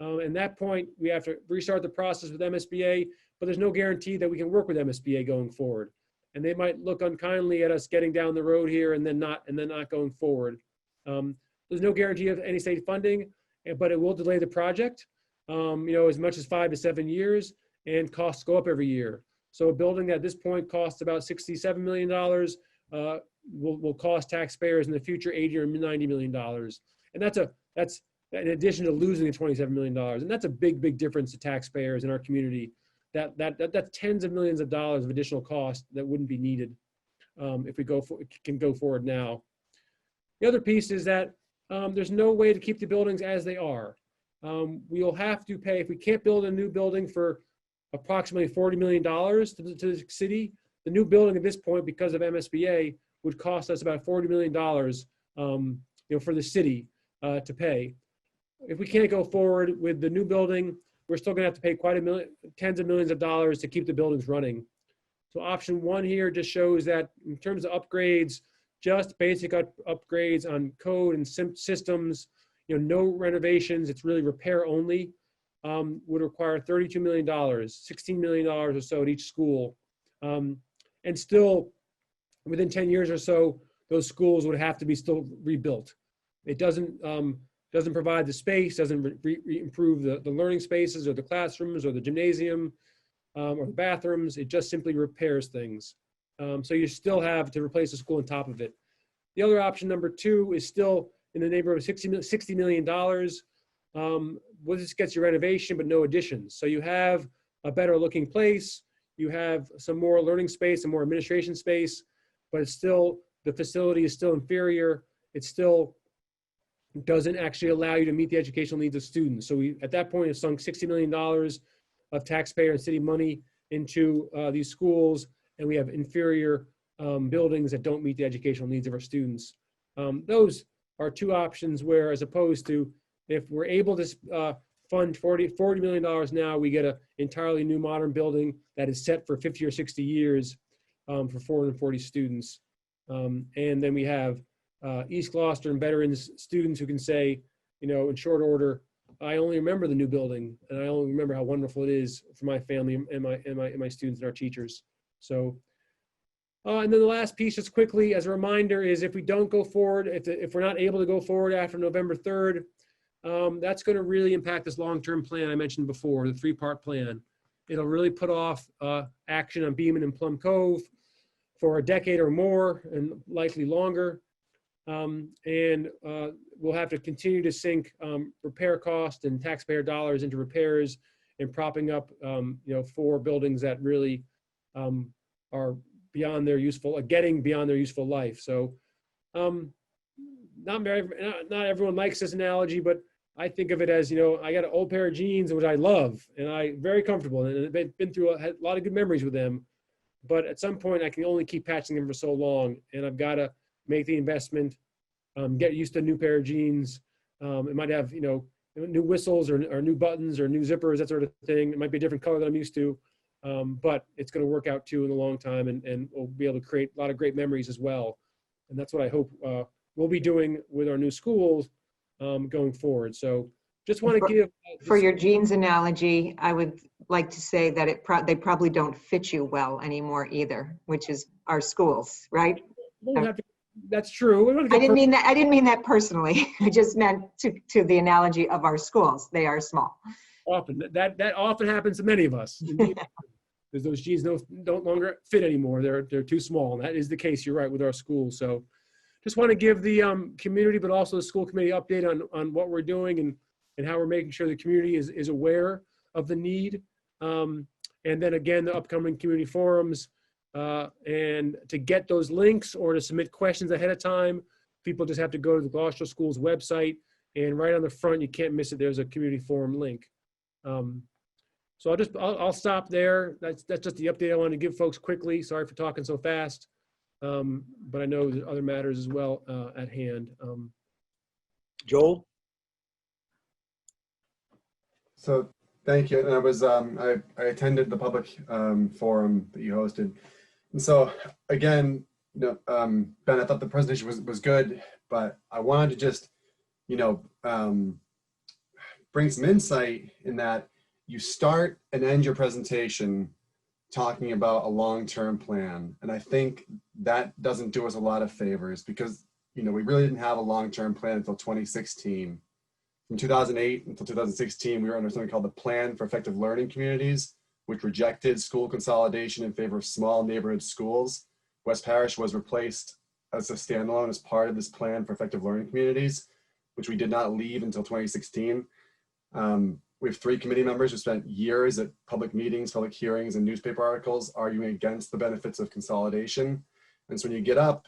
At that point, we have to restart the process with MSBA, but there's no guarantee that we can work with MSBA going forward. And they might look unkindly at us getting down the road here and then not going forward. There's no guarantee of any state funding, but it will delay the project, as much as 5 to 7 years, and costs go up every year. So a building at this point costs about $67 million, will cost taxpayers in the future $80 or $90 million. And that's in addition to losing the $27 million. And that's a big, big difference to taxpayers in our community that's tens of millions of dollars of additional cost that wouldn't be needed if we can go forward now. The other piece is that there's no way to keep the buildings as they are. We'll have to pay, if we can't build a new building for approximately $40 million to the city, the new building at this point, because of MSBA, would cost us about $40 million for the city to pay. If we can't go forward with the new building, we're still gonna have to pay tens of millions of dollars to keep the buildings running. So option one here just shows that in terms of upgrades, just basic upgrades on code and systems, no renovations, it's really repair only, would require $32 million, $16 million or so at each school. And still, within 10 years or so, those schools would have to be still rebuilt. It doesn't provide the space, doesn't improve the learning spaces or the classrooms or the gymnasium or the bathrooms. It just simply repairs things. So you still have to replace the school on top of it. The other option, number two, is still in the neighborhood of $60 million. Well, this gets you renovation, but no additions. So you have a better looking place. You have some more learning space and more administration space, but it's still, the facility is still inferior. It still doesn't actually allow you to meet the educational needs of students. So we, at that point, have sunk $60 million of taxpayer and city money into these schools, and we have inferior buildings that don't meet the educational needs of our students. Those are two options where, as opposed to, if we're able to fund $40 million now, we get an entirely new modern building that is set for 50 or 60 years for 440 students. And then we have East Gloucester and veterans students who can say, in short order, I only remember the new building, and I only remember how wonderful it is for my family and my students and our teachers. So, and then the last piece, just quickly as a reminder, is if we don't go forward, if we're not able to go forward after November 3rd, that's going to really impact this long-term plan I mentioned before, the three-part plan. It'll really put off action on Beaman and Plum Cove for a decade or more, and likely longer. And we'll have to continue to sink repair costs and taxpayer dollars into repairs and propping up, 4 buildings that really are beyond their getting beyond their useful life. So not everyone likes this analogy, but I think of it as, I got an old pair of jeans, which I love, and I'm very comfortable, and I've been through a lot of good memories with them. But at some point, I can only keep patching them for so long, and I've got to make the investment, get used to a new pair of jeans. It might have, new whistles or new buttons or new zippers, that sort of thing. It might be a different color than I'm used to, but it's going to work out too in the long time, and we'll be able to create a lot of great memories as well. And that's what I hope we'll be doing with our new schools going forward. So just want to give. For your jeans analogy, I would like to say that they probably don't fit you well anymore either, which is our schools, right? That's true. I didn't mean that. I didn't mean that personally. I just meant to the analogy of our schools. They are small. Often that often happens to many of us. Because those jeans don't longer fit anymore. They're too small. And that is the case. You're right, with our schools. So just want to give the community, but also the school committee update on what we're doing and how we're making sure the community is aware of the need. And then again, the upcoming community forums, and to get those links or to submit questions ahead of time, people just have to go to the Gloucester School's website, and right on the front, you can't miss it, there's a community forum link. So I'll stop there. That's just the update I wanted to give folks quickly. Sorry for talking so fast. But I know there's other matters as well at hand. Joel? So thank you. And I was I attended the public forum that you hosted, and so again, Ben, I thought the presentation was good, but I wanted to just bring some insight in that you start and end your presentation talking about a long-term plan, and I think that doesn't do us a lot of favors, because we really didn't have a long-term plan until 2016. From 2008 until 2016, we were under something called the Plan for Effective Learning Communities, which rejected school consolidation in favor of small neighborhood schools. West Parish was replaced as a standalone as part of this Plan for Effective Learning Communities, which we did not leave until 2016. we have 3 committee members who spent years at public meetings, public hearings, and newspaper articles arguing against the benefits of consolidation. And so when you get up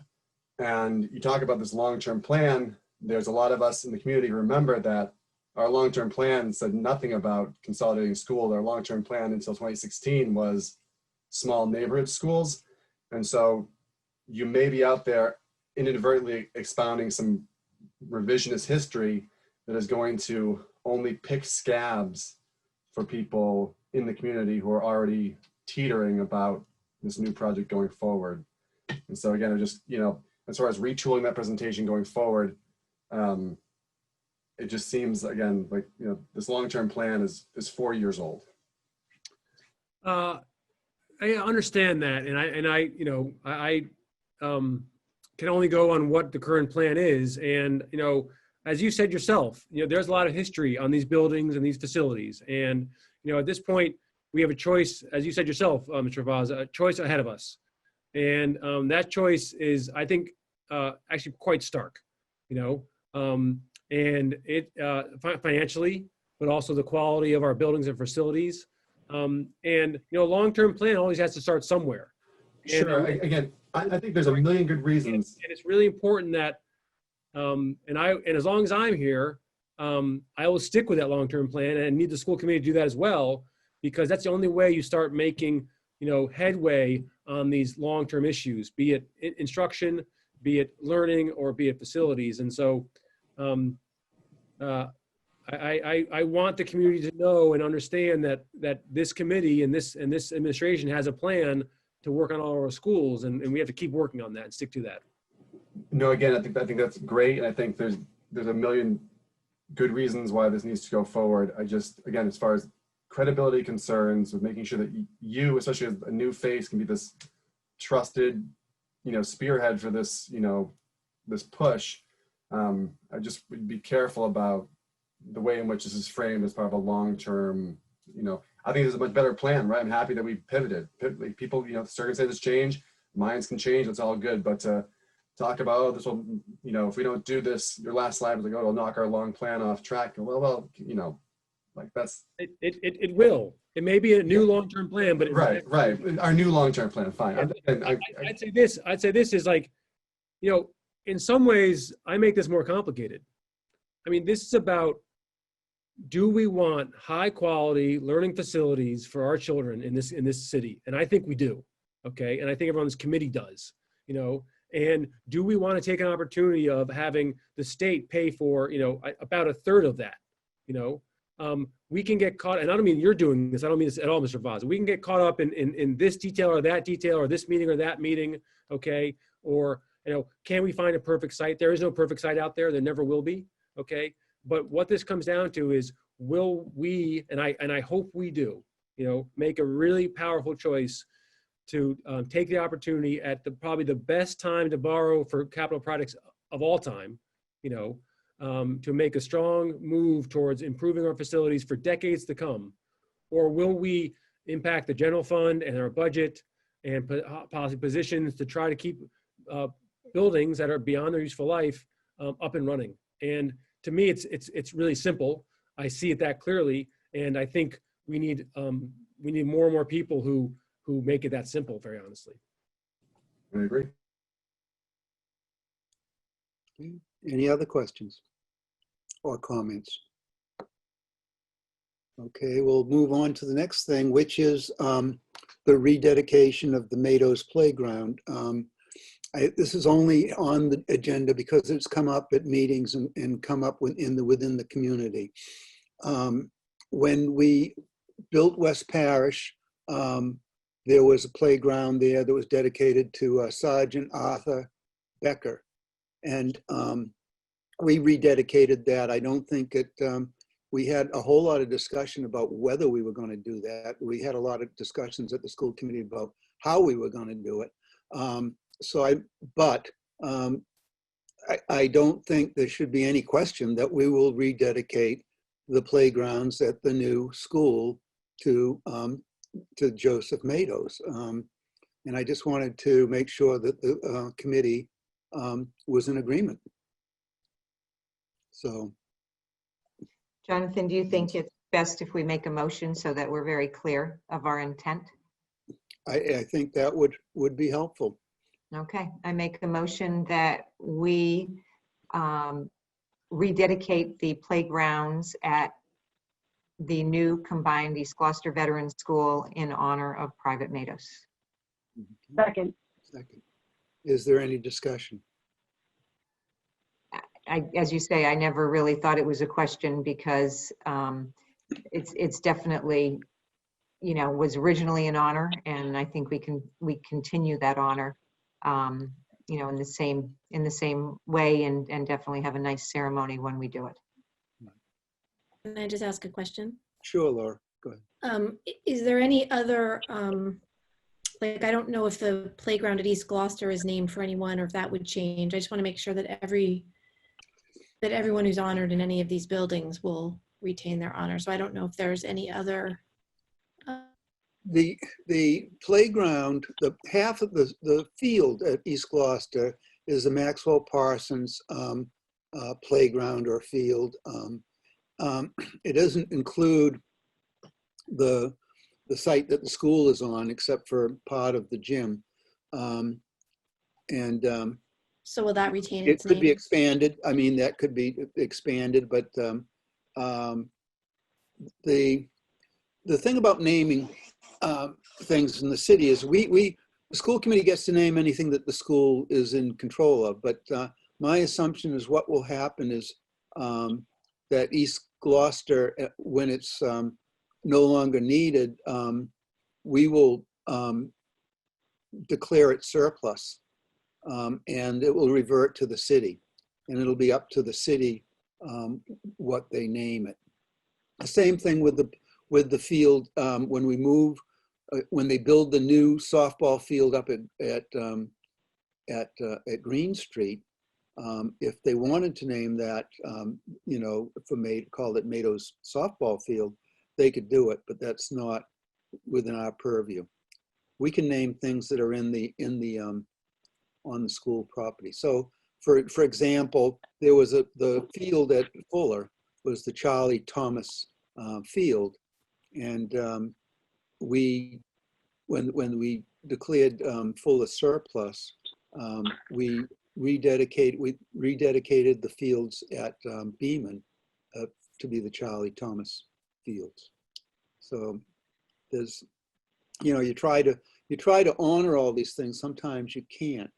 and you talk about this long-term plan, there's a lot of us in the community who remember that our long-term plan said nothing about consolidating schools. Our long-term plan until 2016 was small neighborhood schools. And so you may be out there inadvertently expounding some revisionist history that is going to only pick scabs for people in the community who are already teetering about this new project going forward. And so again, just, you know, as far as retooling that presentation going forward, it just seems, again, like, you know, this long-term plan is 4 years old. I understand that, and I you know, I can only go on what the current plan is, and you know, as you said yourself, you know, there's a lot of history on these buildings and these facilities, and you know, at this point, we have a choice, as you said yourself, Mr. Vaz, a choice ahead of us, and that choice is, I think, actually quite stark, you know, and it financially, but also the quality of our buildings and facilities. And you know, a long-term plan always has to start somewhere. Sure. Again, I think there's a million good reasons. And it's really important that, and as long as I'm here, I will stick with that long-term plan and need the school committee to do that as well, because that's the only way you start making, you know, headway on these long-term issues, be it instruction, be it learning, or be it facilities. And so, I want the community to know and understand that this committee and this administration has a plan to work on all our schools, and we have to keep working on that and stick to that. No, again, I think that's great, and I think there's a million good reasons why this needs to go forward. I just, again, as far as credibility concerns, with making sure that you, especially as a new face, can be this trusted, you know, spearhead for this, you know, this push. I just would be careful about the way in which this is framed as part of a long-term, you know, I think there's a much better plan, right? I'm happy that we pivoted. People, you know, circumstances change, minds can change, it's all good. But to talk about, oh, this will, you know, if we don't do this, your last slide was like, oh, it'll knock our long plan off track. Well, you know, like that's. It will. It may be a new long-term plan, but right. Our new long-term plan, fine. I'd say this is like, you know, in some ways, I make this more complicated. I mean, this is about, do we want high quality learning facilities for our children in this city? And I think we do, okay? And I think everyone on this committee does, you know? And do we want to take an opportunity of having the state pay for, you know, about a third of that, you know? We can get caught, and I don't mean you're doing this, I don't mean this at all, Mr. Vaz. We can get caught up in this detail or that detail or this meeting or that meeting, okay? Or, you know, can we find a perfect site? There is no perfect site out there. There never will be, okay? But what this comes down to is, will we, and I hope we do, you know, make a really powerful choice to take the opportunity at probably the best time to borrow for capital projects of all time, you know, to make a strong move towards improving our facilities for decades to come? Or will we impact the general fund and our budget and policy positions to try to keep buildings that are beyond their useful life up and running? And to me, it's really simple. I see it that clearly, and I think we need more and more people who make it that simple. Very honestly, I agree. Any other questions or comments? Okay, we'll move on to the next thing, which is the rededication of the Meadows Playground. This is only on the agenda because it's come up at meetings and come up within the community. When we built West Parish, there was a playground there that was dedicated to Sergeant Arthur Becker. And we rededicated that. I don't think we had a whole lot of discussion about whether we were going to do that. We had a lot of discussions at the school committee about how we were going to do it. I don't think there should be any question that we will rededicate the playgrounds at the new school to Joseph Meadows. And I just wanted to make sure that the committee was in agreement. So. Jonathan, do you think it's best if we make a motion so that we're very clear of our intent? I think that would be helpful. Okay, I make a motion that we rededicate the playgrounds at the new combined East Gloucester Veterans School in honor of Private Matos. Second. Second. Is there any discussion? As you say, I never really thought it was a question because it's definitely, you know, was originally an honor, and I think we continue that honor, you know, in the same way, and definitely have a nice ceremony when we do it. Can I just ask a question? Sure, Laura, go ahead. Is there any other, like, I don't know if the playground at East Gloucester is named for anyone or if that would change. I just want to make sure that everyone who's honored in any of these buildings will retain their honor. So I don't know if there's any other. The playground, the half of the field at East Gloucester is the Maxwell Parsons playground or field. It doesn't include the site that the school is on, except for part of the gym. So will that retain It its could be name? expanded. I mean, that could be expanded, but the thing about naming things in the city is the school committee gets to name anything that the school is in control of. But my assumption is what will happen is that East Gloucester, when it's no longer needed, we will declare it surplus, and it will revert to the city, and it'll be up to the city what they name it. The same thing with the field when we move, when they build the new softball field up at Green Street. If they wanted to name that, you know, call it Matos softball field, they could do it, but that's not within our purview. We can name things that are on the school property. So, for example, there was the field at Fuller was the Charlie Thomas field, and when we declared Fuller surplus, we rededicated the fields at Beaman to be the Charlie Thomas fields. So there's, you know, you try to honor all these things. Sometimes you can't.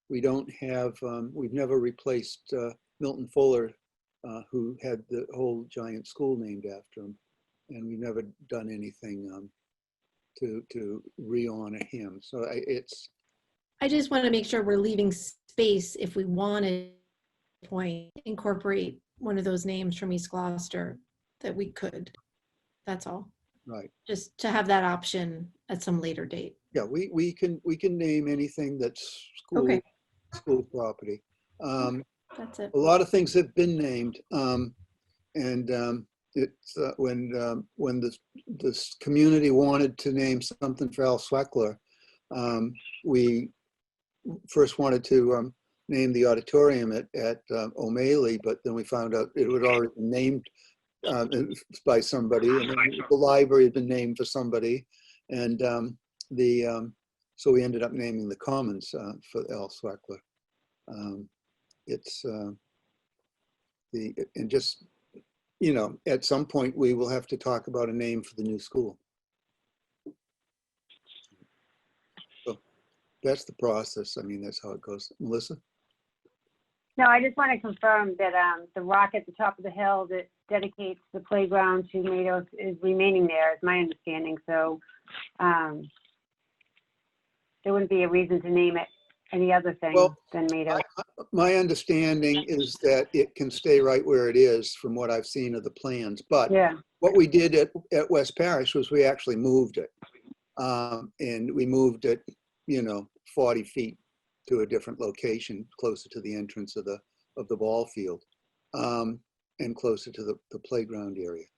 We don't have, we've never replaced Milton Fuller, who had the whole giant school named after him, and we've never done anything to re-honor him. So I just want to make sure we're leaving space if we wanted to incorporate one of those names from East Gloucester, that we could. That's all. Right. Just to have that option at some later date. Yeah, we can name anything that's school, Okay. school property. That's it. A lot of things have been named, it's when this community wanted to name something for Al Sweckler, we first wanted to name the auditorium at O'Malley, but then we found out it had already been named by somebody, and then the library had been named for somebody, and so we ended up naming the Commons for Al Sweckler. And just, you know, at some point we will have to talk about a name for the new school. So that's the process. I mean, that's how it goes. Melissa? No, I just want to confirm that the rock at the top of the hill that dedicates the playground to Matos is remaining there, is my understanding. So there wouldn't be a reason to name it any other thing than Matos. My understanding is that it can stay right where it is from what I've seen of the plans. But yeah, what we did at West Parish was we actually moved it. And we moved it, you know, 40 feet to a different location closer to the entrance of the ball field, and closer to the playground area.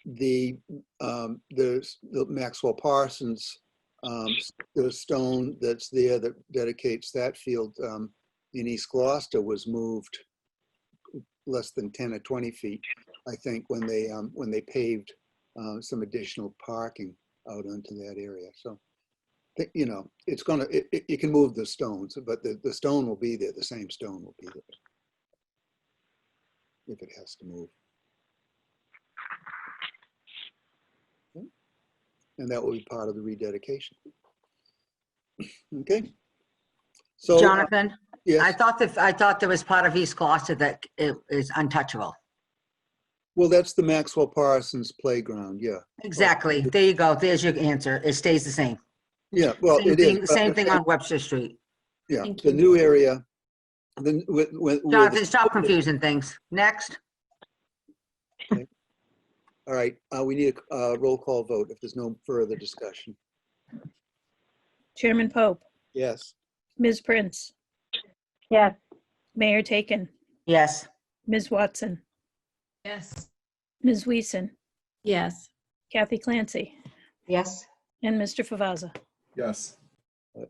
There's the Maxwell Parsons, the stone that's there that dedicates that field in East Gloucester was moved less than 10 or 20 feet, I think, when they paved some additional parking out onto that area. So, you know, it's gonna, you can move the stones, but the stone will be there. The same stone will be there if it has to move. Okay. And that will be part of the rededication. Okay. So, Jonathan, yes. I thought there was part of East Gloucester that it is untouchable. Well, that's the Maxwell Parsons playground. Yeah. Exactly. There you go. There's your answer. It stays the same. Yeah. Well, Same it thing, is. same thing on Webster Street. Yeah. Thank The you. new area. Then with Jonathan, stop confusing things. Next. All right. We need a roll call vote if there's no further discussion. Chairman Pope, Yes. Ms. Prince, Yes. Mayor Taken, Yes. Ms. Watson, Yes. Ms. Weason, Yes. Kathy Clancy, Yes. and Mr. Favazza. Yes.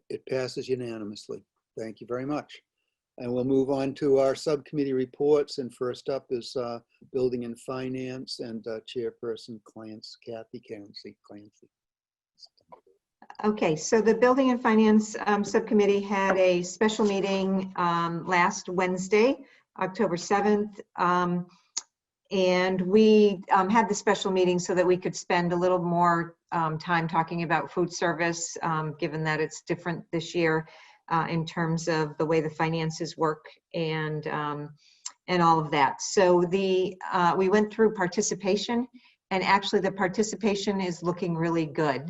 It passes unanimously. Thank you very much. And we'll move on to our subcommittee reports. And first up is Building and Finance and Chairperson Kathy Clancy. Okay, so the Building and Finance Subcommittee had a special meeting last Wednesday, October 7th. And we had the special meeting so that we could spend a little more time talking about food service, given that it's different this year in terms of the way the finances work and all of that. So we went through participation, and actually the participation is looking really good.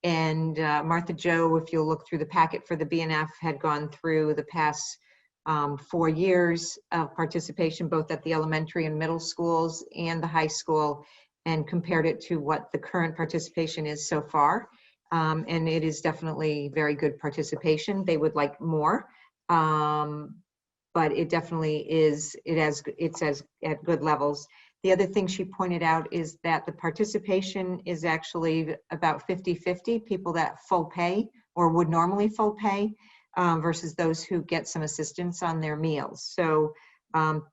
And Martha Jo, if you'll look through the packet for the BNF, had gone through the past 4 years of participation, both at the elementary and middle schools and the high school, and compared it to what the current participation is so far. And it is definitely very good participation. They would like more, but it definitely is, it's at good levels. The other thing she pointed out is that the participation is actually about 50-50, people that full pay or would normally full pay versus those who get some assistance on their meals. So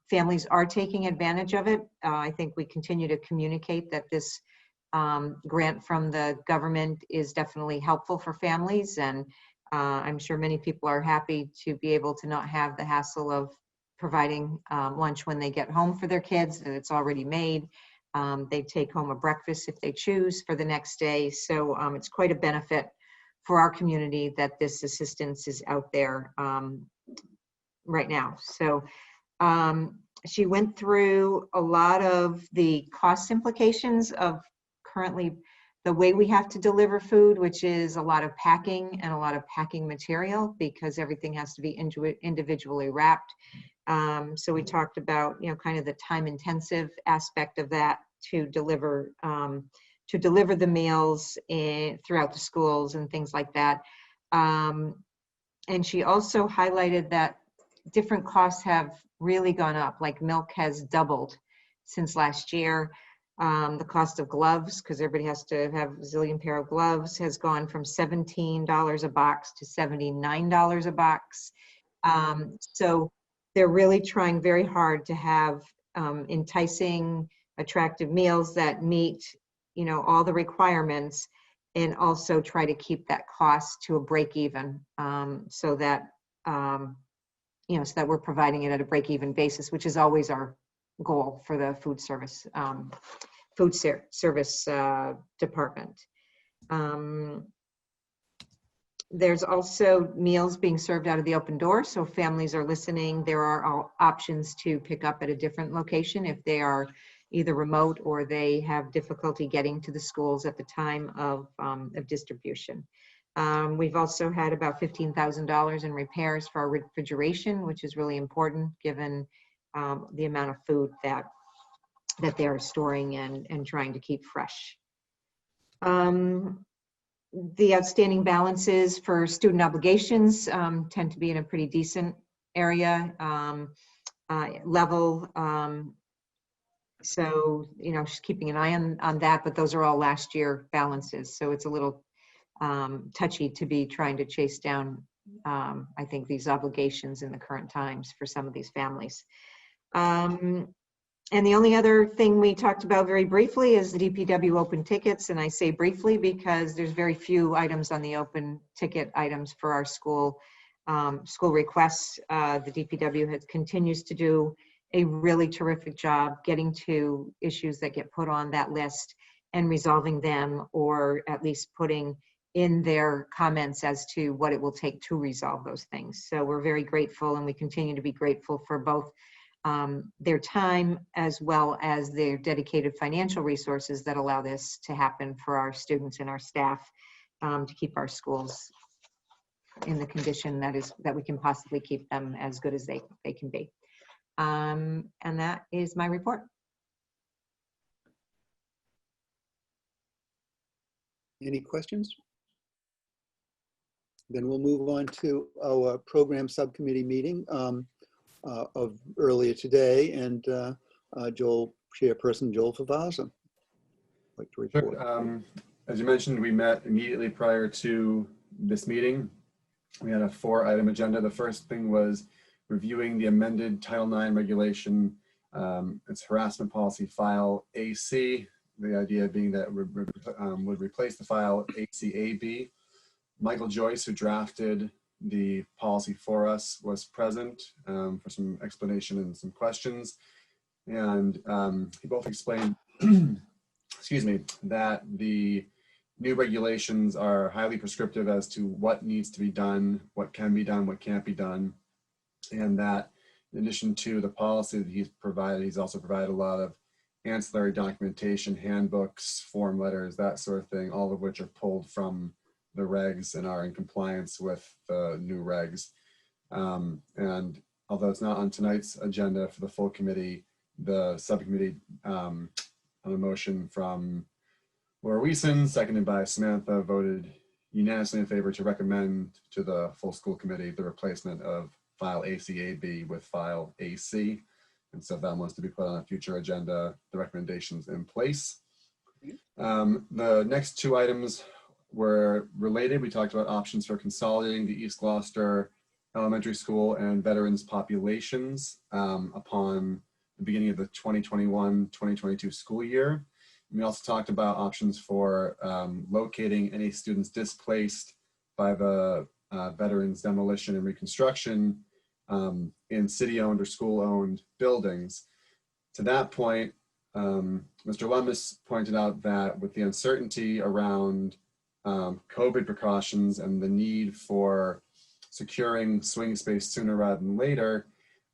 families are taking advantage of it. I think we continue to communicate that this grant from the government is definitely helpful for families, and I'm sure many people are happy to be able to not have the hassle of providing lunch when they get home for their kids, and it's already made. They take home a breakfast if they choose for the next day. So it's quite a benefit for our community that this assistance is out there right now. So she went through a lot of the cost implications of currently the way we have to deliver food, which is a lot of packing and a lot of packing material because everything has to be individually wrapped. So we talked about, kind of the time-intensive aspect of that to deliver the meals throughout the schools and things like that. And she also highlighted that different costs have really gone up, like milk has doubled since last year. The cost of gloves, because everybody has to have a zillion pair of gloves, has gone from $17 a box to $79 a box. So they're really trying very hard to have enticing, attractive meals that meet, all the requirements, and also try to keep that cost to a break even, so that so that we're providing it at a break even basis, which is always our goal for the food service department. There's also meals being served out of the open door. So if families are listening, there are options to pick up at a different location if they are either remote or they have difficulty getting to the schools at the time of distribution. We've also had about $15,000 in repairs for our refrigeration, which is really important given the amount of food that they are storing and trying to keep fresh. The outstanding balances for student obligations tend to be in a pretty decent area level. So, just keeping an eye on that, but those are all last year balances. So it's a little touchy to be trying to chase down, I think, these obligations in the current times for some of these families. And the only other thing we talked about very briefly is the DPW open tickets. And I say briefly because there's very few items on the open ticket items for our school requests. The DPW continues to do a really terrific job getting to issues that get put on that list and resolving them, or at least putting in their comments as to what it will take to resolve those things. So we're very grateful, and we continue to be grateful for both their time as well as their dedicated financial resources that allow this to happen for our students and our staff, to keep our schools in the condition that we can possibly keep them as good as they can be. And that is my report. Any questions? Then we'll move on to our program subcommittee meeting of earlier today, and Chairperson Joel Favaza. Like to report. Sure. As you mentioned, we met immediately prior to this meeting. We had a 4-item agenda. The first thing was reviewing the amended Title IX regulation. It's harassment policy file AC. The idea being that would replace the file ACAB. Michael Joyce, who drafted the policy for us, was present for some explanation and some questions. And he both explained, excuse me, that the new regulations are highly prescriptive as to what needs to be done, what can be done, what can't be done. And that in addition to the policy that he's provided, he's also provided a lot of ancillary documentation, handbooks, form letters, that sort of thing, all of which are pulled from the regs and are in compliance with the new regs. And although it's not on tonight's agenda for the full committee, the subcommittee on a motion from Laura Weeson, seconded by Samantha, voted unanimously in favor to recommend to the full school committee the replacement of file ACAB with file AC. And so if that wants to be put on a future agenda, the recommendation's in place. The next 2 items were related. We talked about options for consolidating the East Gloucester Elementary School and veterans populations upon the beginning of the 2021-2022 school year. We also talked about options for locating any students displaced by the veterans demolition and reconstruction in city-owned or school-owned buildings. To that point, Mr. Lummis pointed out that with the uncertainty around COVID precautions and the need for securing swing space sooner rather than later,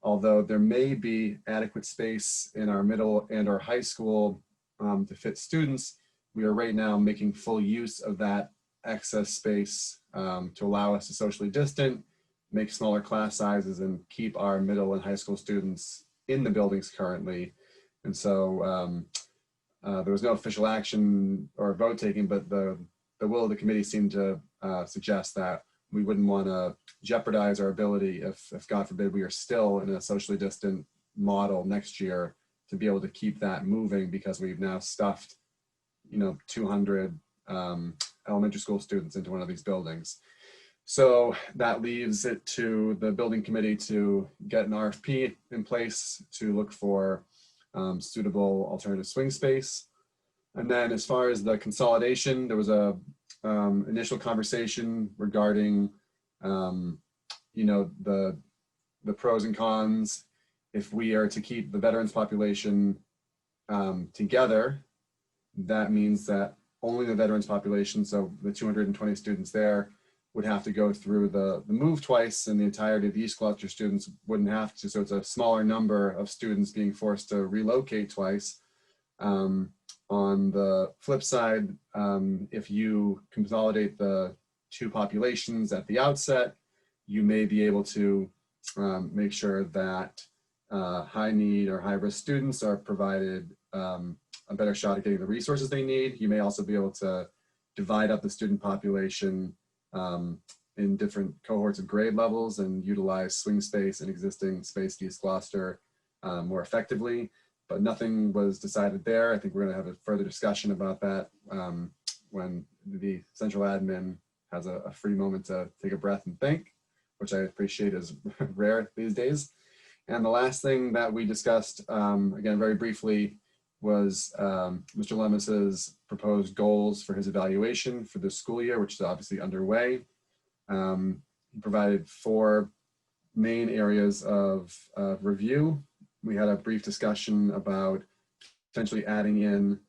although there may be adequate space in our middle and our high school to fit students, we are right now making full use of that excess space to allow us to socially distant, make smaller class sizes, and keep our middle and high school students in the buildings currently. And so there was no official action or vote taken, but the will of the committee seemed to suggest that we wouldn't want to jeopardize our ability if God forbid we are still in a socially distant model next year to be able to keep that moving, because we've now stuffed 200 elementary school students into one of these buildings. So that leaves it to the building committee to get an RFP in place to look for suitable alternative swing space. And then as far as the consolidation, there was a initial conversation regarding the pros and cons. If we are to keep the veterans population together, that means that only the veterans population, so the 220 students there, would have to go through the move twice, and the entirety of the East Gloucester students wouldn't have to. So it's a smaller number of students being forced to relocate twice. On the flip side, if you consolidate the 2 populations at the outset, you may be able to make sure that high need or high risk students are provided a better shot at getting the resources they need. You may also be able to divide up the student population in different cohorts of grade levels and utilize swing space and existing space at East Gloucester more effectively. But nothing was decided there. I think we're going to have a further discussion about that when the central admin has a free moment to take a breath and think, which I appreciate is rare these days. And the last thing that we discussed, again, very briefly, was Mr. Lemus's proposed goals for his evaluation for this school year, which is obviously underway. He provided 4 main areas of review. We had a brief discussion about potentially adding in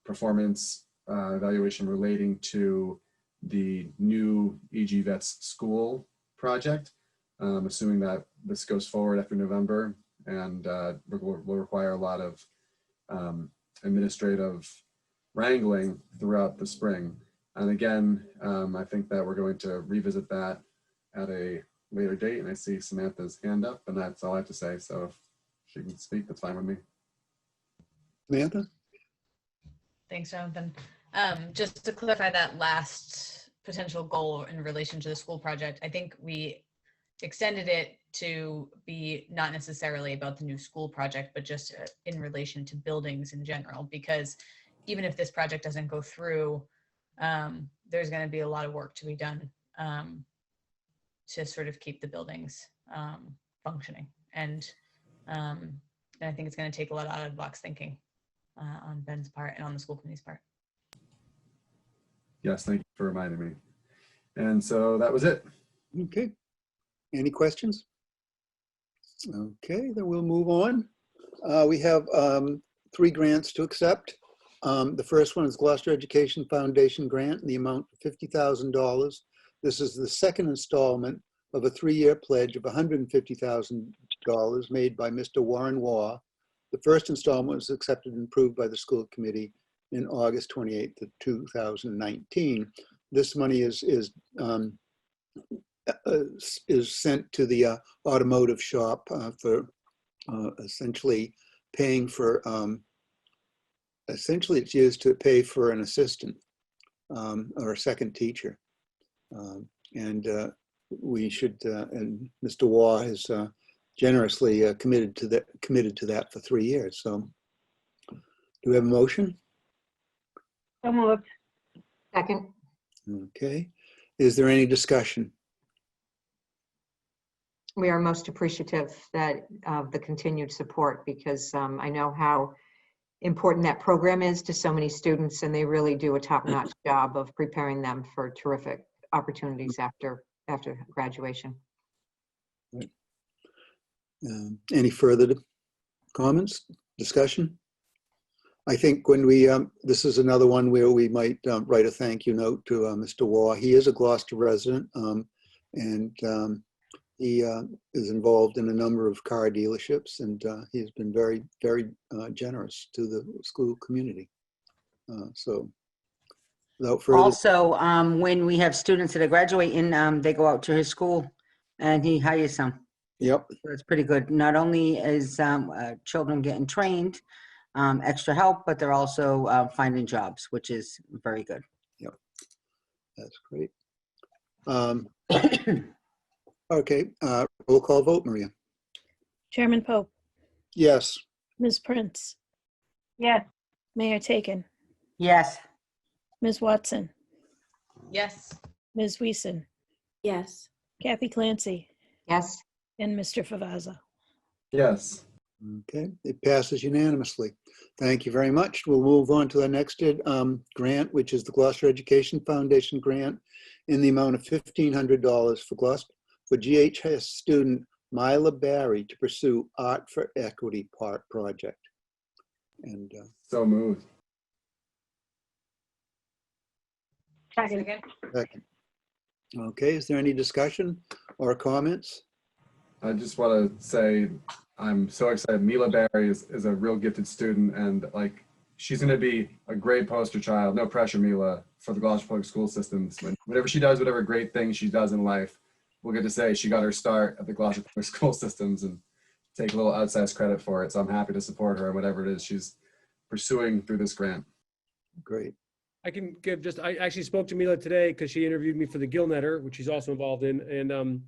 performance evaluation relating to the new EG Vets school project, assuming that this goes forward after November, and will require a lot of administrative wrangling throughout the spring. And again, I think that we're going to revisit that at a later date. And I see Samantha's hand up, and that's all I have to say. So if she can speak, that's fine with me. Samantha? Thanks, Jonathan. Just to clarify that last potential goal in relation to the school project, I think we extended it to be not necessarily about the new school project, but just in relation to buildings in general, because even if this project doesn't go through, there's going to be a lot of work to be done to sort of keep the buildings functioning. And I think it's going to take a lot of out-of-the-box thinking on Ben's part and on the school committee's part. Yes, thank you for reminding me. And so that was it. Okay. Any questions? Okay, then we'll move on. We have 3 grants to accept. The first one is Gloucester Education Foundation grant in the amount of $50,000. This is the second installment of a 3-year pledge of $150,000 made by Mr. Warren Waugh. The first installment was accepted and approved by the school committee in August 28th of 2019. This money is sent to the automotive shop for essentially paying for, essentially it's used to pay for an assistant or a second teacher. We should, and Mr. Waugh has generously committed to that for 3 years. So do we have a motion? So moved. Second. Okay. Is there any discussion? We are most appreciative of the continued support, because I know how important that program is to so many students, and they really do a top-notch job of preparing them for terrific opportunities after graduation. Right. Any further comments, discussion? I think when we, this is another one where we might write a thank you note to Mr. Waugh. He is a Gloucester resident, and he is involved in a number of car dealerships, and he's been very, very generous to the school community. So without further. Also, when we have students that are graduating, they go out to his school and he hires them. Yep. So it's pretty good. Not only is children getting trained, extra help, but they're also finding jobs, which is very good. Yep. That's great. Okay, roll call vote, Maria. Chairman Pope, Yes. Ms. Prince, Yes. Mayor Taken, Yes. Ms. Watson, Yes. Ms. Wiesen, Yes. Kathy Clancy, Yes. and Mr. Favaza. Yes. Okay, it passes unanimously. Thank you very much. We'll move on to the next grant, which is the Gloucester Education Foundation grant in the amount of $1,500 for GHS student Mila Barry to pursue Art for Equity project. And So moved. Second. second. Okay, is there any discussion or comments? I just want to say I'm so excited. Mila Barry is a real gifted student, and like she's going to be a great poster child. No pressure, Mila, for the Gloucester Public School systems. Whatever she does, whatever great thing she does in life, we'll get to say she got her start at the Gloucester Public School systems and take a little outsized credit for it. So I'm happy to support her in whatever it is she's pursuing through this grant. Great. I can give just, I actually spoke to Mila today because she interviewed me for the Gilnetter, which she's also involved in. And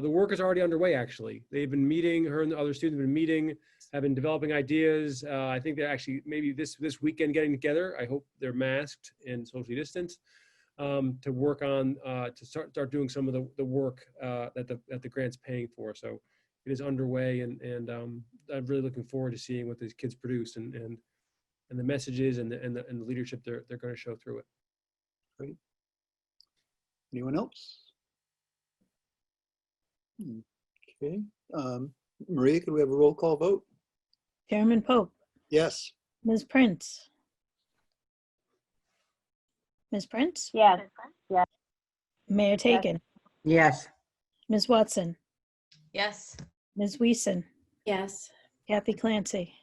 the work is already underway, actually. They've been meeting, her and the other students have been meeting, have been developing ideas. I think they're actually maybe this weekend getting together. I hope they're masked and socially distanced to work on, to start doing some of the work that the grant's paying for. So it is underway, and I'm really looking forward to seeing what these kids produce and the messages and the leadership they're going to show through it. Great. Anyone else? Okay. Maria, could we have a roll call vote? Chairman Pope, Yes. Ms. Prince. Ms. Prince? Yes. Yes. Mayor Taken, Yes. Ms. Watson, Yes. Ms. Weason, Yes. Kathy Clancy,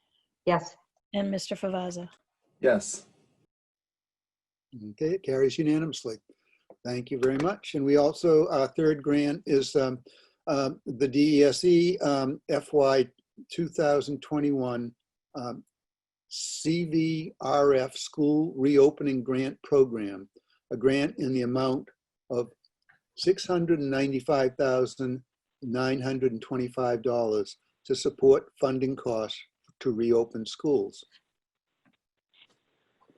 Yes. and Mr. Favazza. Yes. Okay, it carries unanimously. Thank you very much. And we also, our third grant is the DESE FY 2021 CVRF School Reopening Grant Program, a grant in the amount of $695,925 to support funding costs to reopen schools.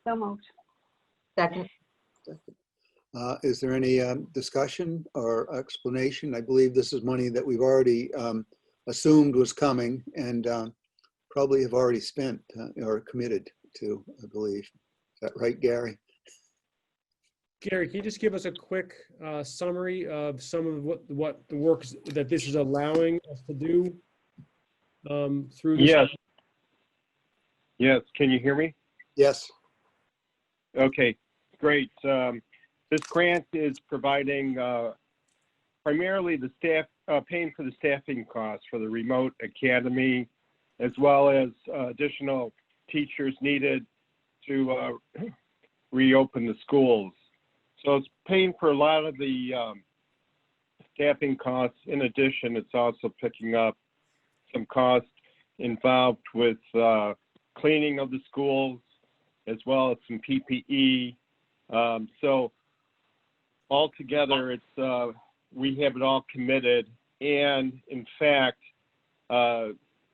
So moved. Second. Is there any discussion or explanation? I believe this is money that we've already assumed was coming and probably have already spent or committed to, I believe. Is that right, Gary? Gary, can you just give us a quick summary of some of what the work that this is allowing us to do through this? Yes. Yes. Can you hear me? Yes. Okay, great. This grant is providing primarily the staff, paying for the staffing costs for the remote academy, as well as additional teachers needed to reopen the schools. So it's paying for a lot of the staffing costs. In addition, it's also picking up some costs involved with cleaning of the schools, as well as some PPE. So altogether, it's we have it all committed, and in fact,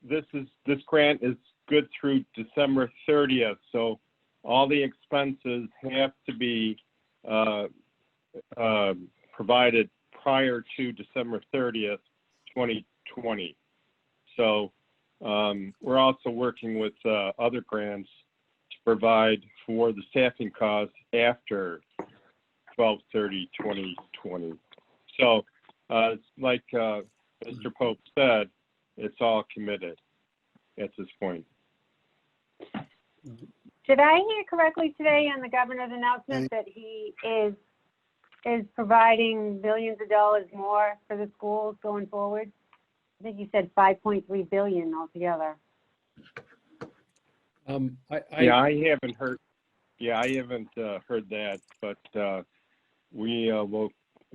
this grant is good through December 30th. So all the expenses have to be provided prior to December 30th, 2020. So we're also working with other grants to provide for the staffing costs after 12/30/2020. So like Mr. Pope said, it's all committed at this point. Did I hear correctly today on the governor's announcement that he is providing billions of dollars more for the schools going forward? I think you said 5.3 billion altogether. I haven't heard. Yeah, I haven't heard that, but we will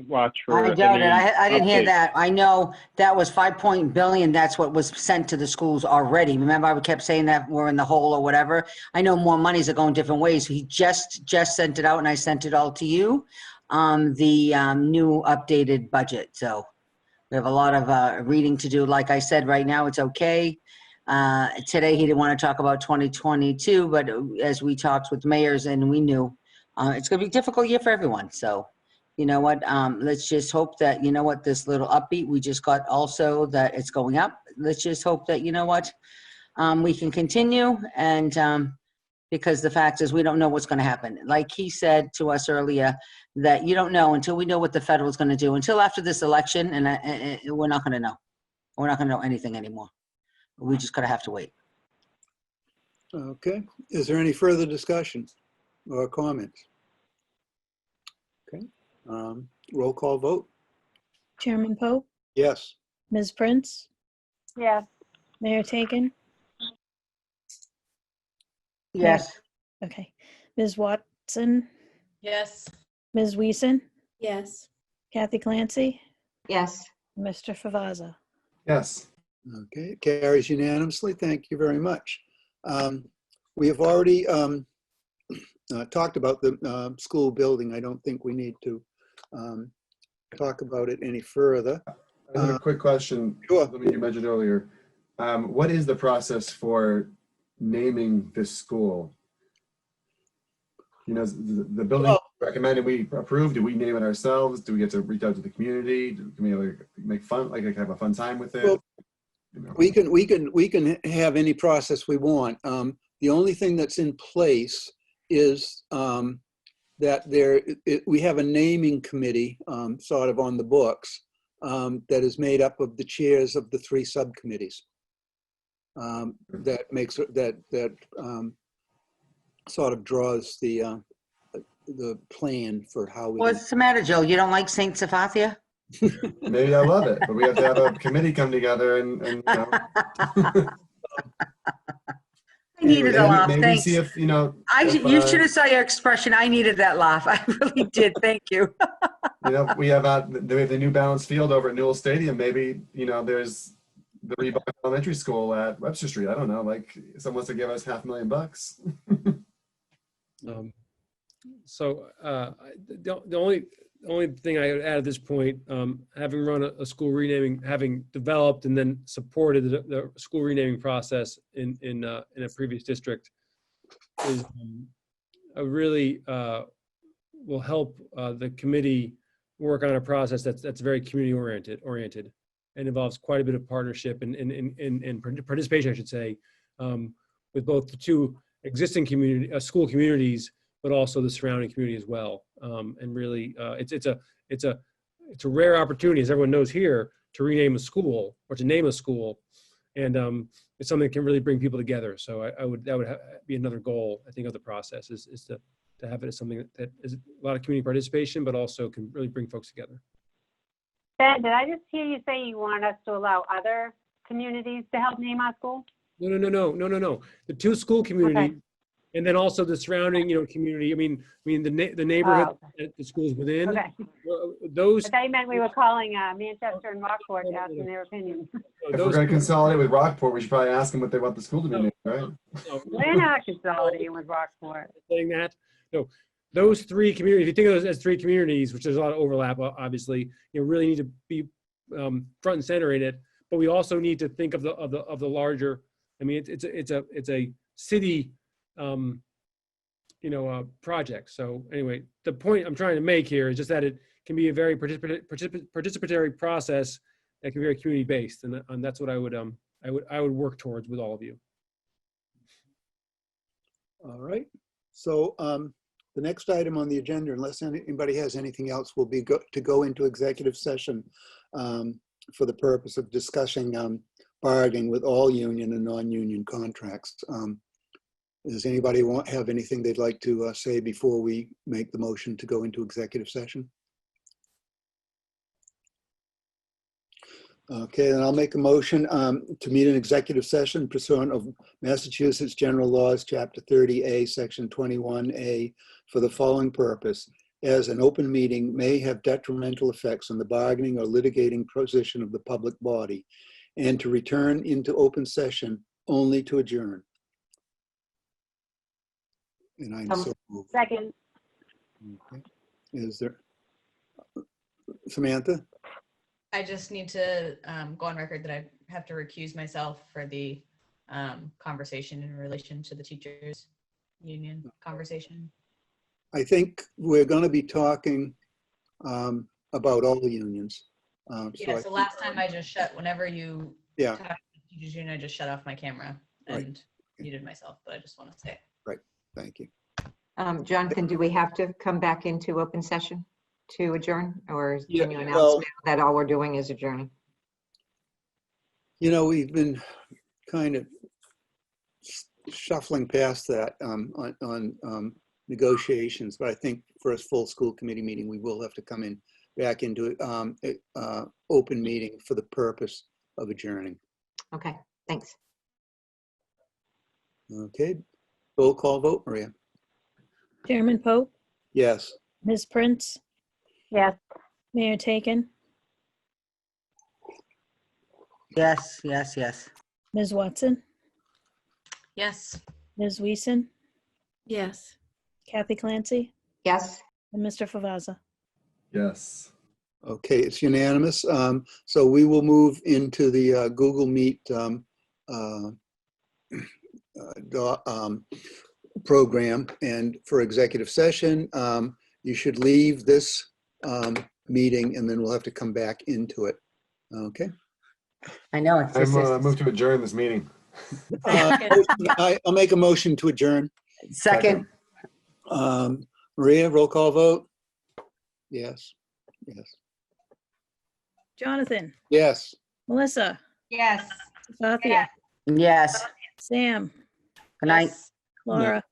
watch for. I doubt it. I didn't hear updates. that. I know that was $5 billion. That's what was sent to the schools already. Remember, I kept saying that we're in the hole or whatever. I know more monies are going different ways. He just sent it out, and I sent it all to you. The new updated budget. So we have a lot of reading to do. Like I said, right now it's okay. Today he didn't want to talk about 2022, but as we talked with mayors and we knew it's going to be a difficult year for everyone. So you know what, let's just hope that, you know what, this little upbeat we just got also that it's going up. Let's just hope that, you know what, we can continue, and because the fact is we don't know what's going to happen. Like he said to us earlier, that you don't know until we know what the federal is going to do. Until after this election, and we're not going to know. We're not going to know anything anymore. We just gotta have to wait. Okay. Is there any further discussion or comments? Okay. Roll call vote. Chairman Pope, Yes. Ms. Prince, Yes. Mayor Taken, Yes. okay. Ms. Watson, Yes. Ms. Weason, Yes. Kathy Clancy, Yes. Mr. Favazza. Yes. Okay, it carries unanimously. Thank you very much. We have already talked about the school building. I don't think we need to talk about it any further. I have a quick question. Sure. Something you mentioned earlier. What is the process for naming this school? You know, the building recommended, we approve. Do we name it ourselves? Do we get to reach out to the community? Can we like make fun, like have a fun time with it? Well, you know. We can have any process we want. The only thing that's in place is that we have a naming committee sort of on the books that is made up of the chairs of the 3 subcommittees. That makes that sort of draws the plan for how we. What's the matter, Joe? You don't like Saint Safathia? Maybe I love it, but we have to have a committee come together and you know. I needed a laugh, maybe thanks. see if, you know. You should have saw your expression. I needed that laugh. I really did. Thank you. You know, we have the new balanced field over at Newell Stadium. Maybe, you know, there's the Reebok Elementary School at Webster Street. I don't know, like someone wants to give us $500,000. So the only thing I would add at this point, having run a school renaming, having developed and then supported the school renaming process in a previous district, is really will help the committee work on a process that's very community oriented and involves quite a bit of partnership and participation, I should say, with both the 2 existing school communities, but also the surrounding community as well. And really, it's a rare opportunity, as everyone knows here, to rename a school or to name a school, and it's something that can really bring people together. So that would be another goal, I think, of the process is to have it as something that is a lot of community participation, but also can really bring folks together. Ben, did I just hear you say you want us to allow other communities to help name our school? No. The 2 school communities. Okay. And then also the surrounding, community. I mean the neighborhood that the schools within. Okay. Those. I thought you meant we were calling Manchester and Rockport to ask them their opinion. If we're going to consolidate with Rockport, we should probably ask them what they want the school to be named, right? We're not consolidating with Rockport. Saying that, no, those 3 communities. If you think of those as 3 communities, which there's a lot of overlap, obviously, really need to be front and center in it. But we also need to think of the larger. I mean, it's a city. Project. So anyway, the point I'm trying to make here is just that it can be a very participatory process that can be very community based, and that's what I would work towards with all of you. All right. So the next item on the agenda, unless anybody has anything else, will be to go into executive session for the purpose of discussing bargaining with all union and non-union contracts. Does anybody have anything they'd like to say before we make the motion to go into executive session? Okay, then I'll make a motion to meet an executive session pursuant of Massachusetts General Laws, Chapter 30A, Section 21A, for the following purpose: as an open meeting may have detrimental effects on the bargaining or litigating position of the public body, and to return into open session only to adjourn. And I'm so moved. Second. Okay. Is there, Samantha? I just need to go on record that I have to recuse myself for the conversation in relation to the teachers union conversation. I think we're going to be talking about all the unions. Yeah, so last time I just whenever you yeah. talked about the teachers union, I just shut off my camera and muted myself, but I just want to say. Right, thank you. Jonathan, do we have to come back into open session to adjourn, or can you announce well, now that all we're doing is adjourning? We've been kind of shuffling past that on negotiations, but I think for a full school committee meeting, we will have to come in back into open meeting for the purpose of adjourning. Okay, thanks. Okay, roll call vote, Maria. Chairman Pope, Yes. Ms. Prince, Yes. Mayor Taken, Yes, yes, yes. Ms. Watson, Yes. Ms. Weason, Yes. Kathy Clancy, Yes. and Mr. Favaza. Yes. Okay, it's unanimous. So we will move into the Google Meet program, and for executive session, you should leave this meeting and then we'll have to come back into it. Okay. I know, it's I'm just, move to adjourn this meeting. I'll make a motion to adjourn. second, Maria, roll call vote? Yes. Yes. Jonathan, Yes. Melissa, Yes. Sathya, yes. Sam, Good night. Laura,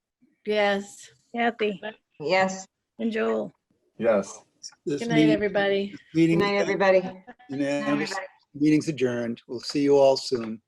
Yes. Kathy, Yes. and Joel. Yes. This Good night, meeting- everybody. Good Meeting, night, everybody. unanimous. Meeting's adjourned. We'll see you all soon.